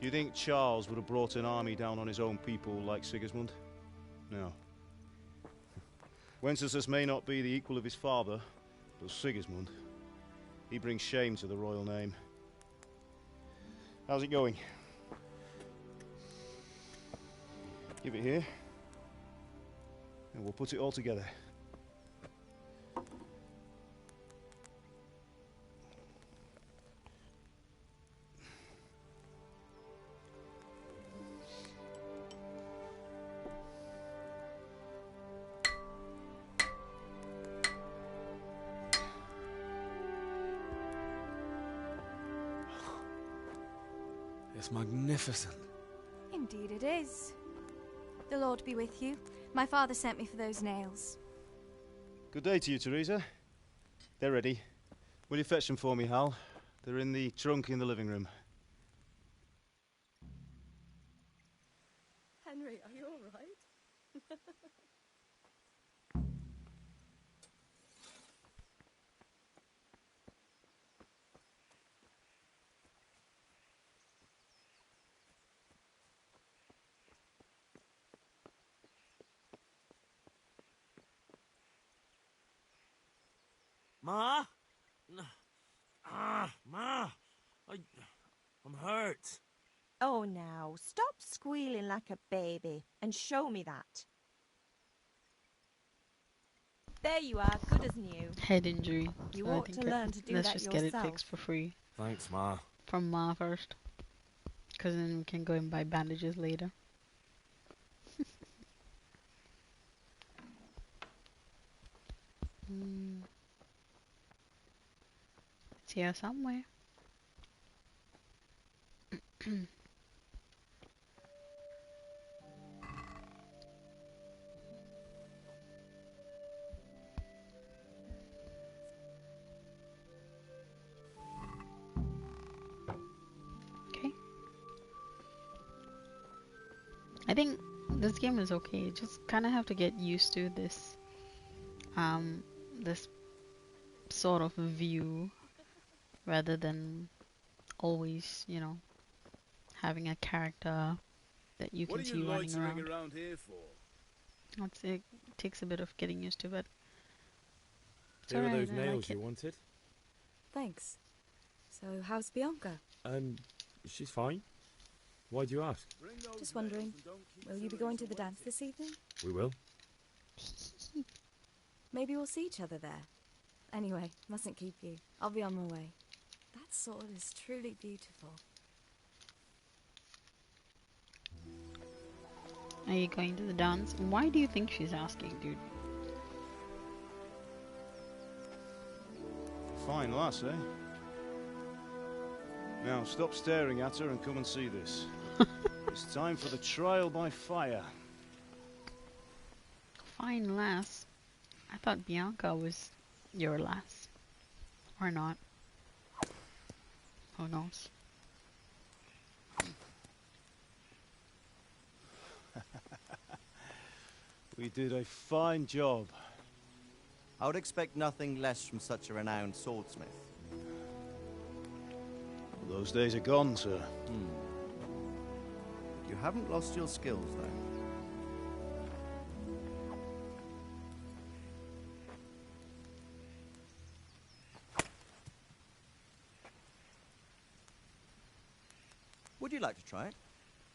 Do you think Charles would have brought an army down on his own people like Sigismund? No. Wenceslas may not be the equal of his father, but Sigismund, he brings shame to the royal name. How's it going? Give it here, and we'll put it all together. It's magnificent. Indeed it is. The Lord be with you. My father sent me for those nails. Good day to you, Teresa. They're ready. Will you fetch them for me, Hal? They're in the trunk in the living room. Henry, are you all right? Ma? Ma! I'm hurt. Oh, now, stop squealing like a baby and show me that. There you are, good as new. Head injury. You So I ought think to learn to do let's that just yourself. get it fixed for free. Thanks, Ma. From Ma first. Because then we can go and buy bandages later. It's here somewhere. Okay. I think this game is okay. You just kind of have to get used to this this sort of view rather than always, you know, having a character that you What can are see you running loitering around. around here for? It takes a bit of getting used to, but it's Here are alright, those I nails like you it. wanted. Thanks. So, how's Bianca? She's fine. Why do you ask? Just wondering, will you be going to the dance this evening? We will. Maybe we'll see each other there. Anyway, mustn't keep you. I'll be on my way. That sword is truly beautiful. Are you going to the dance? Why do you think she's asking, dude? Fine lass, eh? Now, stop staring at her and come and see this. It's time for the trial by fire. Fine lass. I thought Bianca was your lass. Or not. Who knows? We did a fine job. I would expect nothing less from such a renowned swordsmith. Those days are gone, sir. You haven't lost your skills, though. Would you like to try it?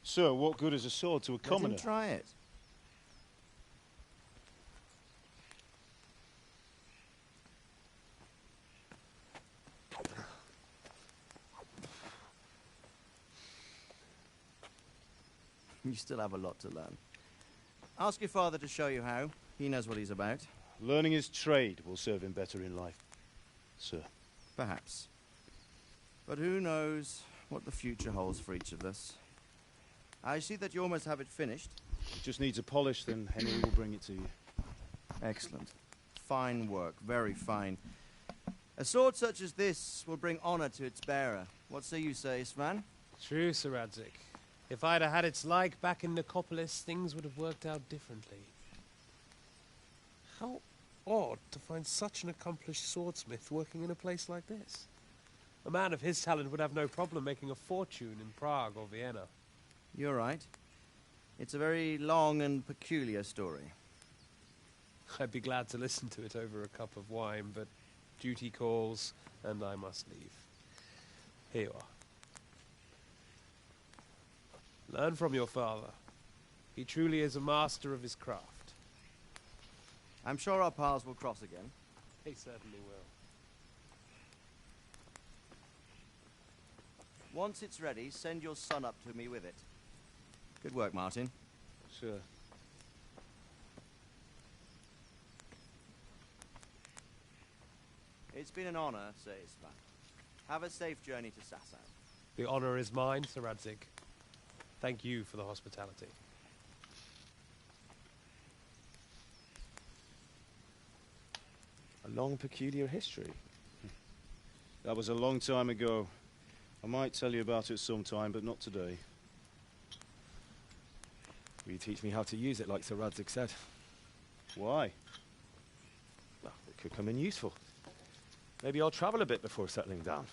Sir, what good is a sword to a commoner? Let him try it. You still have a lot to learn. Ask your father to show you how. He knows what he's about. Learning his trade will serve him better in life, sir. Perhaps. But who knows what the future holds for each of us. I see that you almost have it finished. It just needs a polish, then Henry will bring it to you. Excellent. Fine work. Very fine. A sword such as this will bring honor to its bearer. What say you, Svan? True, Sir Radzik. If I'd have had its like back in Nicopolis, things would have worked out differently. How odd to find such an accomplished swordsmith working in a place like this. A man of his talent would have no problem making a fortune in Prague or Vienna. You're right. It's a very long and peculiar story. I'd be glad to listen to it over a cup of wine, but duty calls, and I must leave. Here you are. Learn from your father. He truly is a master of his craft. I'm sure our paths will cross again. He certainly will. Once it's ready, send your son up to me with it. Good work, Martin. Sure. It's been an honor, Sir Isvan. Have a safe journey to Sasau. The honor is mine, Sir Radzik. Thank you for the hospitality. A long, peculiar history. That was a long time ago. I might tell you about it sometime, but not today. Will you teach me how to use it like Sir Radzik said? Why? Well, it could come in useful. Maybe I'll travel a bit before settling down.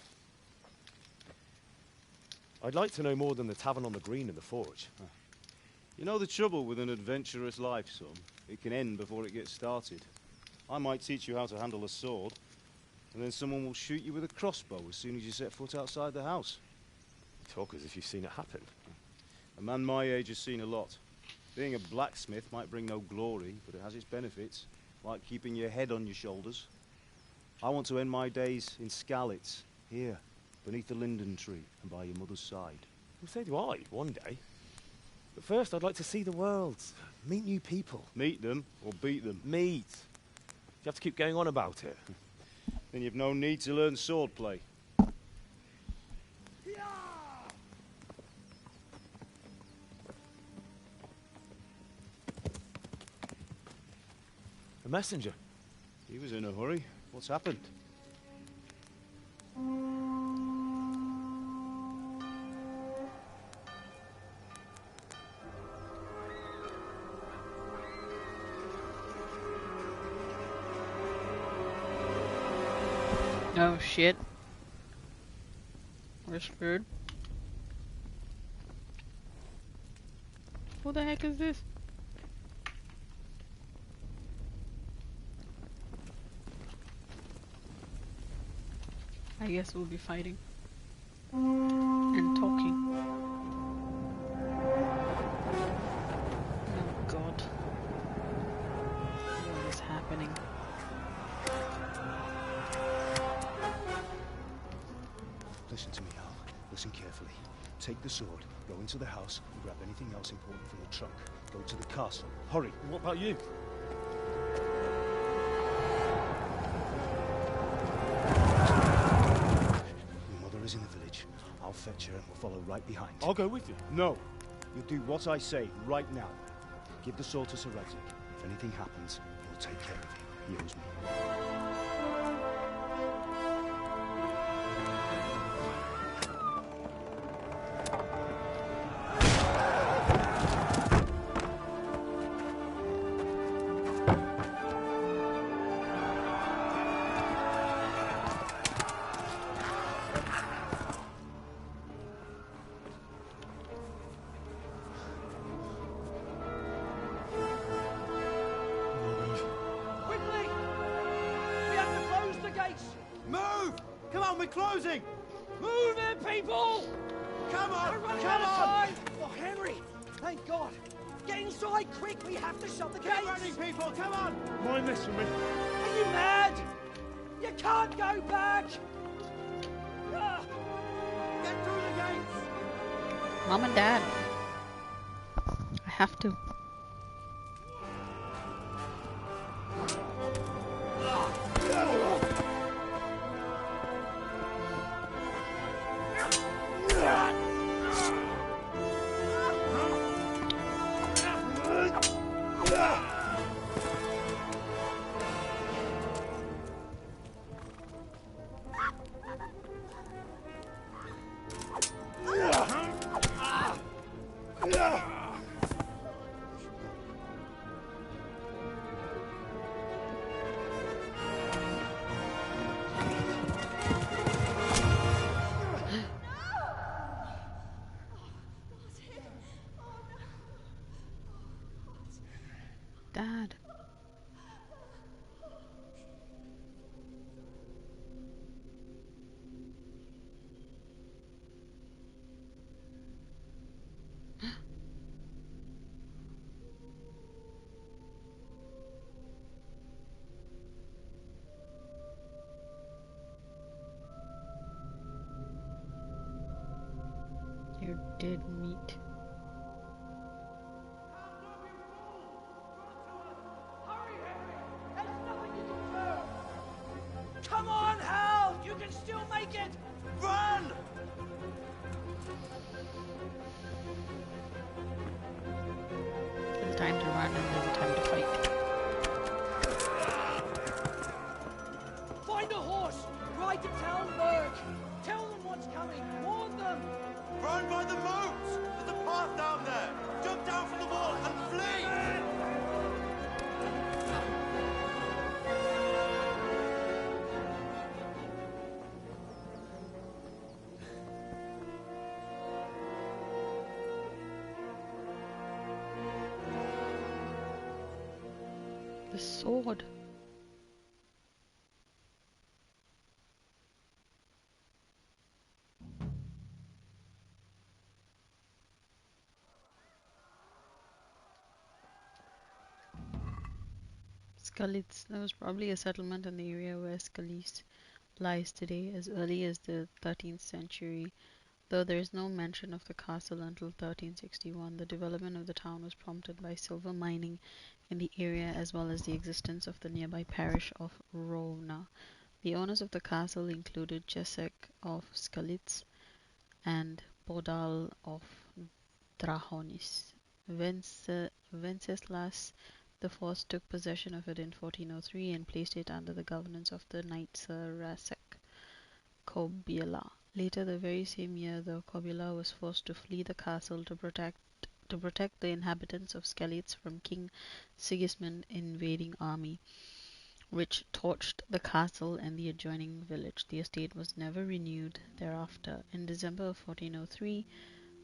I'd like to know more than the tavern on the green and the forge. You know the trouble with an adventurous life, son? It can end before it gets started. I might teach you how to handle a sword, and then someone will shoot you with a crossbow as soon as you set foot outside the house. talk as if you've seen it happen. A man my age has seen a lot. Being a blacksmith might bring no glory, but it has its benefits, like keeping your head on your shoulders. I want to end my days in Skalitz, here, beneath the linden tree and by your mother's side. Well, so do I, one day. But first, I'd like to see the world, meet new people. Meet them or beat them? Meet. You have to keep going on about it. Then you've no need to learn swordplay. A messenger. He was in a hurry. What's happened? Oh shit. We're screwed. Who the heck is this? I guess we'll be fighting and talking. Oh god. What is happening? Listen to me, Al. Listen carefully. Take the sword, go into the house, and grab anything else important from the trunk. Go to the castle. Hurry. What about you? Your mother is in the village. I'll fetch her and we'll follow right behind. I'll go with you. No. You'll do what I say right now. Give the sword to Sir Radzik. If anything happens, he'll take care of you. He owes me. Quickly! We have to close the gates! Move! Come on, we're closing! Move it, people! Come on! We're running Come out of on! time! Oh, Henry! Thank God! Get inside, quick! We have to shut the Keep gates! running, people! Come on! Mind this for me. Are you mad? You can't go back! Ah, Get through the gates! Mom and Dad. I have to. Dad. You're dead meat. come on, Hal! You can still make it! Run! There's a time to run and there's a time to fight. Find a horse! Ride to town, Merc! Tell them what's coming! Warn them! Run by the moat! There's a path down there! Jump down from the wall and flee! The sword. Skalitz. There was probably a settlement in the area where Skalitz lies today as early as the 13th century. Though there is no mention of the castle until 1361, the development of the town was prompted by silver mining in the area as well as the existence of the nearby parish of Rovna. The owners of the castle included Jacek of Skalitz and Bodal of Drahonis. Wenceslas IV took possession of it in 1403 and placed it under the governance of the knight Sir Rasek Kobila. Later the very same year, the Kobila was forced to flee the castle to protect the inhabitants of Skalitz from King Sigismund invading army, which torched the castle and the adjoining village. The estate was never renewed thereafter. In December of 1403,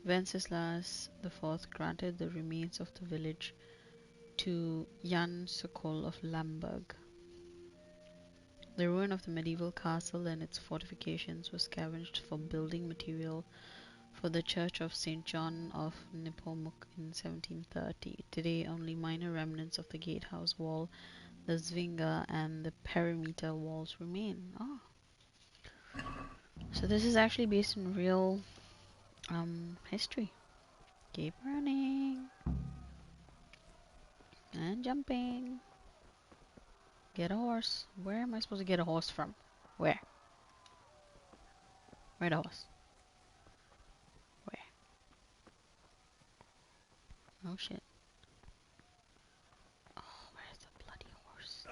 Wenceslas IV granted the remains of the village to Jan Sokol of Lamberg. The ruin of the medieval castle and its fortifications was scavenged for building material for the Church of St. John of Nepomuk in 1730. Today, only minor remnants of the gatehouse wall, the Zvinga, and the perimeter walls remain. Oh. So this is actually based in real history. Keep running. And jumping. Get a horse. Where am I supposed to get a horse from? Where? Where the horse? Where? Oh shit. Oh, where's the bloody horse?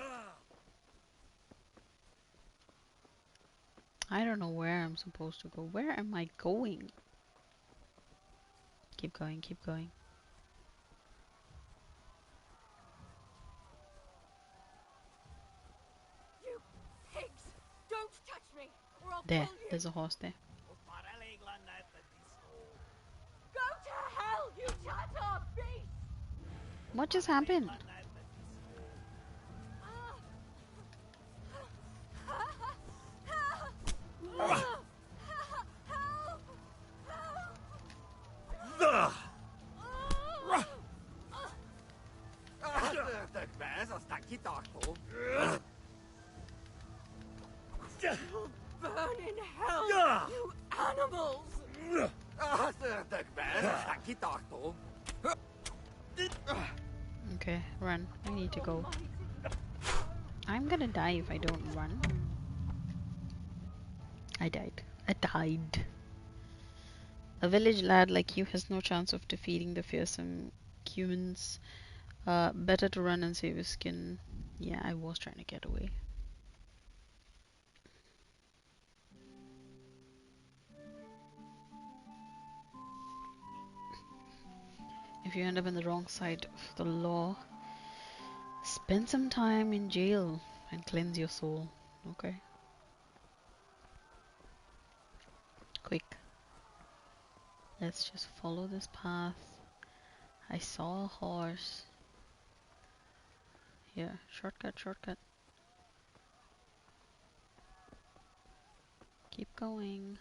I don't know where I'm supposed to go. Where am I going? Keep going, keep going. You pigs! Don't touch me, or I'll There, kill you! there's a horse there. Go to hell, you Tatar beast! What just happened? You'll burn in hell, you animals! Okay, run. We need to go. I'm gonna die if I don't run. I died. I died. A village lad like you has no chance of defeating the fearsome humans. Better to run and save his skin. Yeah, I was trying to get away. If you end up in the wrong side of the law, spend some time in jail and cleanse your soul. Okay? Quick. Let's just follow this path. I saw a horse. Here, shortcut, shortcut. Keep going.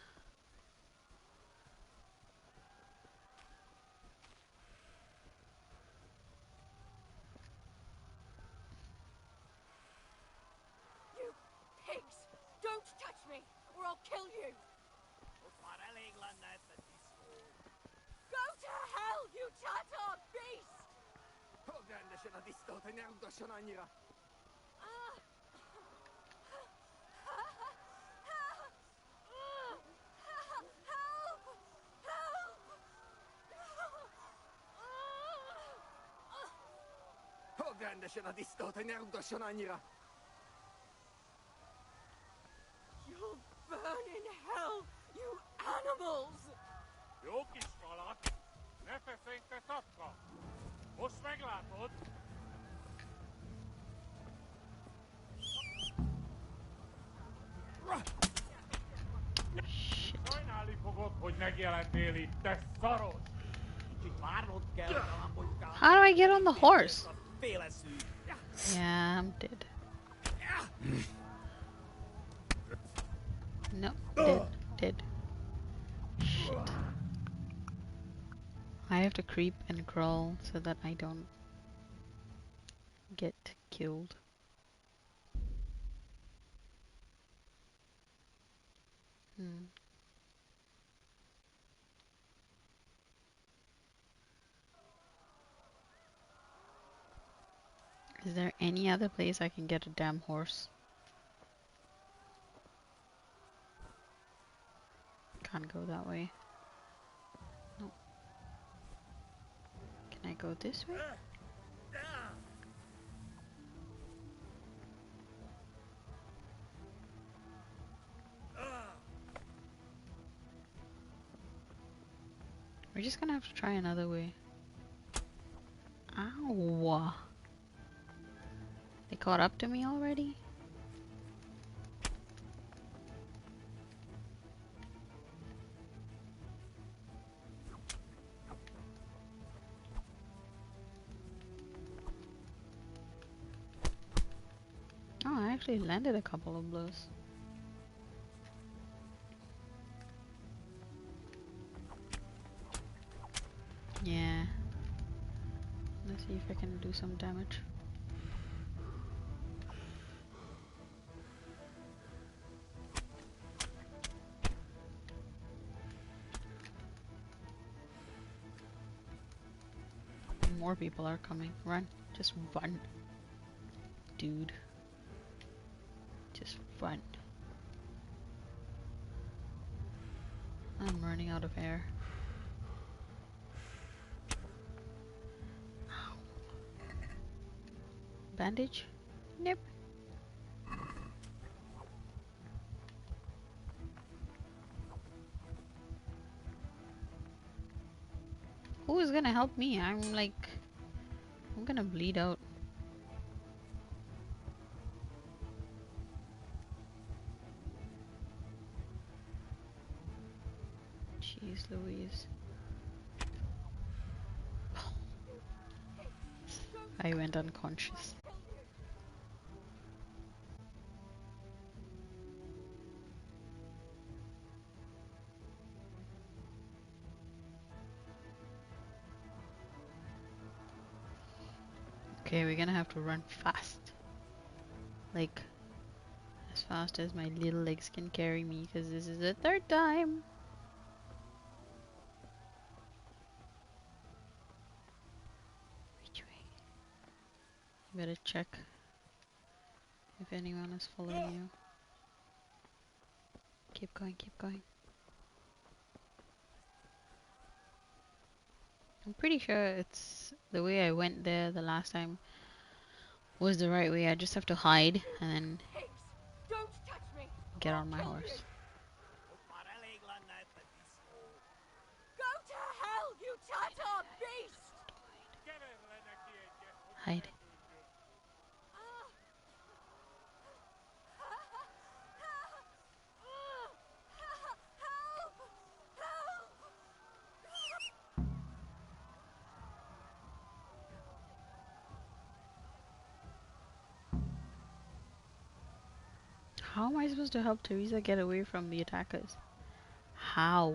You pigs! Don't touch me, or I'll kill you! Go to hell, you Tatar beast! You'll burn in hell, you animals! Jó kis kalak, ne feszengj te tapka! Most meglátod! Sajnálni fogod, hogy megjelentél itt, te szaros! Kicsit várnod kell, Rambuska. How do I get on the horse? Yeah, I'm dead. No, dead. Shit. I have to creep and crawl so that I don't get killed. Hmm. Is there any other place I can get a damn horse? Can't go that way. No. Can I go this way? We're just gonna have to try another way. Ow! They caught up to me already? Oh, I actually landed a couple of blows. Yeah. Let's see if I can do some damage. More people are coming. Run. Just run. Dude. Just run. I'm running out of air. Ow. Bandage? Nope. Who is gonna help me? I'm gonna bleed out. Jeez Louise. I went unconscious. Okay, we're gonna have to run fast. Like, as fast as my little legs can carry me, because this is the third time. Which way? You better check if anyone is following you. Keep going, keep going. I'm pretty sure it's the way I went there the last time was the right way. I just have to hide and then get on my horse. Go to hell, you Tatar beast! Hide. How am I supposed to help Teresa get away from the attackers? How?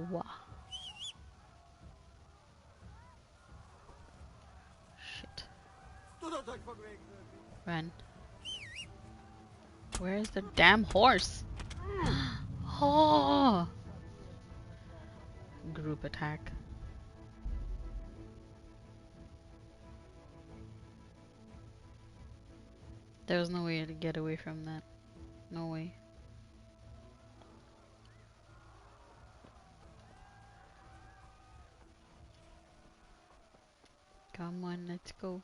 Shit. Run. Where's the damn horse? Oh! Group attack. There was no way to get away from that. No way. Come on, let's go.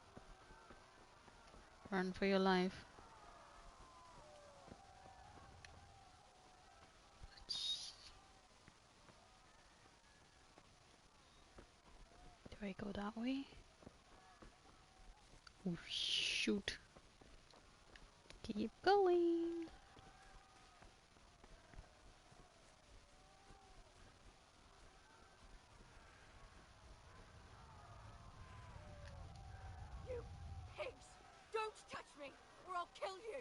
Run for your life. Do I go that way? Oh shoot. Keep going. You pigs! Don't touch me, or I'll kill you!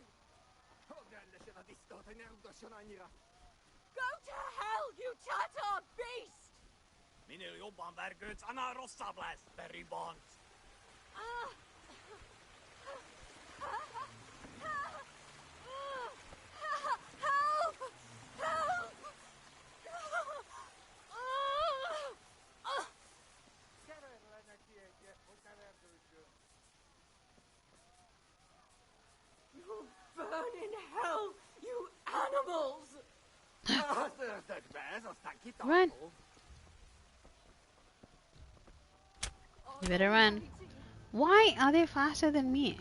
Go to hell, you Tatar beast! Minul jobban vergődsz, annál rosszabb lesz, Barry Bonds. Help! Help! Run. You better run. Why are they faster than me?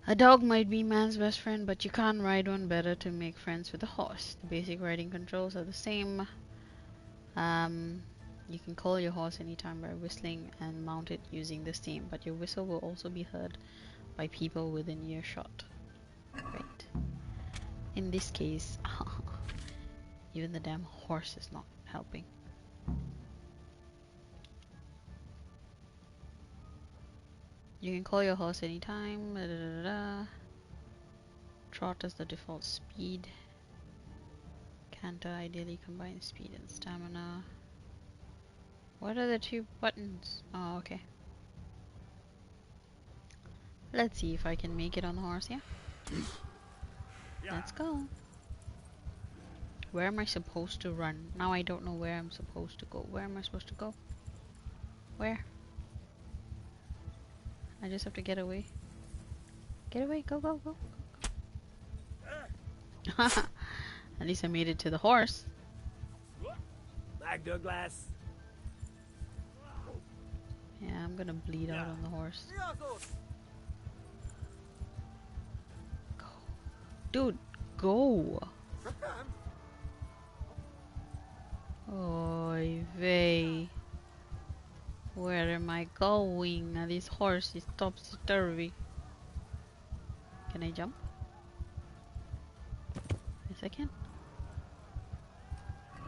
A dog might be man's best friend, but you can't ride one better to make friends with a horse. The basic riding controls are the same. You can call your horse anytime by whistling and mount it using this theme, but your whistle will also be heard by people within earshot. Right. In this case, even the damn horse is not helping. You can call your horse anytime. Da, da, da, da. Trot is the default speed. Canter ideally combines speed and stamina. What are the two buttons? Oh, okay. Let's see if I can make it on the horse, yeah? Let's go. Where am I supposed to run? Now I don't know where I'm supposed to go. Where am I supposed to go? Where? I just have to get away. Get away, go, go, go. At least I made it to the horse. Back, Douglas. Yeah, I'm gonna bleed out on the horse. Go. Dude, go! Oy vey. Where am I going? Now this horse is topsy-turvy. Can I jump? Yes, I can.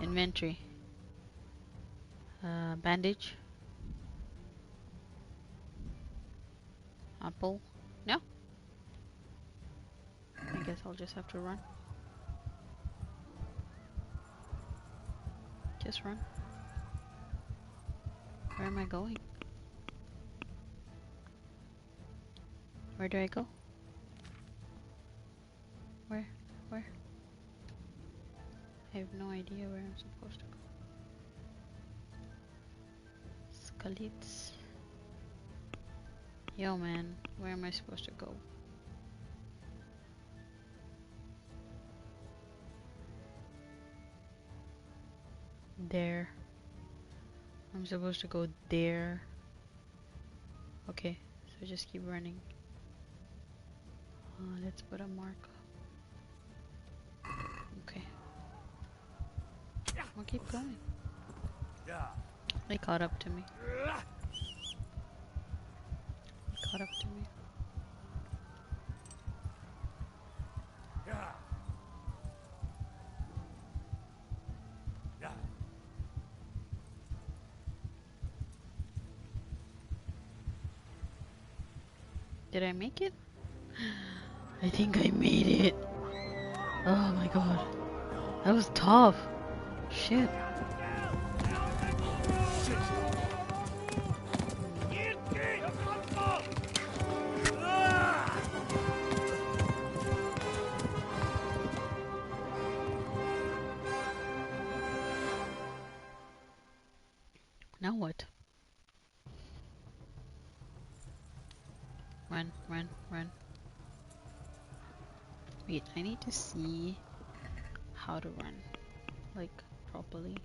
Inventory. Bandage. Apple. No? I guess I'll just have to run. Just run. Where am I going? Where do I go? Where? Where? I have no idea where I'm supposed to go. Skeletons. Yo man, where am I supposed to go? There. I'm supposed to go there. Okay, so just keep running. Let's put a mark. Okay. I'll keep going. They caught up to me. Caught up to me. Did I make it? I think I made it. Oh my god. That was tough. Shit. Now what? Run, run, run. Wait, I need to see how to run. Like, properly.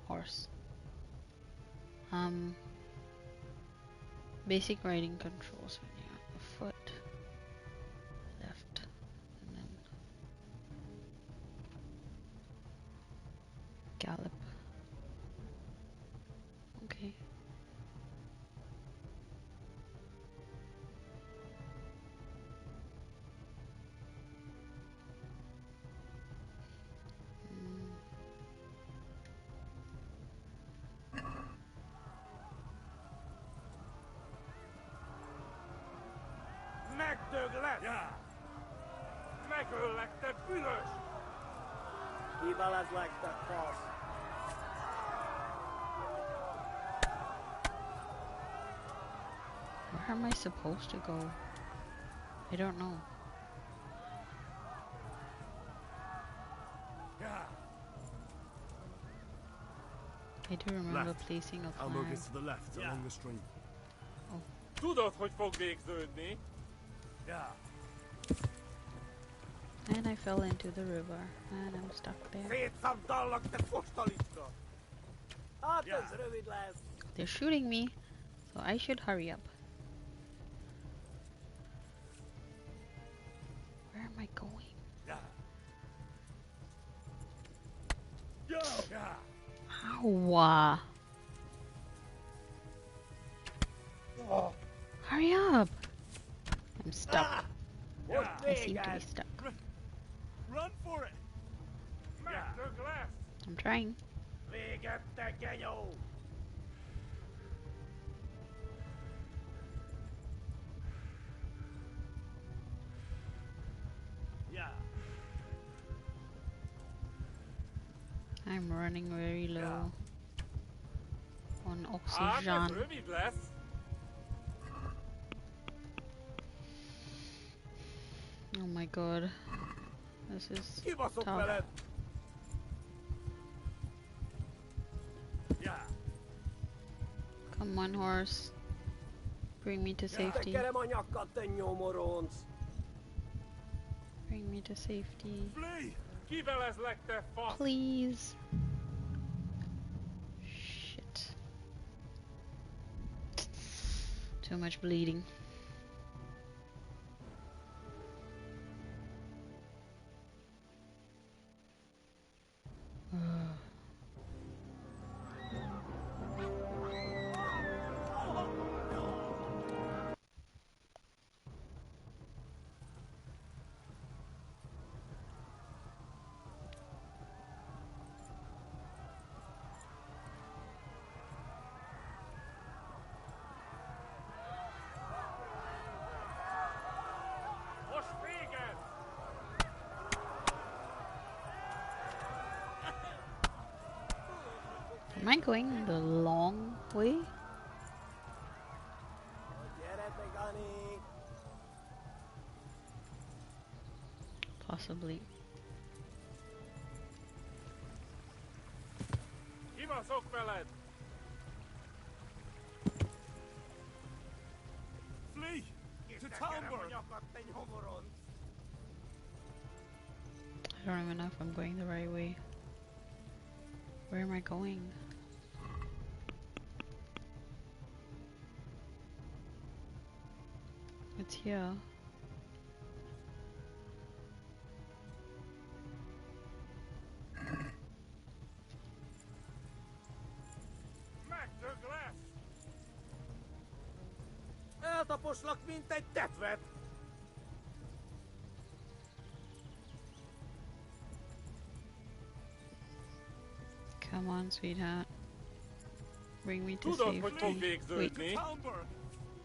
Horse. Basic riding controls. When you're on the foot. Left. And then gallop. Okay. Douglas! Ja. Michael like the Bullers! Keep alles like that, boss. Where am I supposed to go? I don't know. I do remember placing a flag. Almo gets to the left, along the stream. Oh. Tudod, hogy fog végződni? Yeah. And I fell into the river, and I'm stuck there. Szétszabdallak, te fostalicska! Hát ez rövid lesz. They're shooting me, so I should hurry up. Where am I going? Yeah. Yeah. Ow! Oh. Hurry up! I'm stuck. Yeah. I seem to be stuck. Run for it! Yeah. I'm trying. Véget te, genyó! Yeah. I'm running very low on Hát ez oxygen. rövid lesz. Oh my god. This is Kibaszok tough. veled! Yeah. Come on, horse. Bring me to safety. Tekerem a nyakkad, te nyomoronc. Bring me to safety. Flee! Kivelezlek, te fasz! Please. Shit. Too much bleeding. Most véged! Am I going the long way? Gyere, te Gani. Possibly. Kibaszok veled! Flee! To Talmberg! I don't even know if I'm going the right way. Where am I going? It's here. Megdög lesz! Eltaposlak, mint egy tetvet. Come on, sweetheart. Bring me to Tudod, hogy fog safety. Wait, végződni?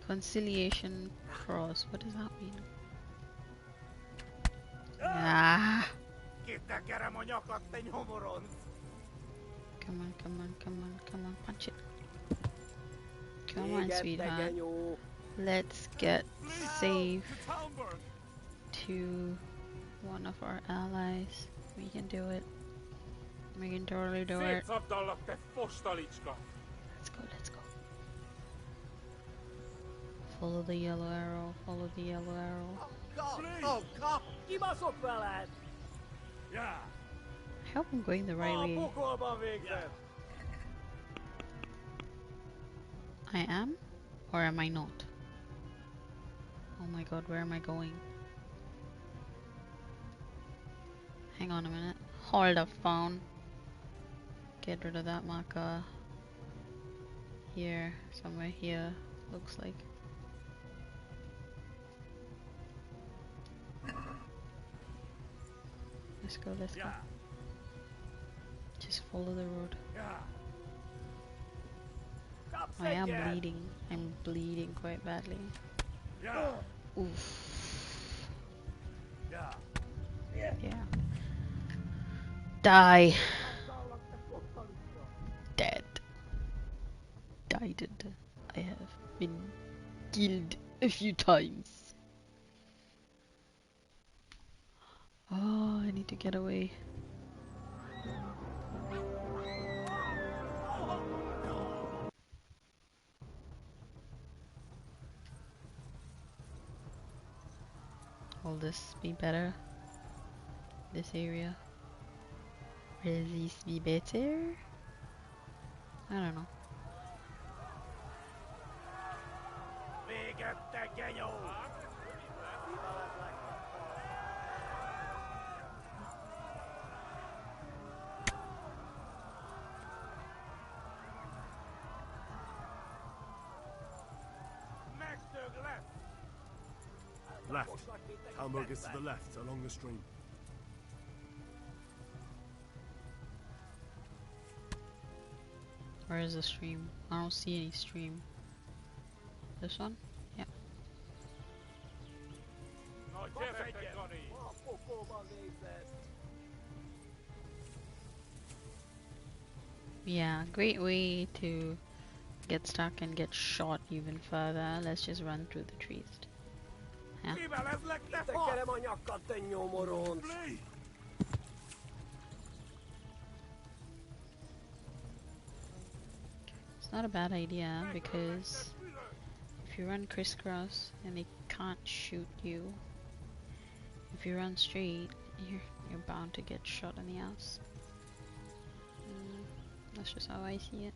conciliation cross. What does that mean? Ah! Kitekerem a nyakad, te nyomoronc! Come on, come on, come on, come on, punch it. Come on, Véget, te sweetheart. genyó. Let's get safe to one of our allies. We can do it. We can totally do it. Szétszabdallak, te fostalicska! Let's go, let's go. Follow the yellow arrow, follow the yellow arrow. Oh, kap! Kibaszok veled! Yeah. I hope I'm going the right A way. pokolban végzed! I am? Or am I not? Oh my god, where am I going? Hang on a minute. Hold up, phone. Get rid of that marker. Here, somewhere here, looks like. Let's go, let's go. Just follow the road. I am bleeding. I'm bleeding quite badly. Oof. Yeah. Die. Dead. Died. I have been killed a few times. Oh, I need to get away. Will this be better? This area? Will this be better? I don't know. Left. Hamburg is to the left, along the stream. Where is the stream? I don't see any stream. This one? Yeah. Yeah, great way to get stuck and get shot even further. Let's just run through the trees. Yeah. It's not a bad idea because if you run crisscross and they can't shoot you, if you run straight, you're bound to get shot in the ass. That's just how I see it.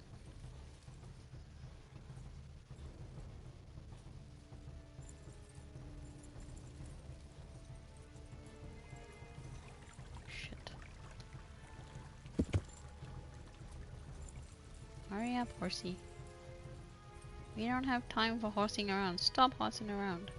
Shit. Hurry up, horsey. We don't have time for horsing around. Stop horsing around.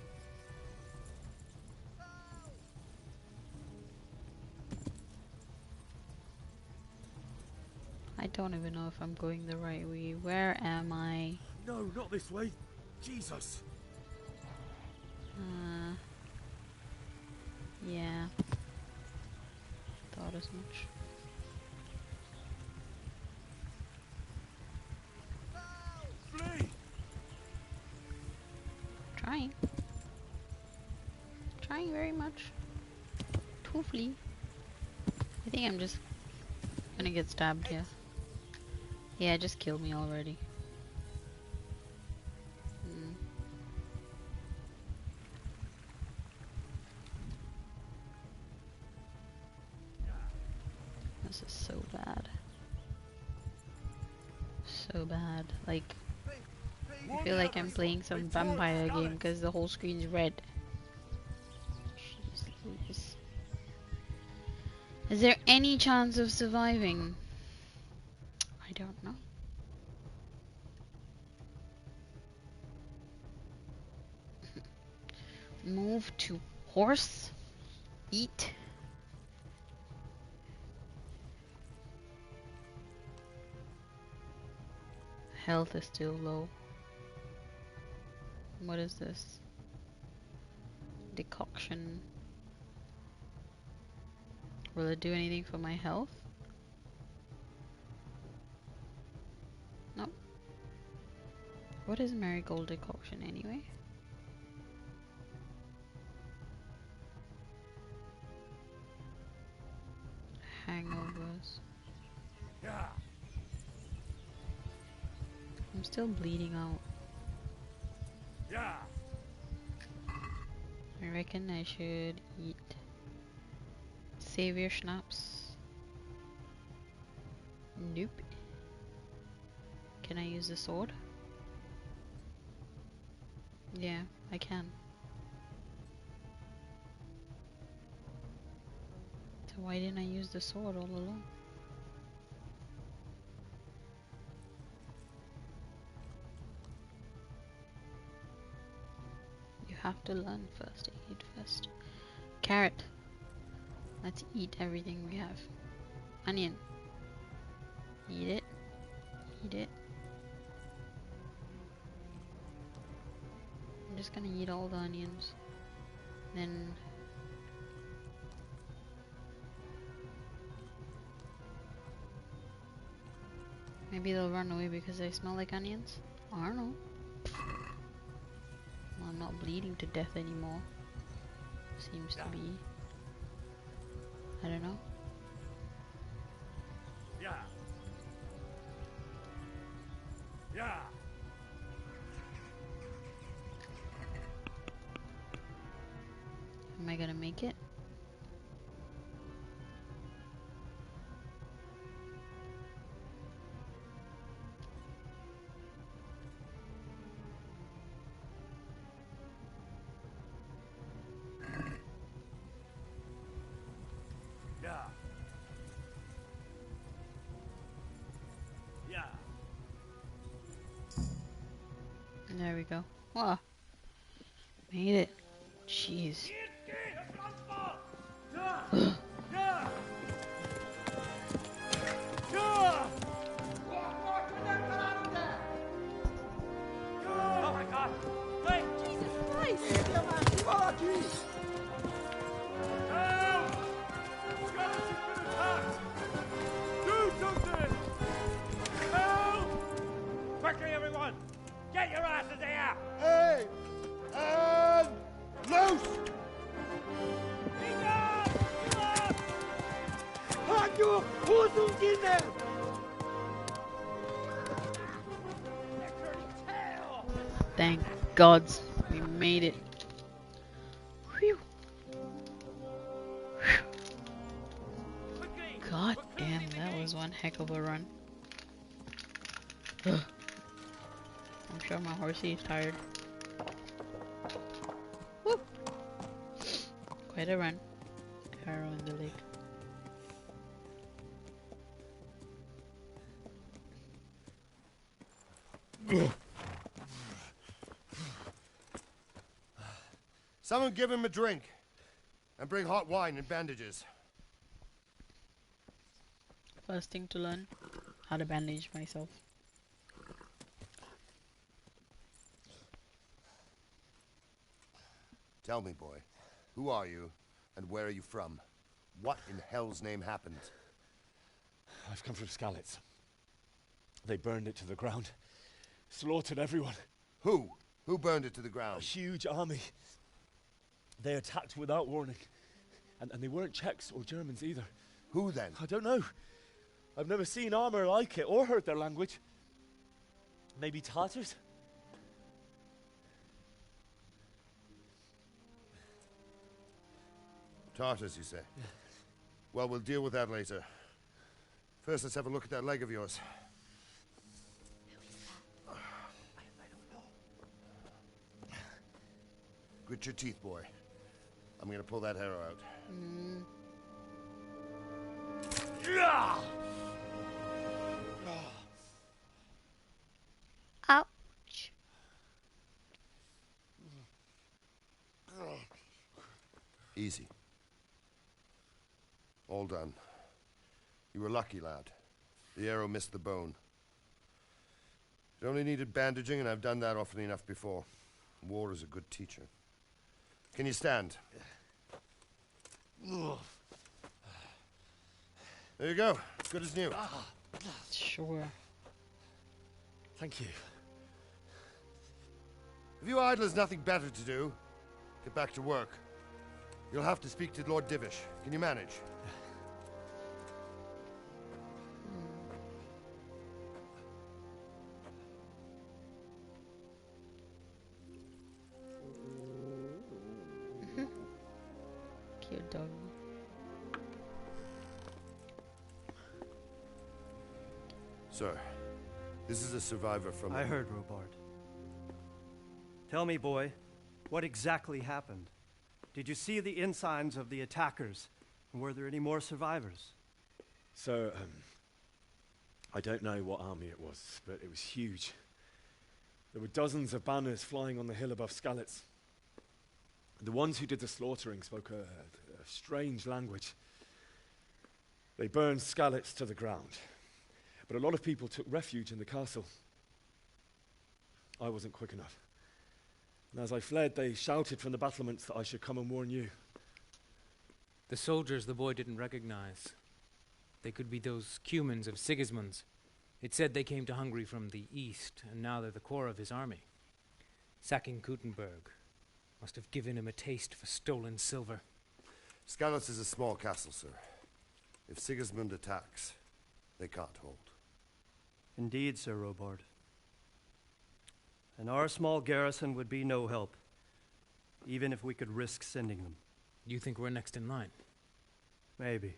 I don't even know if I'm going the right way. Where am I? No, not this way. Jesus. Yeah. Thought as much. Flee! Trying. Trying very much. To flee. I think I'm just gonna get stabbed here. Yeah, just killed me already. This is so bad. So bad. Like, I feel like I'm playing some vampire game because the whole screen's red. Jeez Louise. Is there any chance of surviving? I don't know. Move to horse. Eat. Health is still low. What is this? Decoction. Will it do anything for my health? No. What is marigold decoction anyway? Hangovers. Yeah. I'm still bleeding out. Yeah. I reckon I should eat Savior Schnapps. Nope. Can I use the sword? Yeah, I can. So why didn't I use the sword all along? You have to learn first aid first. Carrot. Let's eat everything we have. Onion. Eat it. Eat it. I'm just gonna eat all the onions. Then maybe they'll run away because they smell like onions? I don't know. Well, I'm not bleeding to death anymore. Seems to be. I don't know. Yeah. Yeah. Am I gonna make it? Yeah. Yeah. There we go. Wow. Made it. Jeez. Oh my God! Wait! Jesus Christ! Help! Scarlet has been attacked! Do something! Help! Quickly, everyone! Get your asses here! Hey! And loose! Halt your Hosenkinder! Thank gods we made it. Whew. God damn, that was one heck of a run. Ugh. I'm sure my horsey is tired. Woo. Quite a run. Arrow in the lake. Someone give him a drink. And bring hot wine and bandages. First thing to learn, how to bandage myself. Tell me, boy, who are you and where are you from? What in hell's name happened? I've come from Skalitz. They burned it to the ground. Slaughtered everyone. Who? Who burned it to the ground? A huge army. They attacked without warning. And they weren't Czechs or Germans either. Who then? I don't know. I've never seen armor like it or heard their language. Maybe Tatars? Tartars, you say? Well, we'll deal with that later. First, let's have a look at that leg of yours. Grit your teeth, boy. I'm gonna pull that arrow out. Ouch. Easy. All done. You were lucky, lad. The arrow missed the bone. It only needed bandaging, and I've done that often enough before. War is a good teacher. Can you stand? There you go. Good as new. Sure. Thank you. If you idlers nothing better to do, get back to work. You'll have to speak to Lord Divish. Can you manage? Cute dog. Sir, this is a survivor from... I heard, Robard. Tell me, boy, what exactly happened? Did you see the ensigns of the attackers? And were there any more survivors? So, I don't know what army it was, but it was huge. There were dozens of banners flying on the hill above Skalitz. The ones who did the slaughtering spoke a strange language. They burned Skalitz to the ground. But a lot of people took refuge in the castle. I wasn't quick enough. And as I fled, they shouted from the battlements that I should come and warn you. The soldiers the boy didn't recognize. They could be those Cumans of Sigismund's. It said they came to Hungary from the east, and now they're the core of his army. Sacking Gutenberg must have given him a taste for stolen silver. Skalitz is a small castle, sir. If Sigismund attacks, they can't hold. Indeed, Sir Robard. And our small garrison would be no help, even if we could risk sending them. You think we're next in line? Maybe.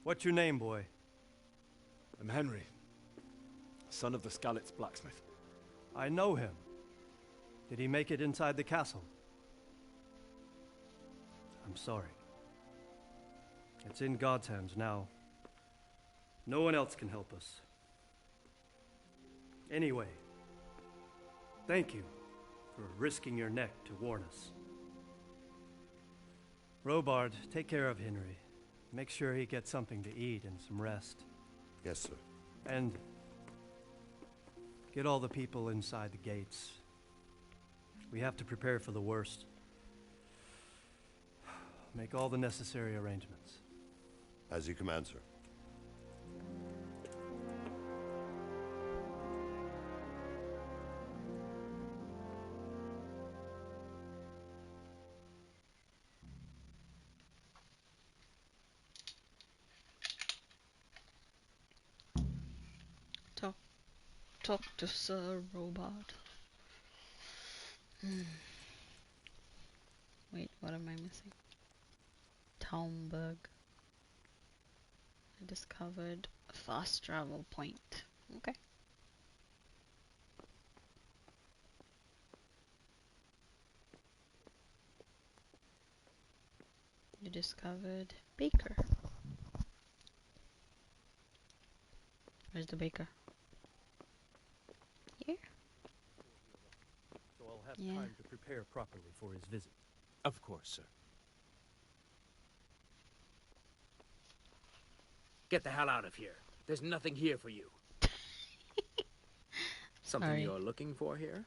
What's your name, boy? I'm Henry, son of the Skalitz blacksmith. I know him. Did he make it inside the castle? I'm sorry. It's in God's hands now. No one else can help us. Anyway, thank you for risking your neck to warn us. Robard, take care of Henry. Make sure he gets something to eat and some rest. Yes, sir. And get all the people inside the gates. We have to prepare for the worst. Make all the necessary arrangements. As you command, sir. Talk to Sir Robot. Wait, what am I missing? Talmberg. I discovered a fast travel point. Okay. You discovered Baker. Where's the baker? Here? So I'll have Yeah. time to prepare properly for his visit. Of course, sir. Get the hell out of here. There's nothing here for you. Something Sorry. you're looking for here?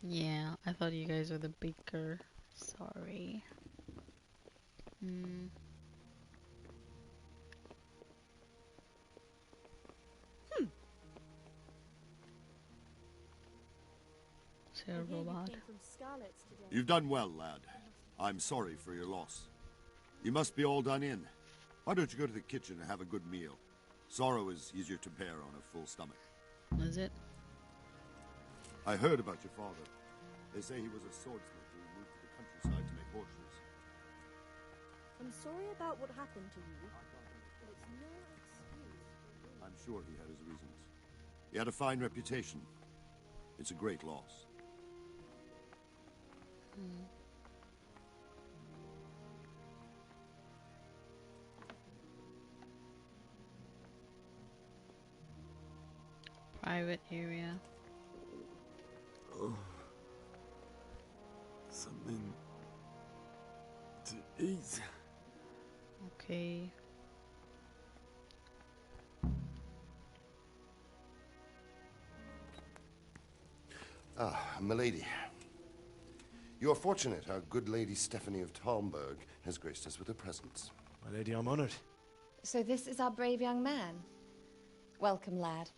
Yeah, I thought you guys were the baker. Sorry. Sir Robot. You've done well, lad. I'm sorry for your loss. You must be all done in. Why don't you go to the kitchen and have a good meal? Sorrow is easier to bear on a full stomach. Was it? I heard about your father. They say he was a swordsmith who moved to the countryside to make horseshoes. I'm sorry about what happened to you, but it's no excuse. I'm sure he had his reasons. He had a fine reputation. It's a great loss. Private area. Oh. Something to eat. Okay. Ah, milady. You are fortunate our good lady Stephanie of Talmberg has graced us with her presence. My lady, I'm honored. So this is our brave young man. Welcome, lad.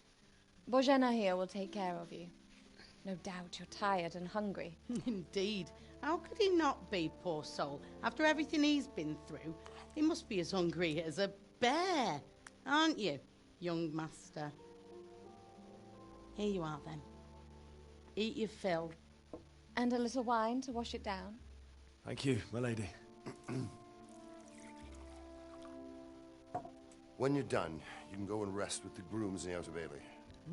Bojena here will take care of you. No doubt you're tired and hungry. Indeed. How could he not be, poor soul? After everything he's been through, he must be as hungry as a bear, aren't you, young master? Here you are, then. Eat your fill. And a little wine to wash it down. Thank you, my lady. When you're done, you can go and rest with the grooms in the Outer Bailey.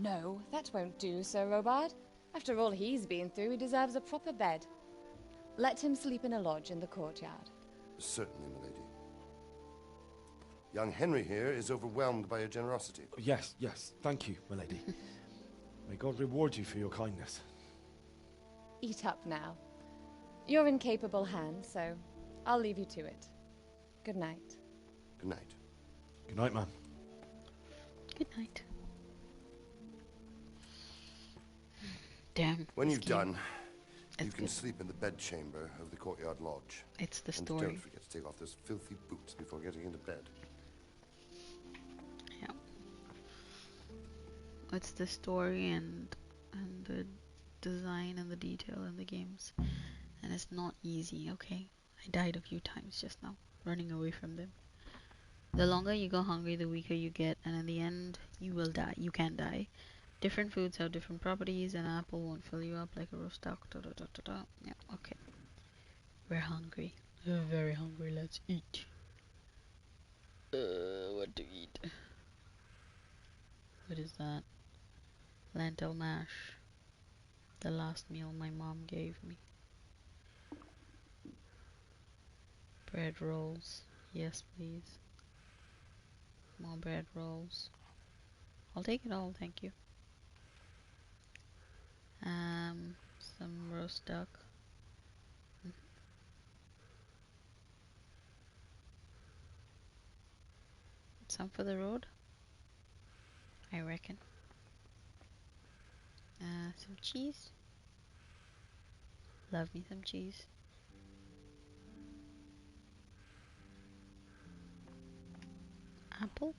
No, that won't do, Sir Robard. After all he's been through, he deserves a proper bed. Let him sleep in a lodge in the courtyard. Certainly, milady. Young Henry here is overwhelmed by your generosity. Yes, thank you, my lady. May God reward you for your kindness. Eat up now. You're in capable hands, so I'll leave you to it. Good night. Good night. Good night, ma'am. Good night. Damn. When this you've game. done, you It's can good. sleep in the bedchamber of the courtyard lodge. It's the And story. don't forget to take off those filthy boots before getting into bed. Yeah. It's the story and the design and the detail in the games. And it's not easy, okay? I died a few times just now, running away from them. The longer you go hungry, the weaker you get, and in the end, you will die. You can die. Different foods have different properties. An apple won't fill you up like a roast duck. Da, da, da, da, da. Yeah, okay. We're hungry. We're very hungry. Let's eat. What to eat? What is that? Lentil mash. The last meal my mom gave me. Bread rolls. Yes, please. More bread rolls. I'll take it all, thank you. Some roast duck. Some for the road, I reckon. Some cheese. Love me some cheese. Apple.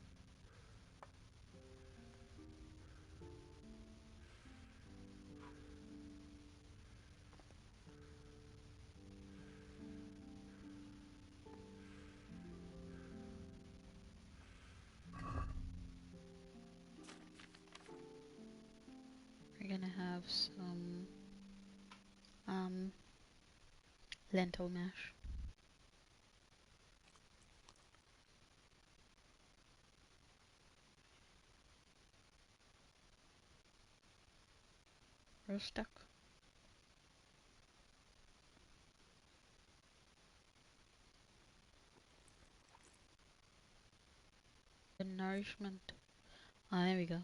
We're gonna have some lentil mash. Roast duck. The nourishment. Ah, there we go.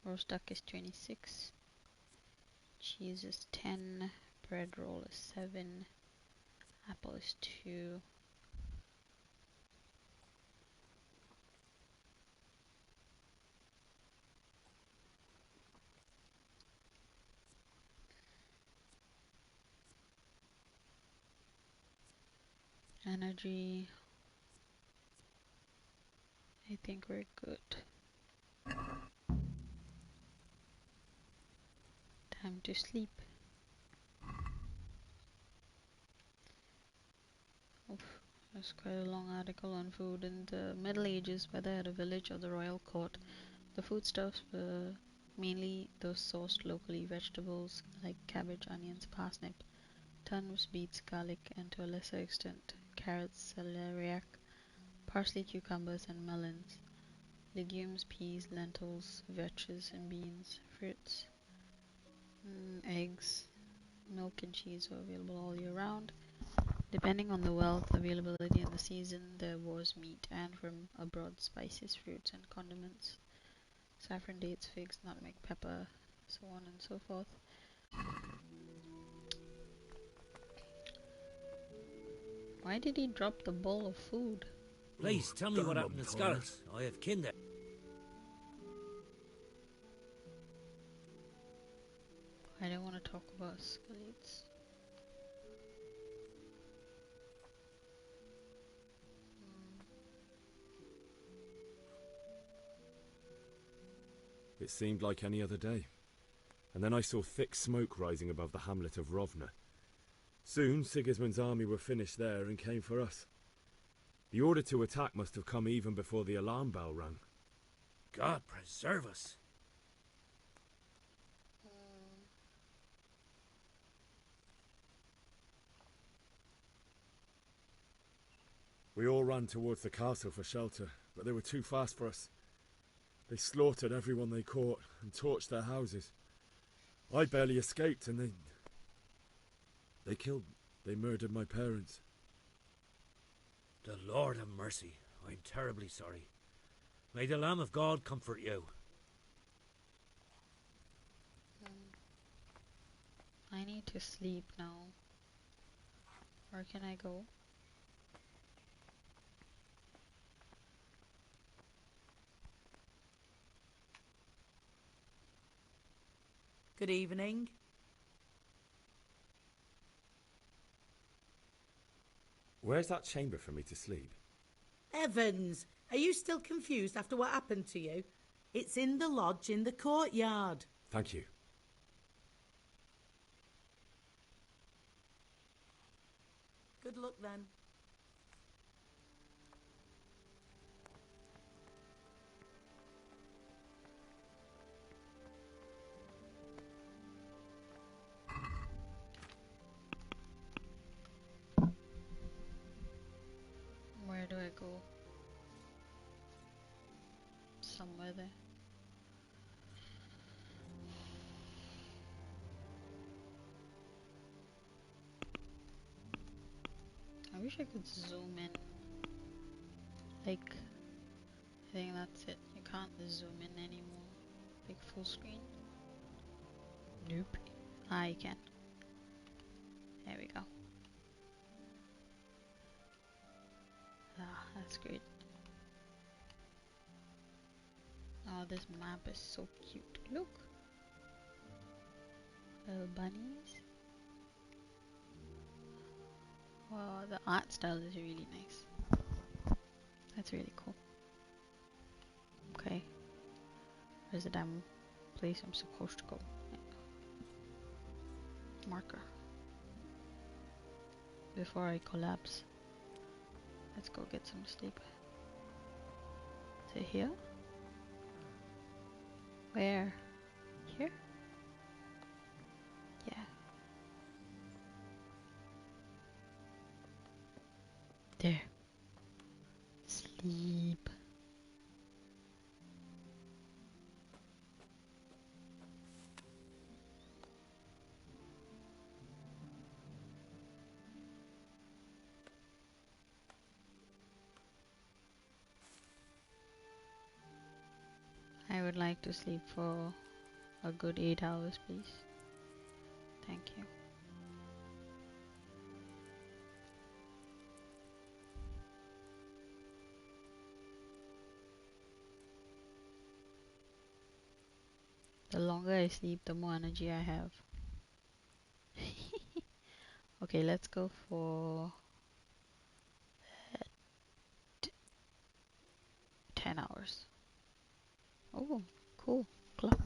Roast duck is 26. Cheese is 10. Bread roll is 7. Apple is 2. Energy. I think we're good. Time to sleep. Oof, there's quite a long article on food. In the Middle Ages, whether at a village or the royal court, the foodstuffs were mainly those sourced locally: vegetables like cabbage, onions, parsnip, turnips, beets, garlic, and to a lesser extent carrots, celeriac, parsley, cucumbers, and melons. Legumes, peas, lentils, vetches, and beans, fruits, eggs, milk, and cheese were available all year round. Depending on the wealth, availability, and the season, there was meat, and from abroad, spices, fruits, and condiments. Saffron, dates, figs, nutmeg, pepper, so on and so forth. Why did he drop the bowl of food? Please, tell me what happened to Scarlet. I have kin there. I don't want to talk about Skeletons. It seemed like any other day. And then I saw thick smoke rising above the hamlet of Rovna. Soon Sigismund's army were finished there and came for us. The order to attack must have come even before the alarm bell rang. God preserve us. We all ran towards the castle for shelter, but they were too fast for us. They slaughtered everyone they caught and torched their houses. I barely escaped, and they murdered my parents. The Lord have mercy. I'm terribly sorry. May the Lamb of God comfort you. I need to sleep now. Where can I go? Good evening. Where's that chamber for me to sleep? Evans, are you still confused after what happened to you? It's in the lodge in the courtyard. Thank you. Good luck then. somewhere there. I wish I could zoom in. Like, I think that's it. You can't zoom in anymore. Like full screen. Nope. Ah, you can. There we go. Ah, that's great. Oh, this map is so cute. Look. Little bunnies. Wow, the art style is really nice. That's really cool. Okay. Where's the damn place I'm supposed to go? Yeah. Marker. Before I collapse. Let's go get some sleep. Is it here? Where? Here? Yeah. There. Sleep. I would like to sleep for a good 8 hours, please. Thank you. The longer I sleep, the more energy I have. Okay, let's go for 10 hours. Oh, cool. Clock.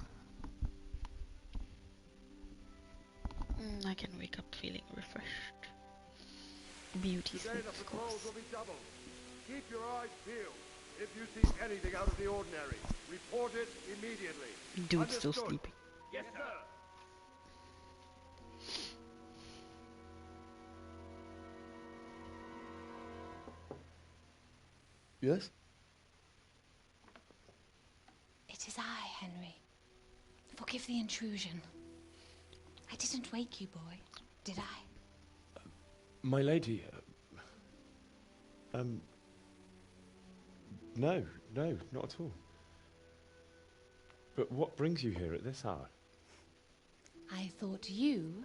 I can wake up feeling refreshed. Beauty Today sleep, the of patrols course. will be doubled. Keep your eyes peeled. If you see anything out of the ordinary, report it immediately. Dude's still Understood? sleeping. Yes, sir. Yes? It is I, Henry. Forgive the intrusion. I didn't wake you, boy, did I? My lady, no, not at all. But what brings you here at this hour? I thought you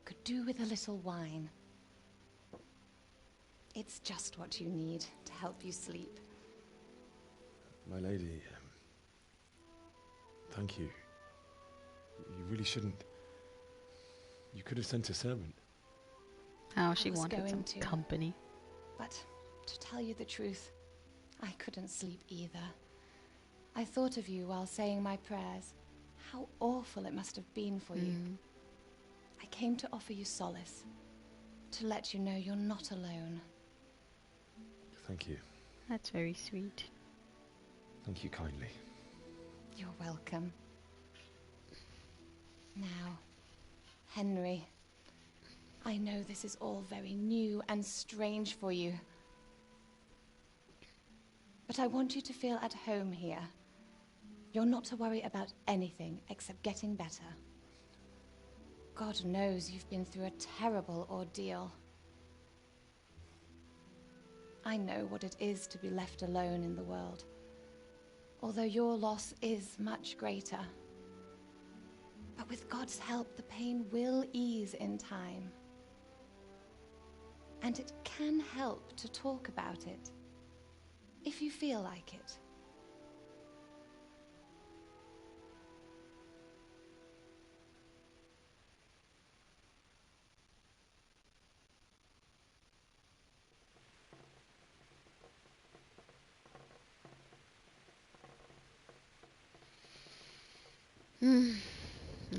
could do with a little wine. It's just what you need to help you sleep. My lady, thank you. You really shouldn't. You could have sent a servant. Oh, she I was wanted some going to. company. But to tell you the truth, I couldn't sleep either. I thought of you while saying my prayers. How awful it must have been for you. I came to offer you solace, to let you know you're not alone. Thank you. That's very sweet. Thank you kindly. You're welcome. Now, Henry, I know this is all very new and strange for you. But I want you to feel at home here. You're not to worry about anything except getting better. God knows you've been through a terrible ordeal. I know what it is to be left alone in the world, although your loss is much greater. But with God's help, the pain will ease in time. And it can help to talk about it, if you feel like it.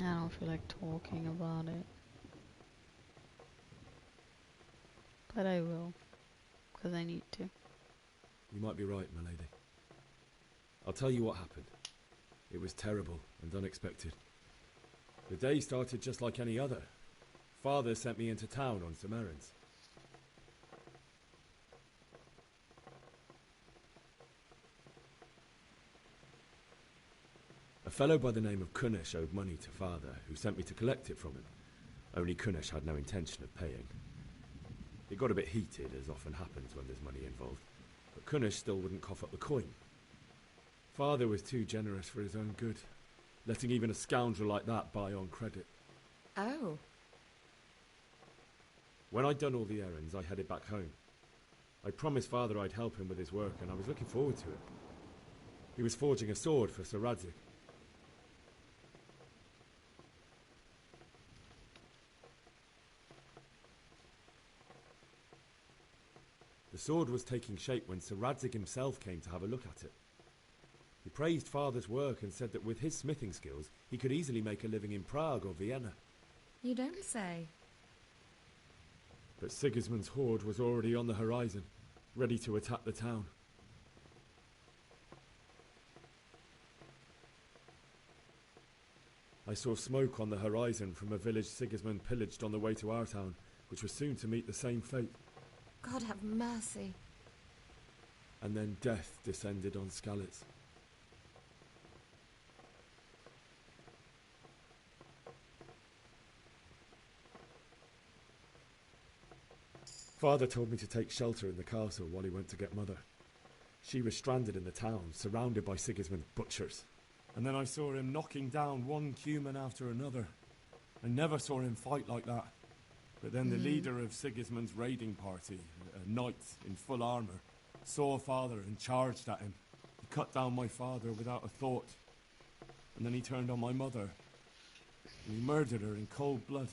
I don't feel like talking about it. But I will, because I need to. You might be right, my lady. I'll tell you what happened. It was terrible and unexpected. The day started just like any other. Father sent me into town on some errands. A fellow by the name of Kunnish owed money to Father, who sent me to collect it from him. Only Kunnish had no intention of paying. It got a bit heated, as often happens when there's money involved, but Kunnish still wouldn't cough up the coin. Father was too generous for his own good, letting even a scoundrel like that buy on credit. Oh. When I'd done all the errands, I headed back home. I promised Father I'd help him with his work, and I was looking forward to it. He was forging a sword for Sir Radzik. The sword was taking shape when Sir Radzik himself came to have a look at it. He praised Father's work and said that with his smithing skills, he could easily make a living in Prague or Vienna. You don't say. But Sigismund's horde was already on the horizon, ready to attack the town. I saw smoke on the horizon from a village Sigismund pillaged on the way to our town, which was soon to meet the same fate. God have mercy. And then death descended on Skalitz. Father told me to take shelter in the castle while he went to get Mother. She was stranded in the town, surrounded by Sigismund's butchers. And then I saw him knocking down one Cuman after another. I never saw him fight like that. But then the leader of Sigismund's raiding party, a knight in full armour, saw Father and charged at him. He cut down my father without a thought. And then he turned on my mother. And he murdered her in cold blood.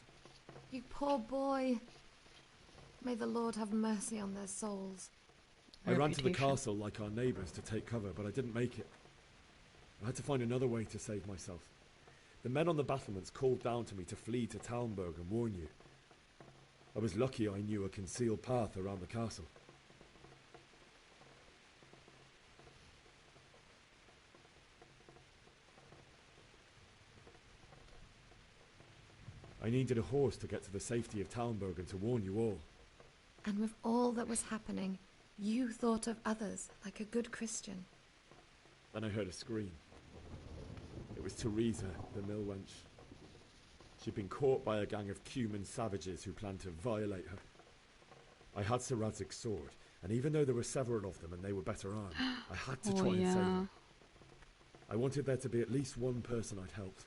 You poor boy. May the Lord have mercy on their souls. I ran to the castle like our neighbours to take cover, but I didn't make it. I had to find another way to save myself. The men on the battlements called down to me to flee to Talmberg and warn you. I was lucky I knew a concealed path around the castle. I needed a horse to get to the safety of Talmberg and to warn you all. And with all that was happening, you thought of others like a good Christian. Then I heard a scream. It was Teresa, the mill wench. She'd been caught by a gang of Cuman savages who planned to violate her. I had Sir Radzig's sword, and even though there were several of them and they were better armed, I had to try and save her. I wanted there to be at least one person I'd helped.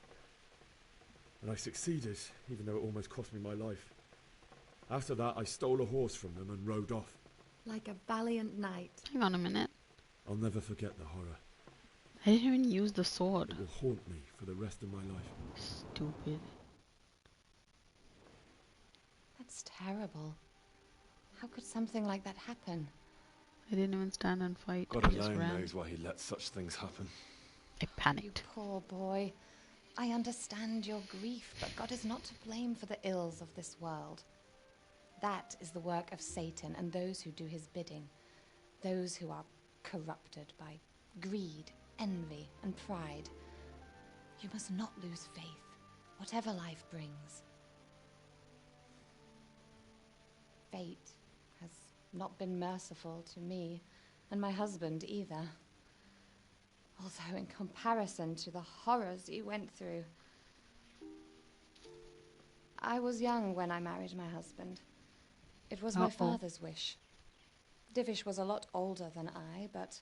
And I succeeded, even though it almost cost me my life. After that, I stole a horse from them and rode off. Like a valiant knight. Hang on a minute. I'll never forget the horror. I didn't even use the sword. It will haunt me for the rest of my life. Stupid. That's terrible. How could something like that happen? I didn't even stand and fight. God I just alone ran. knows why he let such things happen. I panicked. You poor boy. I understand your grief, but God is not to blame for the ills of this world. That is the work of Satan and those who do his bidding. Those who are corrupted by greed, envy, and pride. You must not lose faith, whatever life brings. Fate has not been merciful to me, and my husband either. Although in comparison to the horrors you went through. I was young when I married my husband. It was my father's wish. Divish was a lot older than I, but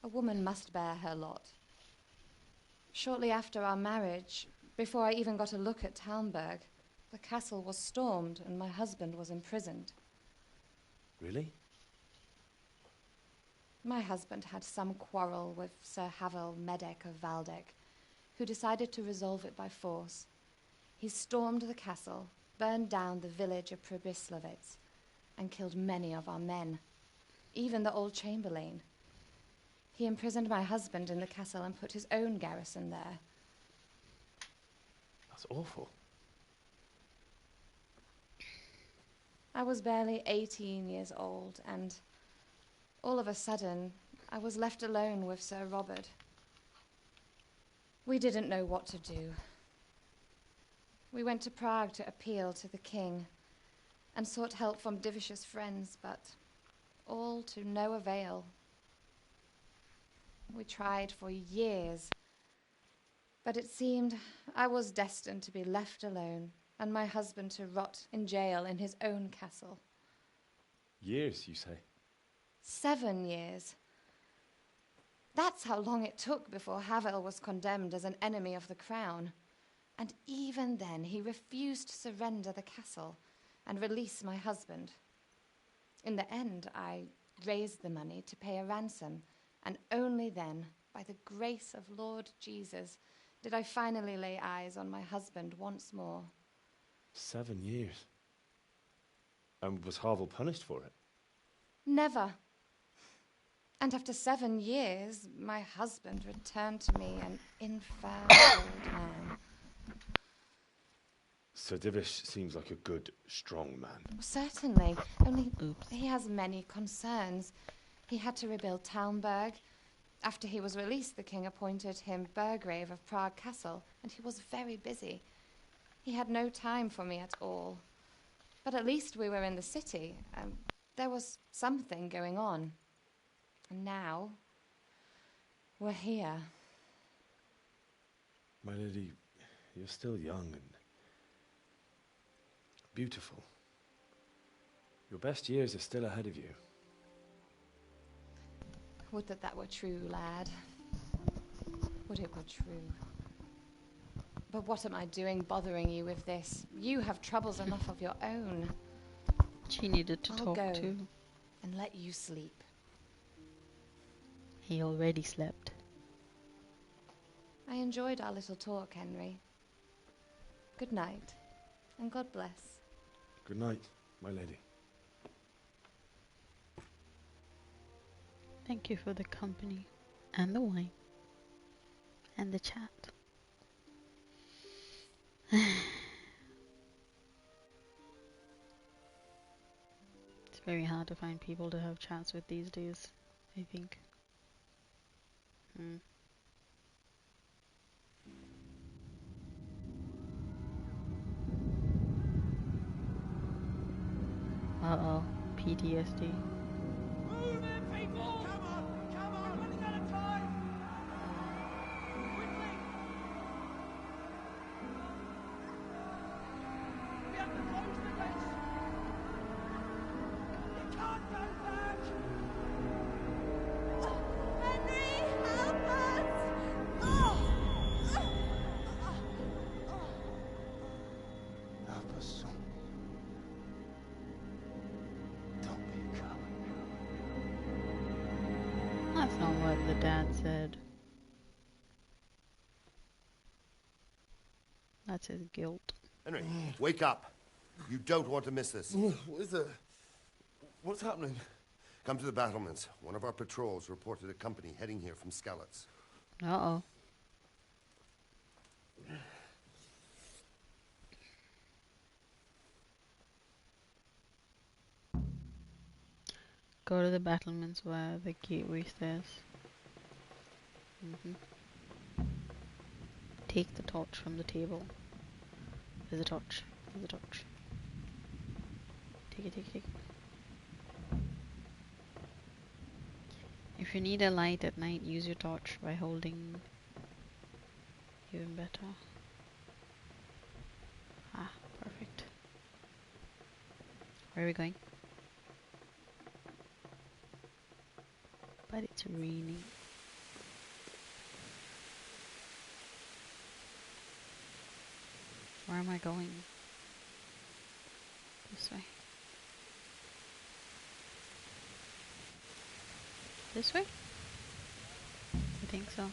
a woman must bear her lot. Shortly after our marriage, before I even got a look at Talmberg, the castle was stormed and my husband was imprisoned. Really? My husband had some quarrel with Sir Havel Medek of Valdek, who decided to resolve it by force. He stormed the castle, burned down the village of Pribyslavitz, and killed many of our men, even the old chamberlain. He imprisoned my husband in the castle and put his own garrison there. That's awful. I was barely 18 years old, and all of a sudden, I was left alone with Sir Robert. We didn't know what to do. We went to Prague to appeal to the king and sought help from Divish's friends, but all to no avail. We tried for years, But it seemed I was destined to be left alone, and my husband to rot in jail in his own castle. Years, you say? 7 years. That's how long it took before Havel was condemned as an enemy of the crown. And even then he refused to surrender the castle and release my husband. In the end, I raised the money to pay a ransom, and only then, by the grace of Lord Jesus, did I finally lay eyes on my husband once more. 7 years? And was Havel punished for it? Never. And after 7 years, my husband returned to me an infirm old man. Sir Divish seems like a good, strong man. Certainly, only he has many concerns. He had to rebuild Talmberg. After he was released, the king appointed him Burgrave of Prague Castle, and he was very busy. He had no time for me at all. But at least we were in the city. There was something going on. And now, we're here. My lady, you're still young and beautiful. Your best years are still ahead of you. Would that that were true, lad. Would it were true. But what am I doing bothering you with this? You have troubles enough of your own. She needed to I'll talk go too. and let you sleep. He already slept. I enjoyed our little talk, Henry. Good night, and God bless. Good night, my lady. Thank you for the company, and the wine, and the chat. It's very hard to find people to have chats with these days, I think. Uh-oh, PTSD. Move it, people! Come on! Come on! We're running out of time! Quickly! We have to close the gates! You can't go back! Henry, help us! Help us, son. Don't be a coward. That's not what the dad said. That's his guilt. Henry, wake up. You don't want to miss this. What is it? What's happening? Come to the battlements. One of our patrols reported a company heading here from Skalitz. Uh-oh. Go to the battlements where the gateway stairs. Take the torch from the table. There's a torch. There's a torch. Take it, take it, take it. If you need a light at night, use your torch by holding. Even better. Ah, perfect. Where are we going? But it's raining. Where am I going? This way. This way? I think so. Right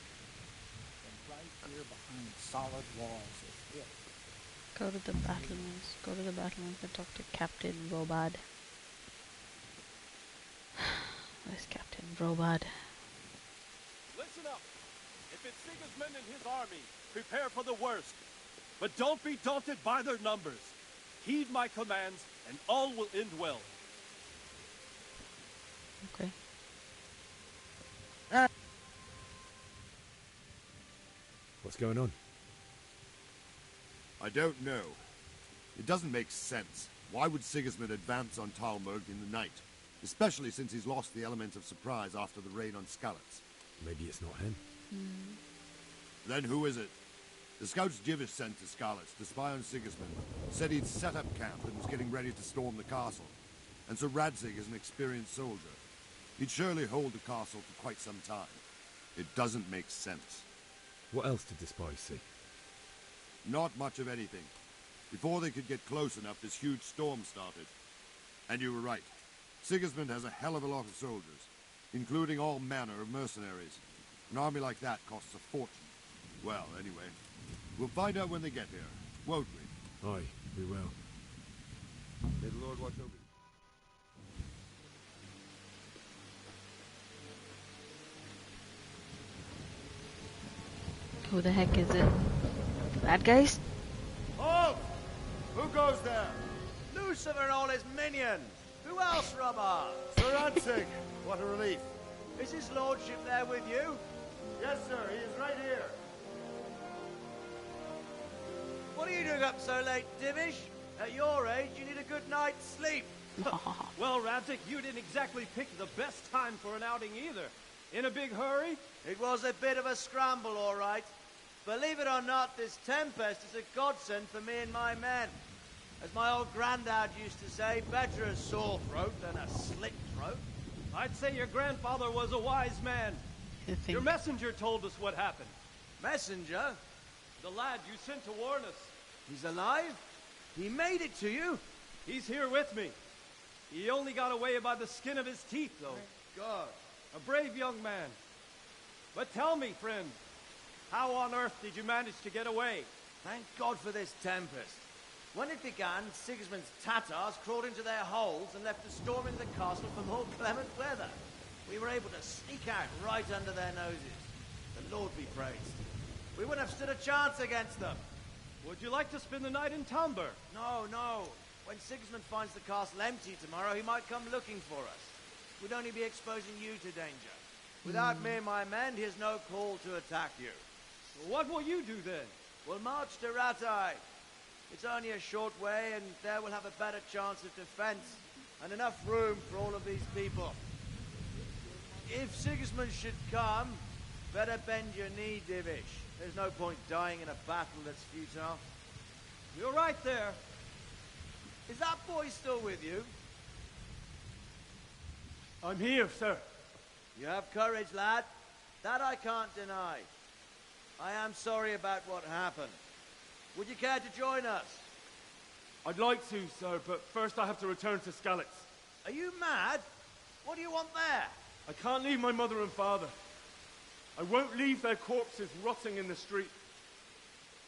here behind solid walls is it. Go to the battlements. Go to the battlements and talk to Captain Robad. Where's Captain Robad? Listen up. If it's Sigismund and his army, prepare for the worst. But don't be daunted by their numbers. Heed my commands, and all will end well. Okay. What's going on? I don't know. It doesn't make sense. Why would Sigismund advance on Talmberg in the night? Especially since he's lost the element of surprise after the raid on Skalitz. Maybe it's not him. Then who is it? The scouts Divish sent to Skalitz to spy on Sigismund said he'd set up camp and was getting ready to storm the castle. And Sir Radzig is an experienced soldier. He'd surely hold the castle for quite some time. It doesn't make sense. What else did the spies see? Not much of anything. Before they could get close enough, this huge storm started. And you were right. Sigismund has a hell of a lot of soldiers, including all manner of mercenaries. An army like that costs a fortune. Well, anyway, we'll find out when they get here, won't we? Aye, we will. May the Lord watch over you. Who the heck is it? Bad guys? Halt! Who goes there? Lucifer and all his minions! Who else, Robber? Sir Radzig! What a relief. Is his lordship there with you? Yes, sir. He is right here. What are you doing up so late, Divish? At your age, you need a good night's sleep. Well, Radzig, you didn't exactly pick the best time for an outing either. In a big hurry? It was a bit of a scramble, all right. Believe it or not, this tempest is a godsend for me and my men. As my old granddad used to say, better a sore throat than a slit throat. I'd say your grandfather was a wise man. Your messenger told us what happened. Messenger? The lad you sent to warn us. He's alive? He made it to you? He's here with me. He only got away by the skin of his teeth, though. Thank God. A brave young man. But tell me, friend, how on earth did you manage to get away? Thank God for this tempest. When it began, Sigismund's Tatars crawled into their holes and left us storming the castle for more clement weather. We were able to sneak out right under their noses. The Lord be praised. We wouldn't have stood a chance against them. Would you like to spend the night in Tomber? No, no. When Sigismund finds the castle empty tomorrow, he might come looking for us. We'd only be exposing you to danger. Without me and my men, he has no call to attack you. Well, what will you do then? We'll march to Ratai. It's only a short way, and there we'll have a better chance of defense, and enough room for all of these people. If Sigismund should come, better bend your knee, Divish. There's no point dying in a battle that's futile. You're right there. Is that boy still with you? I'm here, sir. You have courage, lad. That I can't deny. I am sorry about what happened. Would you care to join us? I'd like to, sir, but first I have to return to Skalitz. Are you mad? What do you want there? I can't leave my mother and father. I won't leave their corpses rotting in the street.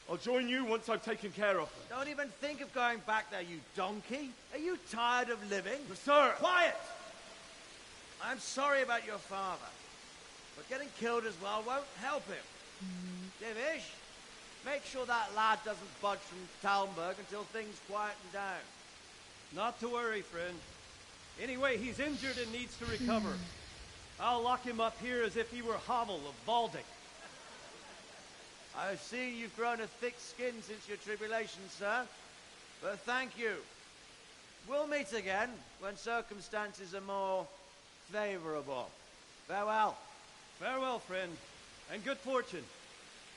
I'll join you once I've taken care of them. Don't even think of going back there, you donkey. Are you tired of living? But sir! Quiet! I'm sorry about your father, but getting killed as well won't help him. Divish, make sure that lad doesn't budge from Talmberg until things quieten down. Not to worry, friend. Anyway, he's injured and needs to recover. I'll lock him up here as if he were Havel of Baldic. I've seen you've grown a thick skin since your tribulation, sir. But thank you. We'll meet again when circumstances are more favorable. Farewell. Farewell, friend, and good fortune.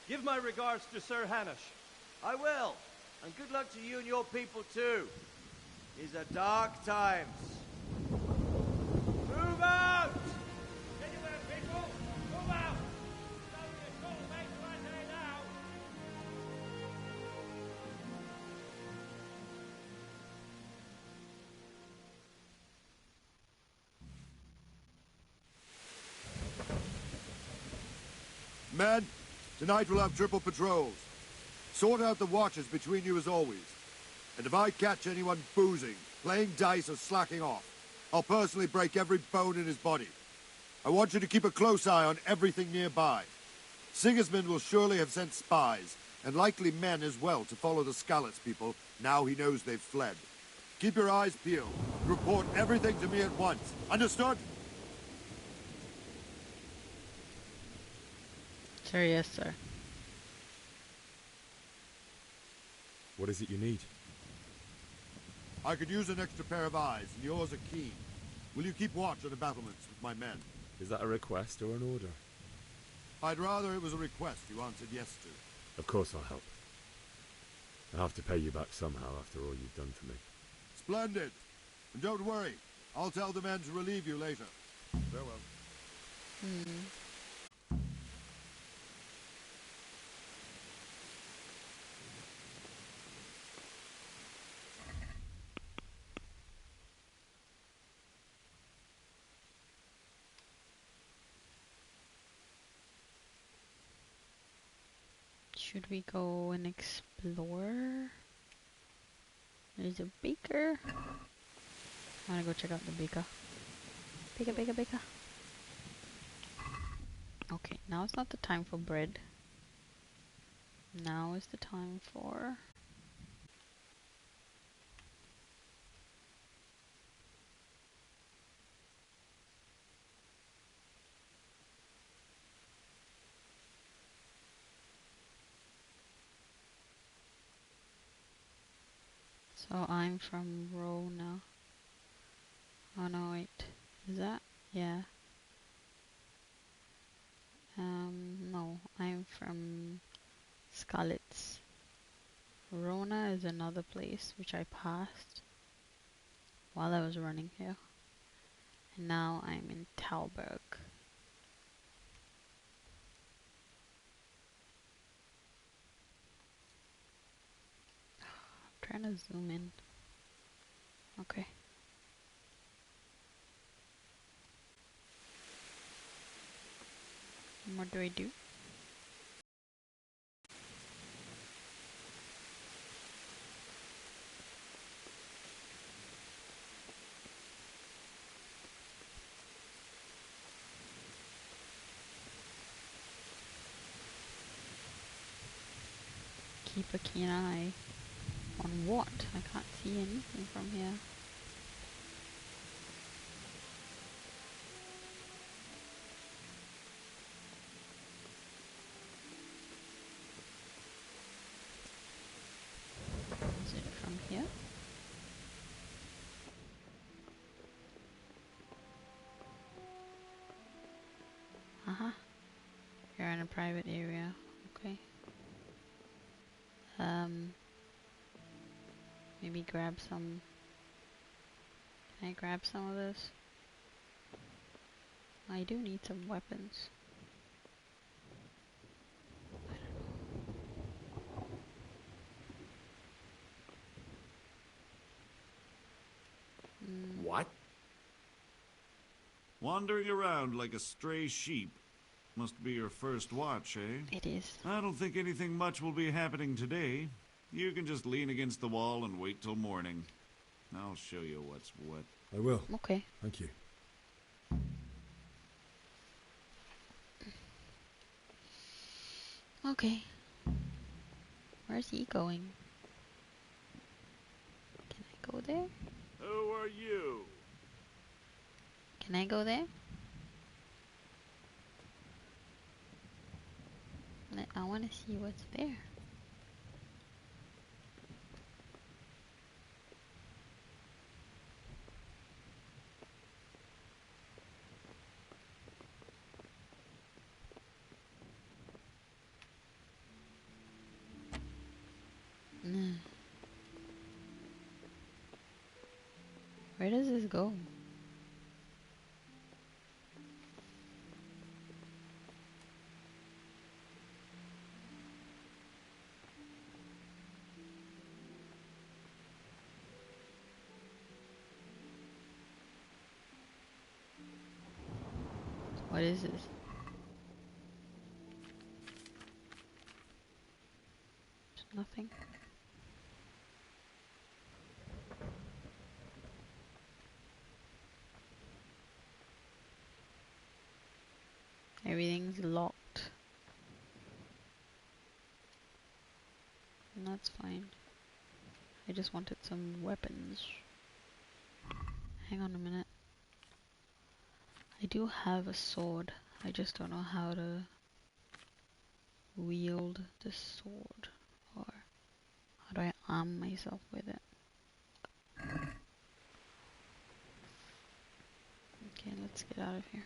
Give my regards to Sir Hanush. I will. And good luck to you and your people, too. These are dark times. Move out! Anywhere, people! Move out! Don't be a call, mate, right there now! Men, tonight we'll have triple patrols. Sort out the watches between you as always. And if I catch anyone boozing, playing dice or slacking off, I'll personally break every bone in his body. I want you to keep a close eye on everything nearby. Sigismund will surely have sent spies, and likely men as well, to follow the Skalitz people now he knows they've fled. Keep your eyes peeled. Report everything to me at once. Understood? Sir, yes, sir. What is it you need? I could use an extra pair of eyes, and yours are keen. Will you keep watch on the battlements with my men? Is that a request or an order? I'd rather it was a request you answered yes to. Of course I'll help. I have to pay you back somehow after all you've done for me. Splendid. And don't worry, I'll tell the men to relieve you later. Farewell. Should we go and explore? There's a baker. I wanna go check out the baker. Baker. Okay, now it's not the time for bread. Now is the time for... So I'm from Rona. Oh no, wait. Is that? Yeah. No, I'm from Skalitz. Rona is another place which I passed while I was running here. And now I'm in Talberg. I'm trying to zoom in. Okay. And what do I do? Keep a keen eye on what? I can't see anything from here. Is it from here? You're in a private area. Okay. Maybe grab some. Can I grab some of this? I do need some weapons. What? Wandering around like a stray sheep. Must be your first watch, eh? It is. I don't think anything much will be happening today. You can just lean against the wall and wait till morning. I'll show you what's what. I will. Okay. Thank you. Okay. Where's he going? Can I go there? Who are you? Can I go there? I want to see what's there. Where does this go? What is this? There's nothing. Everything's locked. And that's fine. I just wanted some weapons. Hang on a minute. I do have a sword. I just don't know how to wield the sword. Or how do I arm myself with it? Okay, let's get out of here.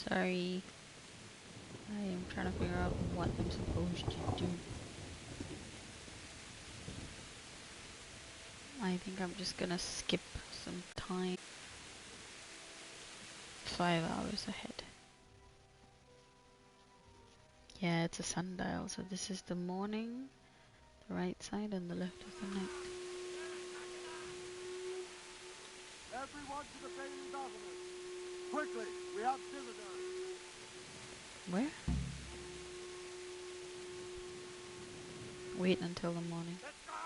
Sorry. I am trying to figure out what I'm supposed to do. I think I'm just gonna skip some time. 5 hours ahead. Yeah, it's a sundial, so this is the morning, the right side, and the left of the night. Everyone to the Bailey's office. Quickly, we have visitors. Where? Wait until the morning. Let's go!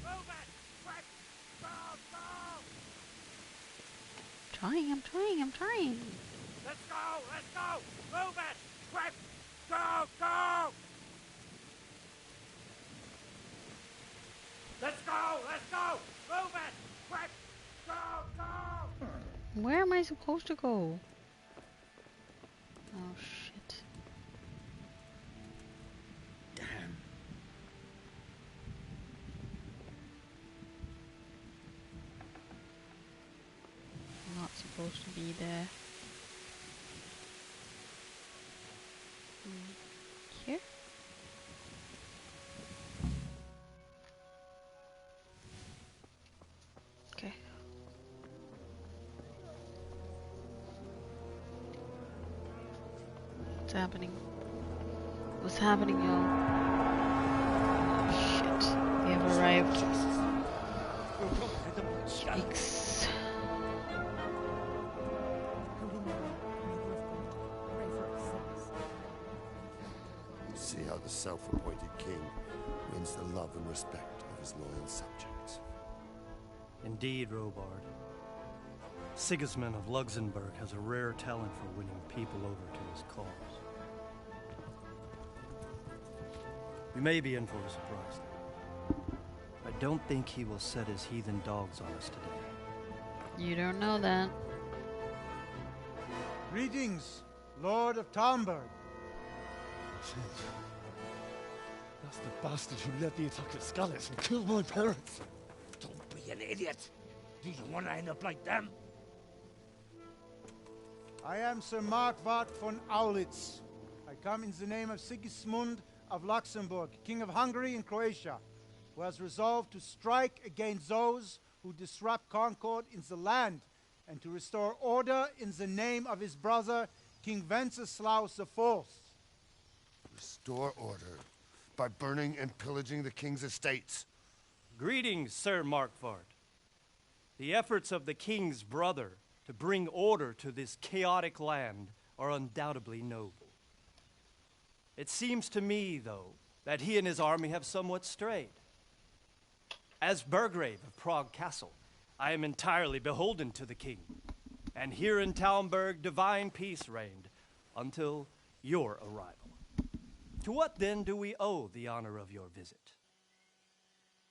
Move it! Quick! Go! I'm trying. Let's go! Move it! Quick! Go! Let's go! Move it! Quick! Go! Where am I supposed to go? Oh shit. Damn. I'm not supposed to be there. Here? Okay. What's happening? What's happening, y'all? Shit. They have arrived. Yikes. See how the self-appointed king wins the love and respect of his loyal subjects. Indeed, Robard. Sigismund of Luxembourg has a rare talent for winning people over to his cause. We may be in for a surprise, though. I don't think he will set his heathen dogs on us today. You don't know that. Greetings, Lord of Talmberg. That's the bastard who led the attack at Skalitz and killed my parents. Don't be an idiot. Do you want to end up like them? I am Sir Markwart von Aulitz. I come in the name of Sigismund of Luxembourg, King of Hungary and Croatia, who has resolved to strike against those who disrupt concord in the land and to restore order in the name of his brother, King Wenceslaus IV. Restore order by burning and pillaging the king's estates. Greetings, Sir Markwart. The efforts of the king's brother to bring order to this chaotic land are undoubtedly noble. It seems to me, though, that he and his army have somewhat strayed. As Burgrave of Prague Castle, I am entirely beholden to the king, and here in Talmberg divine peace reigned until your arrival. To what then do we owe the honor of your visit?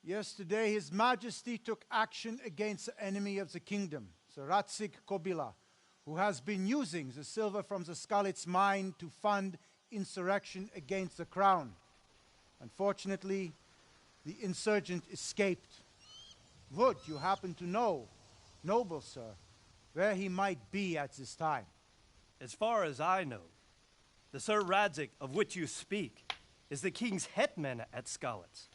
Yesterday, His Majesty took action against the enemy of the kingdom, Sir Ratzik Kobila, who has been using the silver from the Skalitz mine to fund insurrection against the crown. Unfortunately, the insurgent escaped. Would you happen to know, noble sir, where he might be at this time? As far as I know, the Sir Radzik of which you speak is the king's hetman at Skalitz.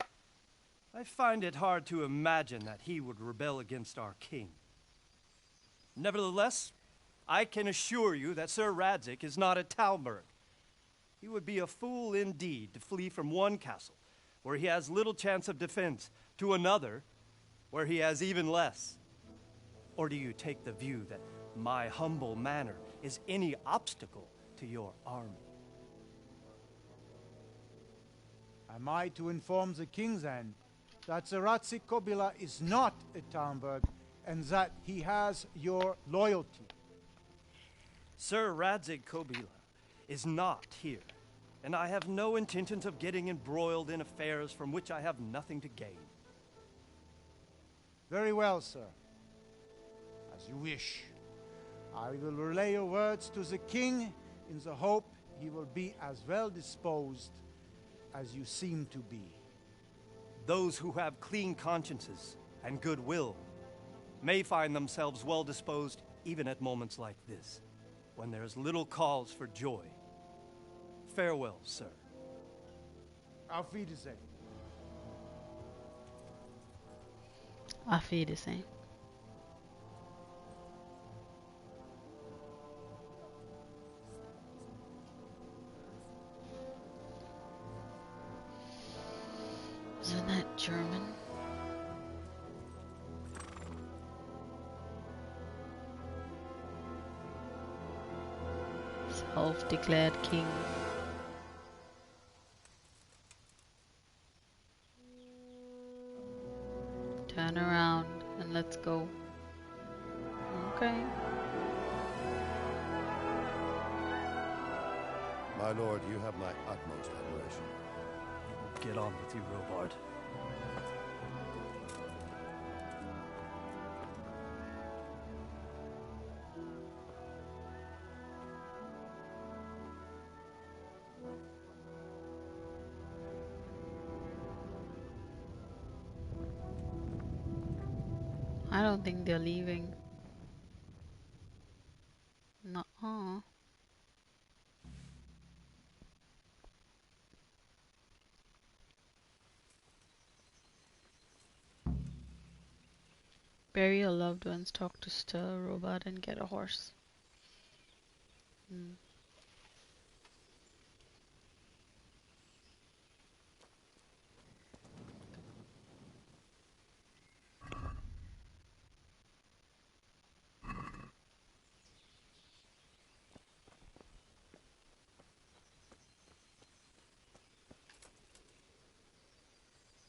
I find it hard to imagine that he would rebel against our king. Nevertheless, I can assure you that Sir Radzik is not at Talmberg. He would be a fool indeed to flee from one castle, where he has little chance of defense, to another, where he has even less. Or do you take the view that my humble manner is any obstacle to your army? Am I to inform the king then that Sir Ratzik Kobila is not at Talmberg and that he has your loyalty? Sir Radzik Kobila is not here, and I have no intentions of getting embroiled in affairs from which I have nothing to gain. Very well, sir. As you wish. I will relay your words to the king in the hope he will be as well disposed as you seem to be. Those who have clean consciences and goodwill may find themselves well disposed even at moments like this. when there is little cause for joy. Farewell, sir. Auf Wiedersehen. Auf Wiedersehen. Isn't that German? Self-declared king. Turn around and let's go. Okay. My lord, you have my utmost admiration. Get on with you, Robard. I don't think they're leaving. Nuh-uh. Bury your loved ones, talk to Stir Robot, and get a horse.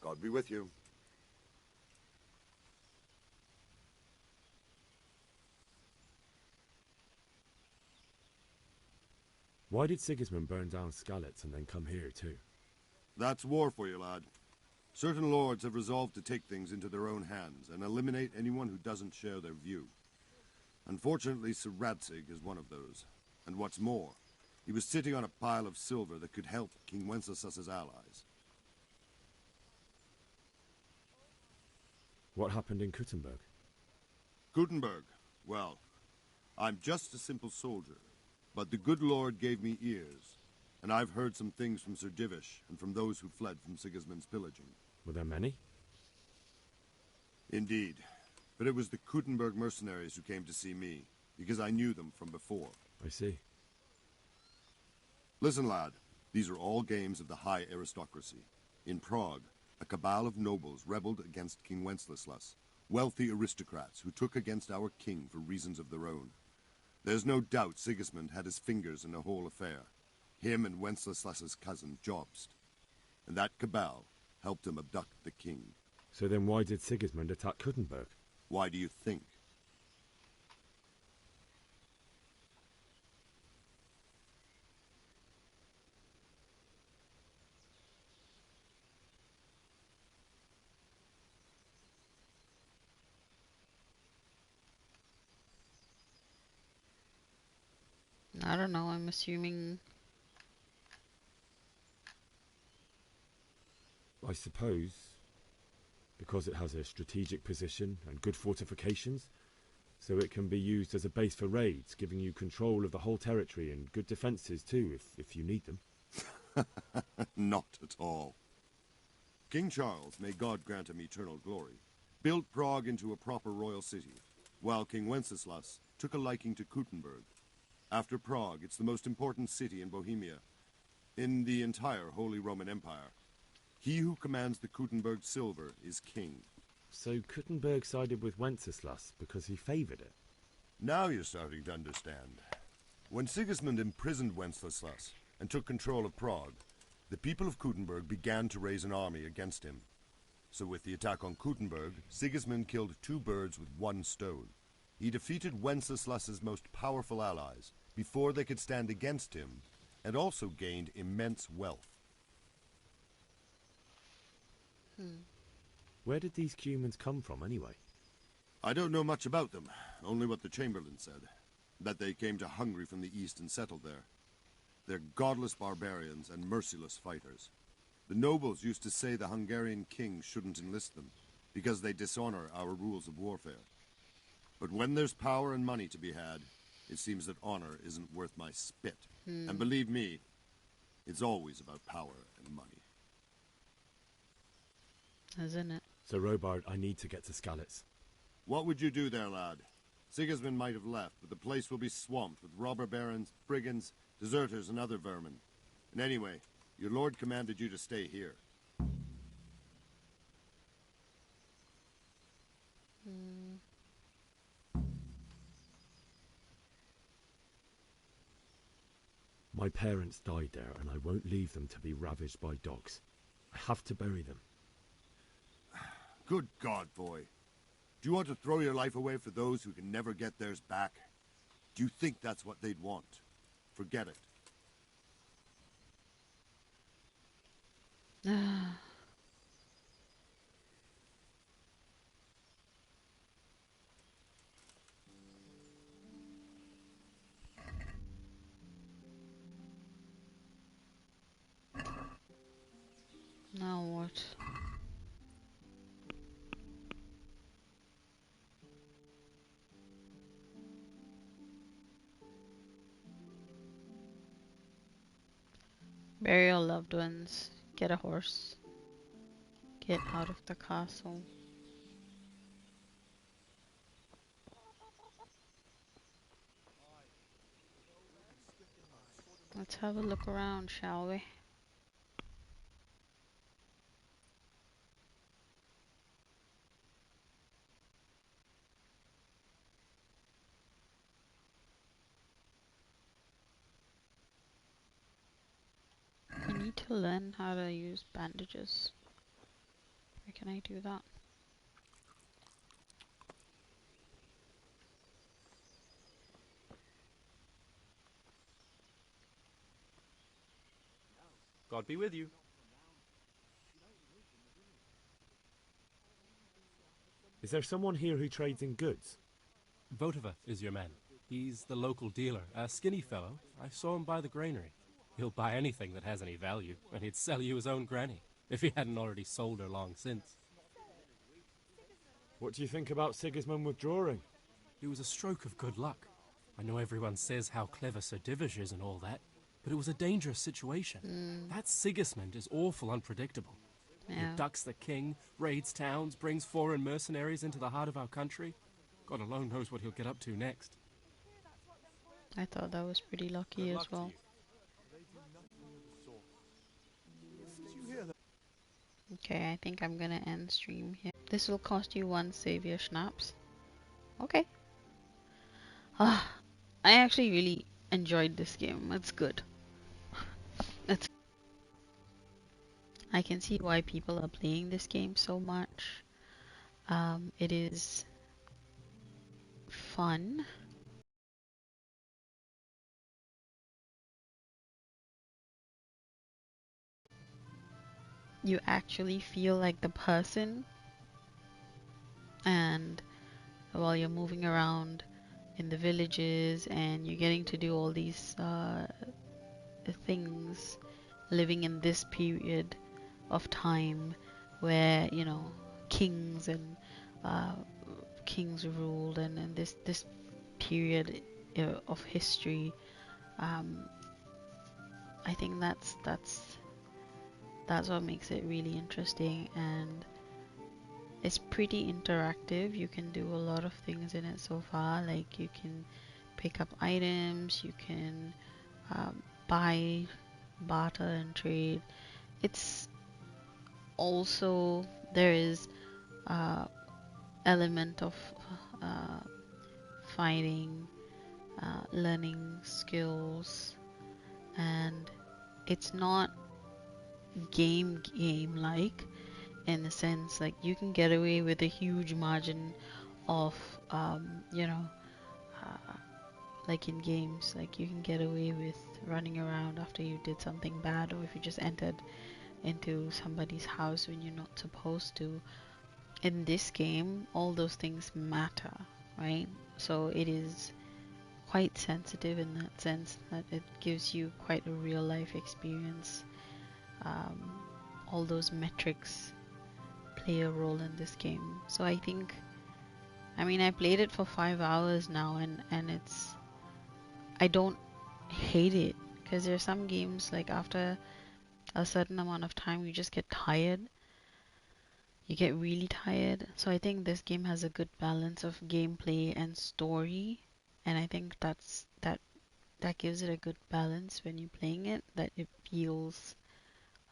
God be with you. Why did Sigismund burn down Skalitz and then come here too? That's war for you, lad. Certain lords have resolved to take things into their own hands and eliminate anyone who doesn't share their view. Unfortunately, Sir Radzig is one of those. And what's more, he was sitting on a pile of silver that could help King Wenceslas's allies. What happened in Kuttenberg? Gutenberg, well, I'm just a simple soldier, but the good Lord gave me ears, and I've heard some things from Sir Divish and from those who fled from Sigismund's pillaging. Were there many? Indeed, but it was the Kuttenberg mercenaries who came to see me, because I knew them from before. I see. Listen, lad, these are all games of the high aristocracy. In Prague, a cabal of nobles rebelled against King Wenceslas, wealthy aristocrats who took against our king for reasons of their own. There's no doubt Sigismund had his fingers in the whole affair. Him and Wenceslas's cousin, Jobst. And that cabal helped him abduct the king. So then why did Sigismund attack Kuttenberg? Why do you think? I don't know, I'm assuming... I suppose because it has a strategic position and good fortifications, so it can be used as a base for raids, giving you control of the whole territory and good defences too, if you need them. Not at all. King Charles, may God grant him eternal glory, built Prague into a proper royal city, while King Wenceslas took a liking to Kuttenberg. After Prague, it's the most important city in Bohemia, in the entire Holy Roman Empire. He who commands the Kuttenberg silver is king. So Kuttenberg sided with Wenceslas because he favoured it? Now you're starting to understand. When Sigismund imprisoned Wenceslas and took control of Prague, the people of Kuttenberg began to raise an army against him. So with the attack on Kuttenberg, Sigismund killed two birds with one stone. He defeated Wenceslas's most powerful allies before they could stand against him, and also gained immense wealth. Where did these humans come from anyway? I don't know much about them, only what the Chamberlain said, that they came to Hungary from the east and settled there. They're godless barbarians and merciless fighters. The nobles used to say the Hungarian king shouldn't enlist them, because they dishonor our rules of warfare. But when there's power and money to be had, it seems that honor isn't worth my spit. Hmm. And believe me, it's always about power and money. Isn't it? So, Robard, I need to get to Skalitz. What would you do there, lad? Sigismund might have left, but the place will be swamped with robber barons, brigands, deserters, and other vermin. And anyway, your lord commanded you to stay here. My parents died there, and I won't leave them to be ravaged by dogs. I have to bury them. Good God, boy. Do you want to throw your life away for those who can never get theirs back? Do you think that's what they'd want? Forget it. Now what? Bury your loved ones. Get a horse. Get out of the castle. Let's have a look around, shall we? I need to learn how to use bandages. Where can I do that? God be with you. Is there someone here who trades in goods? Votiva is your man. He's the local dealer, a skinny fellow. I saw him by the granary. He'll buy anything that has any value, and he'd sell you his own granny, if he hadn't already sold her long since. What do you think about Sigismund withdrawing? It was a stroke of good luck. I know everyone says how clever Sir Divish is and all that, but it was a dangerous situation. That Sigismund is awful unpredictable. He Yeah. abducts the king, raids towns, brings foreign mercenaries into the heart of our country. God alone knows what he'll get up to next. I thought that was pretty lucky as well. Okay, I think I'm gonna end stream here. This will cost you 1 savior schnapps. Okay. Ah, I actually really enjoyed this game. It's good. I can see why people are playing this game so much. It is fun. You actually feel like the person, and while you're moving around in the villages and you're getting to do all these things, living in this period of time where, you know, kings and kings ruled, and this period of history. I think that's what makes it really interesting, and it's pretty interactive. You can do a lot of things in it so far. Like, you can pick up items, you can buy, barter, and trade. It's also, there is element of fighting, learning skills, and it's not game like, in a sense. Like, you can get away with a huge margin of you know, like in games, like you can get away with running around after you did something bad, or if you just entered into somebody's house when you're not supposed to. In this game, all those things matter, right? So it is quite sensitive in that sense, that it gives you quite a real life experience. All those metrics play a role in this game. So I think, I mean, I played it for 5 hours now, and it's I don't hate it, because there's some games like after a certain amount of time you just get tired. You get really tired. So I think this game has a good balance of gameplay and story, and I think that gives it a good balance when you're playing it, that it feels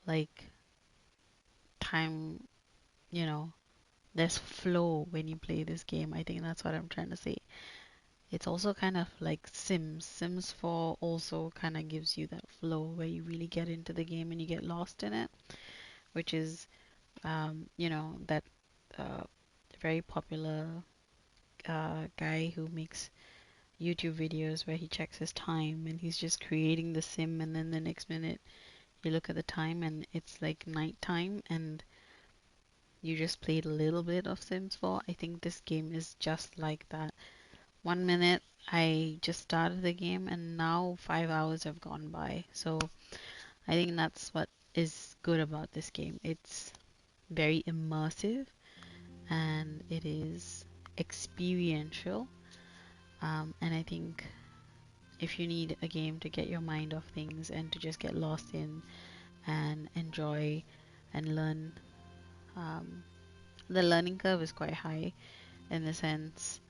like time, you know, there's flow when you play this game. I think that's what I'm trying to say. It's also kind of like Sims. Sims 4 also kind of gives you that flow where you really get into the game and you get lost in it, which is, you know, that very popular guy who makes YouTube videos where he checks his time and he's just creating the sim, and then the next minute you look at the time and it's like nighttime and you just played a little bit of Sims 4. I think this game is just like that. 1 minute I just started the game and now 5 hours have gone by. So I think that's what is good about this game. It's very immersive and it is experiential. And I think if you need a game to get your mind off things and to just get lost in and enjoy and learn, the learning curve is quite high in the sense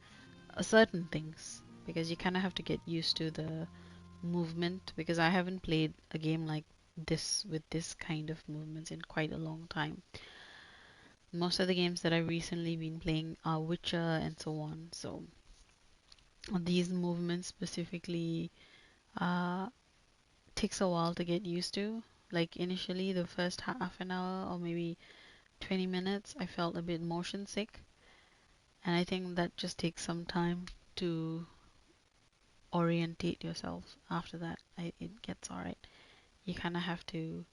certain things, because you kind of have to get used to the movement, because I haven't played a game like this with this kind of movements in quite a long time. Most of the games that I've recently been playing are Witcher and so on, so these movements specifically takes a while to get used to. Like initially the first half an hour or maybe 20 minutes I felt a bit motion sick, and I think that just takes some time to orientate yourself. After that it gets alright. You kind of have to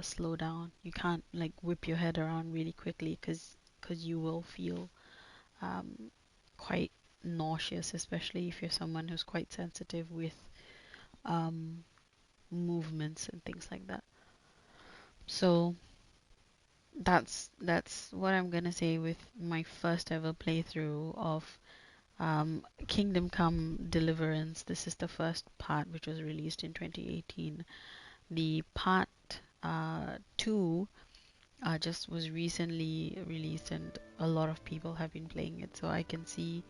slow down. You can't like whip your head around really quickly, because you will feel quite nauseous, especially if you're someone who's quite sensitive with um, movements and things like that. So that's what I'm gonna say with my first ever playthrough of Kingdom Come Deliverance. This is the first part, which was released in 2018. The part 2 just was recently released, and a lot of people have been playing it, so I can see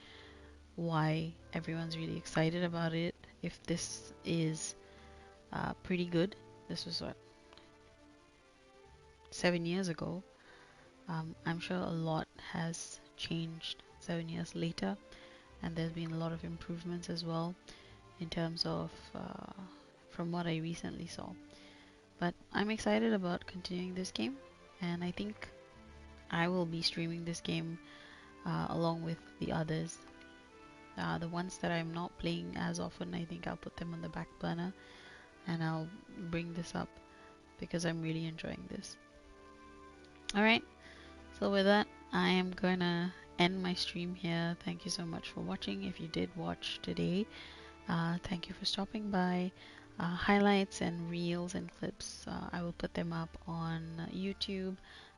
why everyone's really excited about it. If this is pretty good, this was what, 7 years ago. I'm sure a lot has changed 7 years later, and there's been a lot of improvements as well in terms of from what I recently saw. But I'm excited about continuing this game, and I think I will be streaming this game along with the others. The ones that I'm not playing as often, I think I'll put them on the back burner and I'll bring this up because I'm really enjoying this. Alright, so with that, I am gonna end my stream here. Thank you so much for watching. If you did watch today, thank you for stopping by. Highlights and reels and clips, I will put them up on YouTube,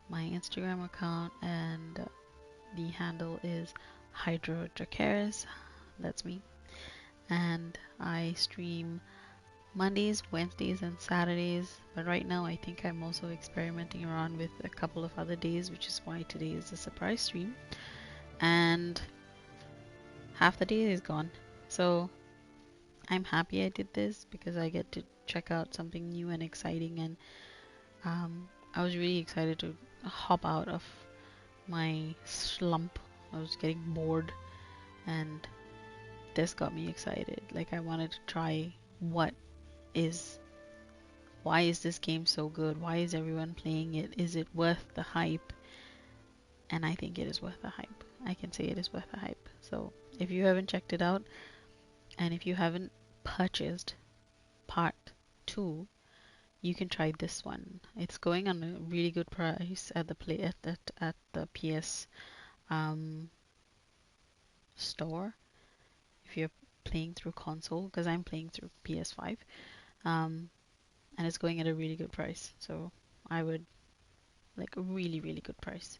my Instagram account, and the handle is Hydro Dracaris. That's me. And I stream Mondays, Wednesdays, and Saturdays. But right now, I think I'm also experimenting around with a couple of other days, which is why today is a surprise stream. And half the day is gone. So I'm happy I did this because I get to check out something new and exciting. And I was really excited to hop out of my slump. I was getting bored, and this got me excited. Like, I wanted to try why is this game so good? Why is everyone playing it? Is it worth the hype? And I think it is worth the hype. I can say it is worth the hype. So if you haven't checked it out, and if you haven't purchased part 2, you can try this one. It's going on a really good price at the PS store if you're playing through console, because I'm playing through PS5, and it's going at a really good price. So I would like a really, really good price.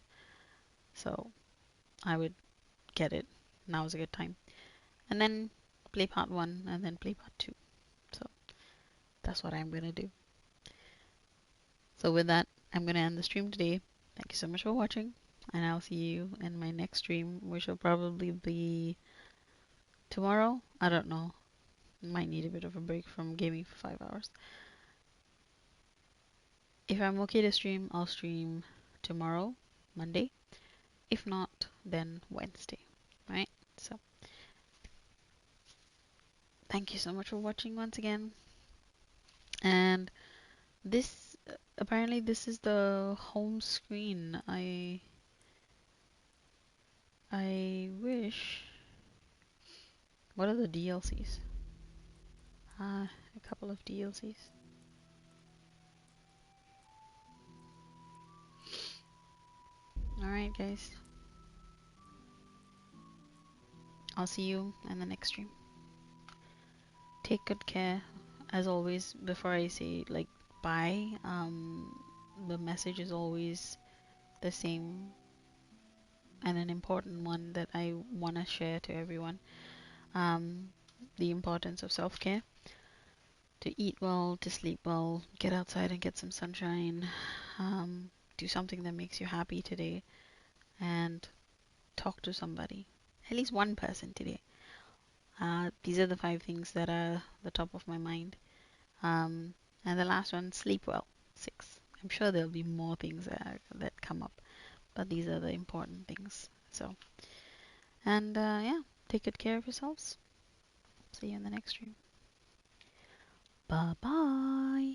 So I would get it. Now is a good time. And then play part 1 and then play part 2. So that's what I'm gonna do. So with that, I'm gonna end the stream today. Thank you so much for watching, and I'll see you in my next stream, which will probably be tomorrow. I don't know. Might need a bit of a break from gaming for 5 hours. If I'm okay to stream, I'll stream tomorrow, Monday. If not, then Wednesday. Right? So thank you so much for watching once again. And this apparently this is the home screen. I wish. What are the DLCs? A couple of DLCs. Alright guys. I'll see you in the next stream. Take good care. As always, before I say like bye, the message is always the same and an important one that I want to share to everyone. The importance of self-care. To eat well, to sleep well, get outside and get some sunshine. Do something that makes you happy today, and talk to somebody. At least one person today. These are the 5 things that are the top of my mind. And the last one, sleep well. 6. I'm sure there'll be more things that come up, but these are the important things. So, and yeah, take good care of yourselves. See you in the next stream. Bye bye.